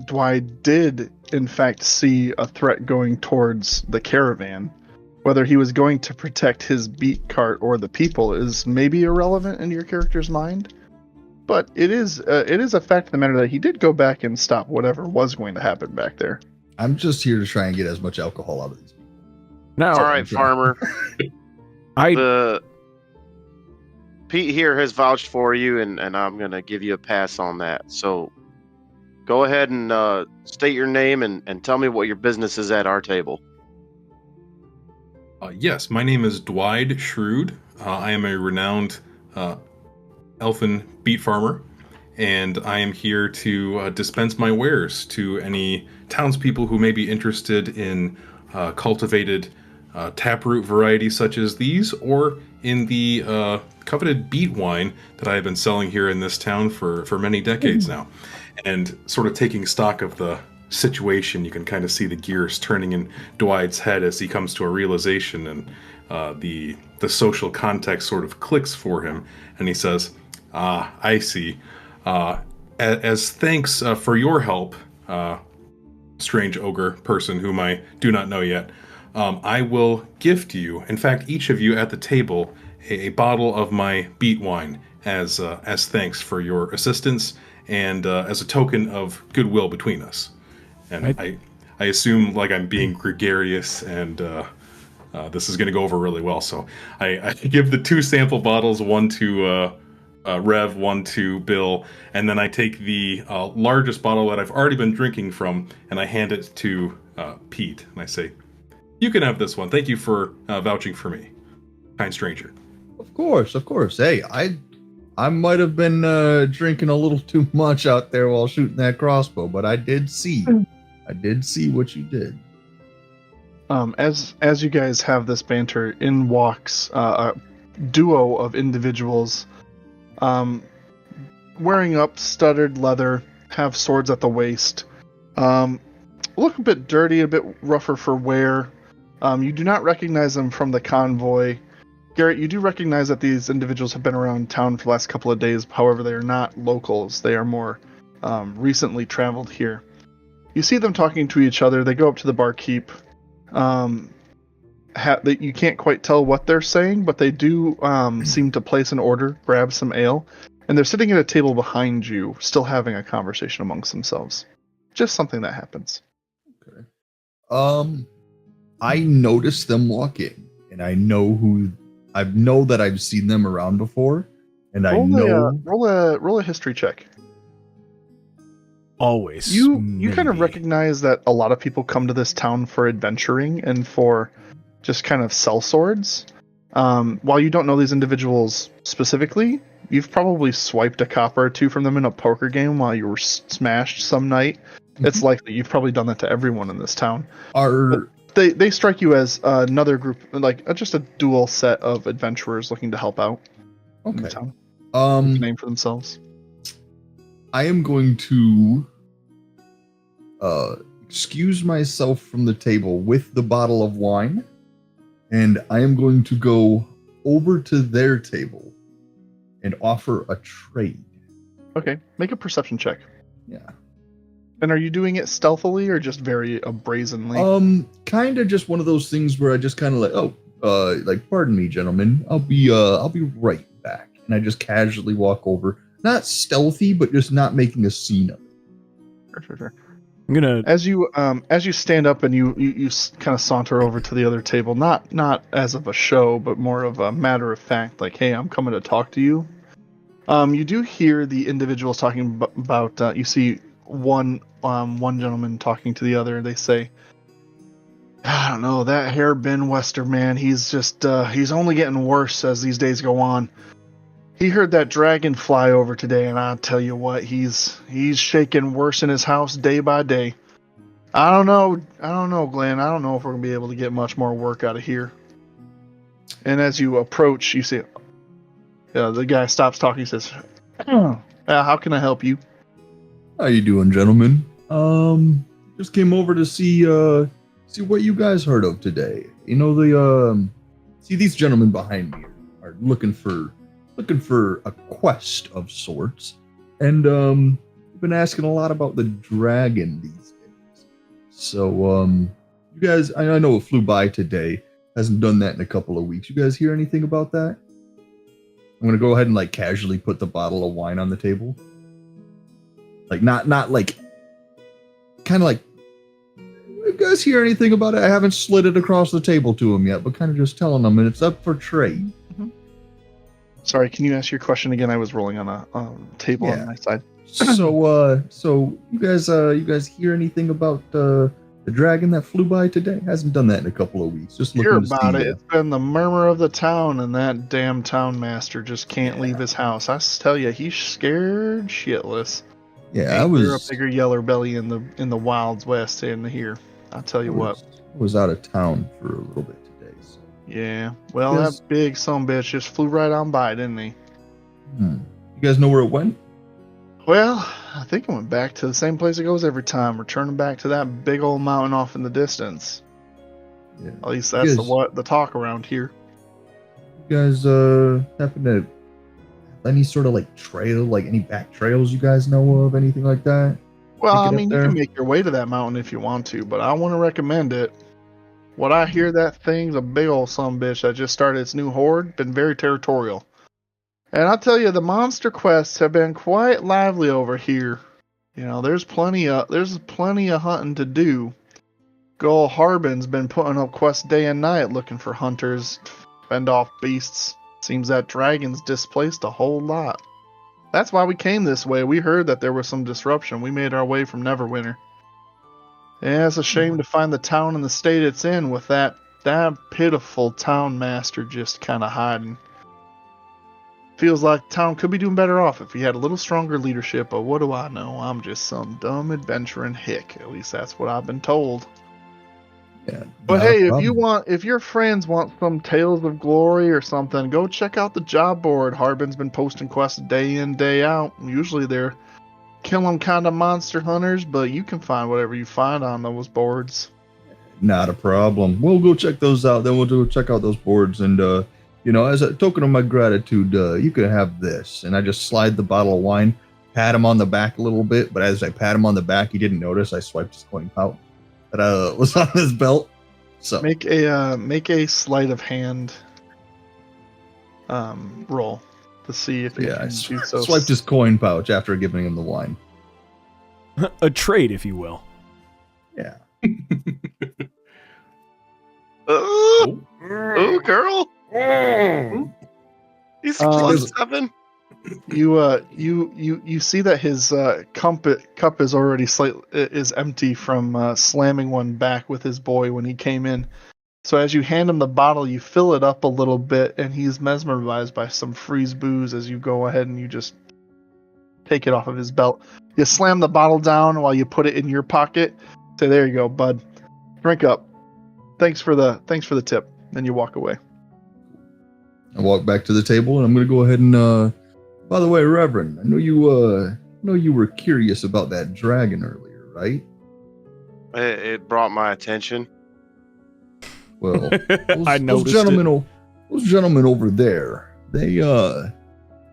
Dwyde did, in fact, see a threat going towards the caravan. Whether he was going to protect his beet cart or the people is maybe irrelevant in your character's mind. But it is a fact of the matter that he did go back and stop whatever was going to happen back there. I'm just here to try and get as much alcohol out of these people. Now, All right, farmer. Pete here has vouched for you, and I'm going to give you a pass on that. So go ahead and state your name and tell me what your business is at our table. Yes, my name is Dwyde Shrewd. I am a renowned elfin beet farmer, and I am here to dispense my wares to any townspeople who may be interested in cultivated taproot varieties such as these, or in the coveted beet wine that I have been selling here in this town for many decades now. And sort of taking stock of the situation, you can kind of see the gears turning in Dwyde's head as he comes to a realization, and the social context sort of clicks for him, and he says, I see. As thanks for your help, strange ogre person whom I do not know yet, I will gift you, in fact, each of you at the table, a bottle of my beet wine as thanks for your assistance and as a token of goodwill between us. And I assume, like, I'm being gregarious and this is going to go over really well. So I give the 2 sample bottles, one to Rev, one to Bill, and then I take the largest bottle that I've already been drinking from, and I hand it to Pete, and I say, "You can have this one. Thank you for vouching for me, kind stranger." Of course. Hey, I might have been drinking a little too much out there while shooting that crossbow, but I did see what you did. As you guys have this banter, in walks a duo of individuals, wearing up studded leather, have swords at the waist, look a bit dirty, a bit rougher for wear. You do not recognize them from the convoy. Garrett, you do recognize that these individuals have been around town for the last couple of days. However, they are not locals. They are more recently traveled here. You see them talking to each other. They go up to the barkeep. You can't quite tell what they're saying, but they do seem to place an order, grab some ale, and they're sitting at a table behind you, still having a conversation amongst themselves. Just something that happens. Okay. I noticed them walk in, and I know that I've seen them around before, and roll a history check. Always. You kind of recognize that a lot of people come to this town for adventuring and for just kind of sell swords. While you don't know these individuals specifically, you've probably swiped a copper or two from them in a poker game while you were smashed some night. Mm-hmm. It's likely you've probably done that to everyone in this town. They strike you as another group, like just a dual set of adventurers looking to help out in the town. Name for themselves. I am going to excuse myself from the table with the bottle of wine, and I am going to go over to their table and offer a trade. Okay, make a perception check. Yeah. And are you doing it stealthily or just very brazenly? Kind of just one of those things where I just kind of like, pardon me, gentlemen, I'll be right back, and I just casually walk over. Not stealthy, but just not making a scene of it. Sure. I'm gonna as you stand up and you kind of saunter over to the other table, not as of a show, but more of a matter of fact, like, hey, I'm coming to talk to you. You do hear the individuals talking about. You see one gentleman talking to the other. They say, I don't know, that hair-bin Wester man. He's just he's only getting worse as these days go on. He heard that dragon fly over today, and I'll tell you what, he's shaking worse in his house day by day. I don't know, Glenn. I don't know if we're gonna be able to get much more work out of here. And as you approach, you see, the guy stops talking. He says, "How can I help you?" How you doing, gentlemen? Just came over to see what you guys heard of today. You know, see these gentlemen behind me are looking for a quest of sorts, and we've been asking a lot about the dragon these days. So, you guys, I know it flew by today. Hasn't done that in a couple of weeks. You guys hear anything about that? I'm gonna go ahead and like casually put the bottle of wine on the table. Like not like, kind of like, you guys hear anything about it? I haven't slid it across the table to them yet, but kind of just telling them, and it's up for trade. Sorry, can you ask your question again? I was rolling on a table on my side. So you guys hear anything about the dragon that flew by today? Hasn't done that in a couple of weeks. Just looking Hear to about see it. It's been the murmur of the town, and that damn town master just can't leave his house. I tell you, he's scared shitless. Yeah, Ain't there a bigger yeller belly in the wilds west than here. I'll tell you what. I was out of town for a little bit today. So. Yeah, well, that big sumbitch just flew right on by, didn't he? You guys know where it went? Well, I think it went back to the same place it goes every time, returning back to that big old mountain off in the distance. Yeah. At least that's the talk around here. You guys happen to have any sort of like trail, like any back trails you guys know of, anything like that? Well, I mean, you can make your way to that mountain if you want to, but I want to recommend it. What I hear, that thing's a big old sumbitch that just started its new horde, been very territorial. And I'll tell you, the monster quests have been quite lively over here. You know, there's plenty of hunting to do. Gull Harbin's been putting up quests day and night looking for hunters to fend off beasts. Seems that dragon's displaced a whole lot. That's why we came this way. We heard that there was some disruption. We made our way from Neverwinter. Yeah, it's a shame to find the town in the state it's in with that pitiful town master just kind of hiding. Feels like the town could be doing better off if he had a little stronger leadership, but what do I know? I'm just some dumb adventuring hick. At least that's what I've been told. Yeah, But not a hey, problem. if your friends want some tales of glory or something, go check out the job board. Harbin's been posting quests day in, day out. Usually they're killing kind of monster hunters, but you can find whatever you find on those boards. Not a problem. We'll go check those out. Then we'll go check out those boards. And, as a token of my gratitude, you can have this. And I just slide the bottle of wine, pat him on the back a little bit. But as I pat him on the back, he didn't notice. I swiped his coin pouch that was on his belt. So Make a sleight of hand roll to see if you I can do so. swiped his coin pouch after giving him the wine. A trade, if you will. Yeah. Oh, girl. He's +7. You see that his cup is already is empty from slamming one back with his boy when he came in. So as you hand him the bottle, you fill it up a little bit, and he's mesmerized by some freeze booze as you go ahead and you just take it off of his belt. You slam the bottle down while you put it in your pocket. Say, "There you go, bud. Drink up. Thanks for the tip." Then you walk away. I walk back to the table, and I'm going to go ahead and. By the way, Reverend, I know you were curious about that dragon earlier, right? It brought my attention. Well, I those noticed gentlemen over there, they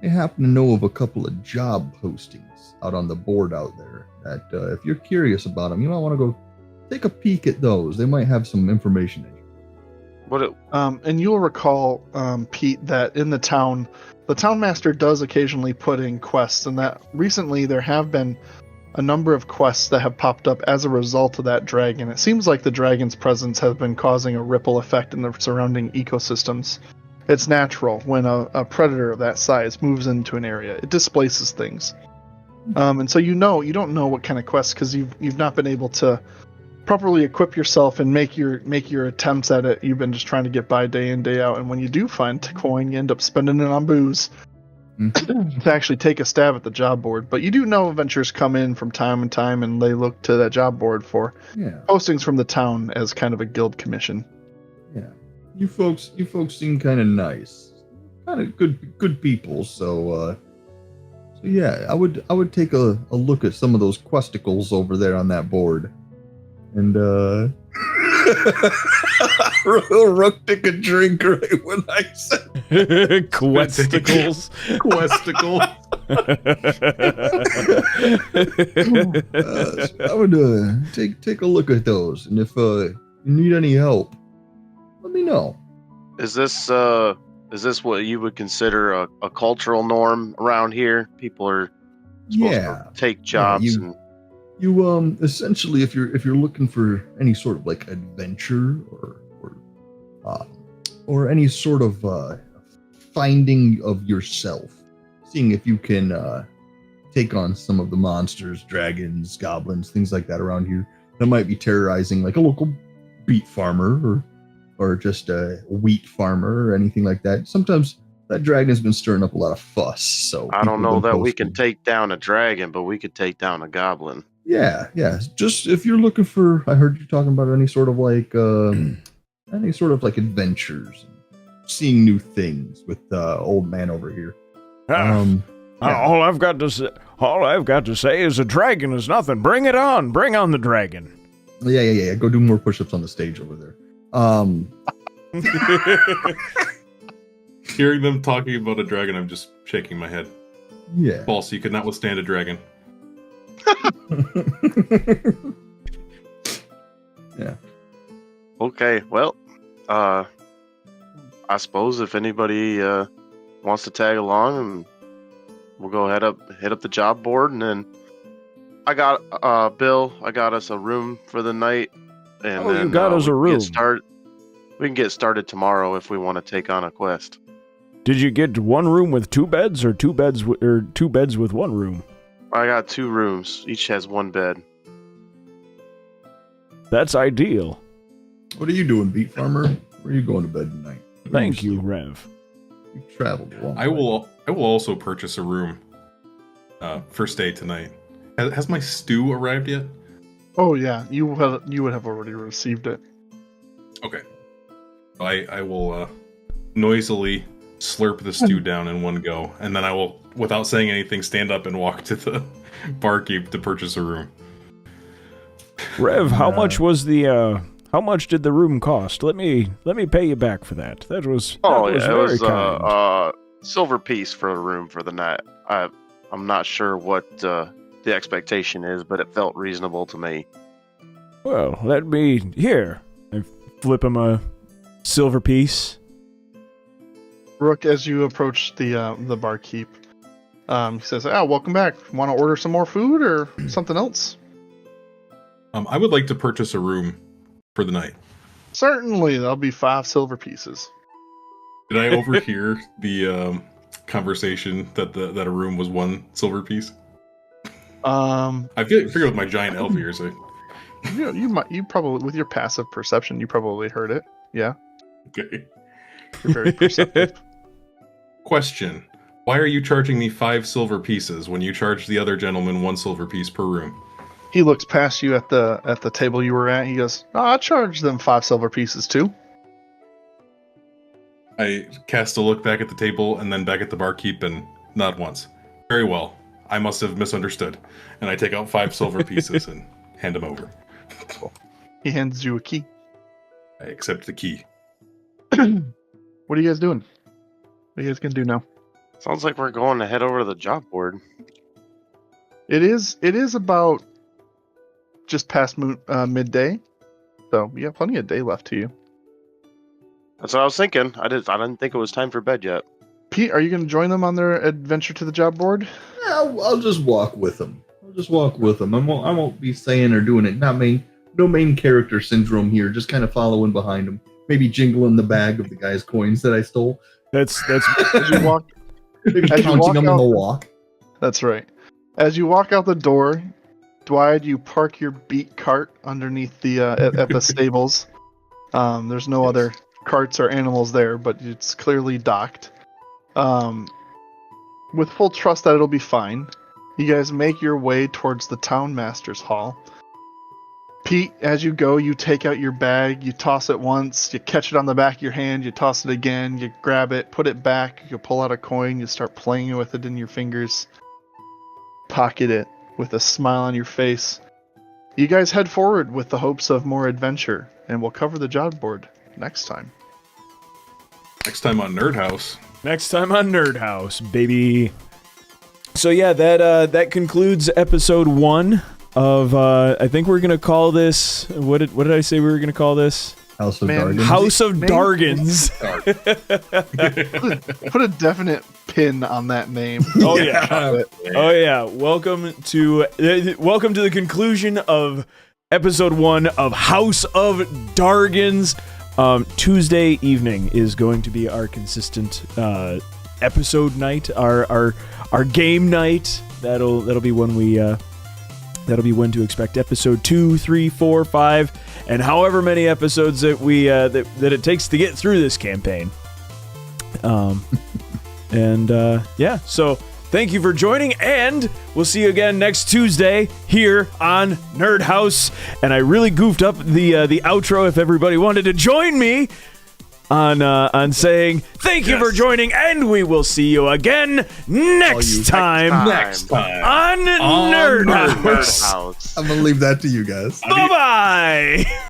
happen to know of a couple of job postings out on the board out there that if you're curious about them, you might want to go take a peek at those. They might have some information in you. And you'll recall, Pete, that in the town master does occasionally put in quests, and that recently there have been a number of quests that have popped up as a result of that dragon. It seems like the dragon's presence has been causing a ripple effect in the surrounding ecosystems. It's natural when a predator of that size moves into an area. It displaces things. And so you don't know what kind of quests, because you've not been able to properly equip yourself and make your attempts at it. You've been just trying to get by day in, day out, and when you do find coin, you end up spending it on booze to actually take a stab at the job board. But you do know adventurers come in from time to time, and they look to that job board for postings from the town as kind of a guild commission. Yeah, you folks seem kind of nice, kind of good people. So yeah, I would take a look at some of those questicles over there on that board. And Rook took a drink right when I said Questicles. I would take a look at those, and if you need any help, let me know. Is this what you would consider a cultural norm around here? People are supposed to take jobs and. You essentially, if you're looking for any sort of like adventure or any sort of finding of yourself, seeing if you can take on some of the monsters, dragons, goblins, things like that around here that might be terrorizing like a local beet farmer or just a wheat farmer or anything like that. Sometimes that dragon has been stirring up a lot of fuss. So I don't know that we can take down a dragon, but we could take down a goblin. Yeah. Just if you're looking for, I heard you talking about any sort of like adventures, seeing new things with old man over here. All I've got to say is a dragon is nothing. Bring it on. Bring on the dragon. Yeah. Go do more push-ups on the stage over there. Hearing them talking about a dragon, I'm just shaking my head. Yeah. False, you could not withstand a dragon. Yeah. Okay, well, I suppose if anybody wants to tag along, and we'll go hit up the job board, and then I got Bill. I got us a room for the night. and you got us a room. We can get started tomorrow if we want to take on a quest. Did you get one room with 2 beds, or 2 beds or 2 beds with 1 room? I got 2 rooms. Each has 1 bed. That's ideal. What are you doing, Beat Farmer? Where are you going to bed tonight? Thank you, Rev. You traveled a long I way. will also purchase a room. First day tonight. Has my stew arrived yet? Oh yeah, you would have already received it. Okay. I will noisily slurp the stew down in one go, and then I will, without saying anything, stand up and walk to the barkeep to purchase a room. Rev, how much was the how much did the room cost? Let me pay you back for that. That was very kind. Silver piece for a room for the night. I'm not sure what the expectation is, but it felt reasonable to me. Well, let me here. I flip him a silver piece. Rook, as you approach the barkeep, he says, welcome back. Want to order some more food or something else? I would like to purchase a room for the night. Certainly, that'll be 5 silver pieces. Did I overhear the conversation that a room was 1 silver piece? I figure with my giant elf ears, you probably, with your passive perception, you probably heard it. Yeah, okay. you're very perceptive. Question: why are you charging me 5 silver pieces when you charge the other gentleman 1 silver piece per room? He looks past you at the table you were at. He goes, I charge them 5 silver pieces too. I cast a look back at the table and then back at the barkeep and nod once. Very well. I must have misunderstood. And I take out 5 silver pieces and hand them over. He hands you a key. I accept the key. What are you guys doing? What are you guys gonna do now? Sounds like we're going to head over to the job board. It is about just past midday, so you have plenty of day left to you. That's what I was thinking. I didn't think it was time for bed yet. Pete, are you going to join them on their adventure to the job board? Yeah, I'll just walk with them. I won't be saying or doing it. No main character syndrome here. Just kind of following behind them. Maybe jingling the bag of the guy's coins that I stole. That's as you walk. Maybe counting them in the walk. That's right. As you walk out the door, Dwyde, you park your beat cart underneath the at the stables. There's no other carts or animals there, but it's clearly docked. With full trust that it'll be fine, you guys make your way towards the town master's hall. Pete, as you go, you take out your bag, you toss it once, you catch it on the back of your hand, you toss it again, you grab it, put it back, you pull out a coin, you start playing with it in your fingers, pocket it with a smile on your face. You guys head forward with the hopes of more adventure, and we'll cover the job board next time. Next time on NerdHaus. Next time on NerdHaus, baby. So yeah, that concludes episode 1 of I think we're gonna call this. What did I say we were gonna call this? House of Dargons. House of Dargons. Put a definite pin on that name. Oh yeah. Oh yeah. Welcome to the conclusion of episode 1 of House of Dargons. Tuesday evening is going to be our consistent episode night, our game night. That'll be when that'll be when to expect episode 2, 3, 4, 5, and however many episodes that we that it takes to get through this campaign. Yeah, so thank you for joining, and we'll see you again next Tuesday here on NerdHaus. And I really goofed up the outro. If everybody wanted to join me on saying thank you for joining, and we will see you again next time on NerdHaus. I'm gonna leave that to you guys. Bye bye.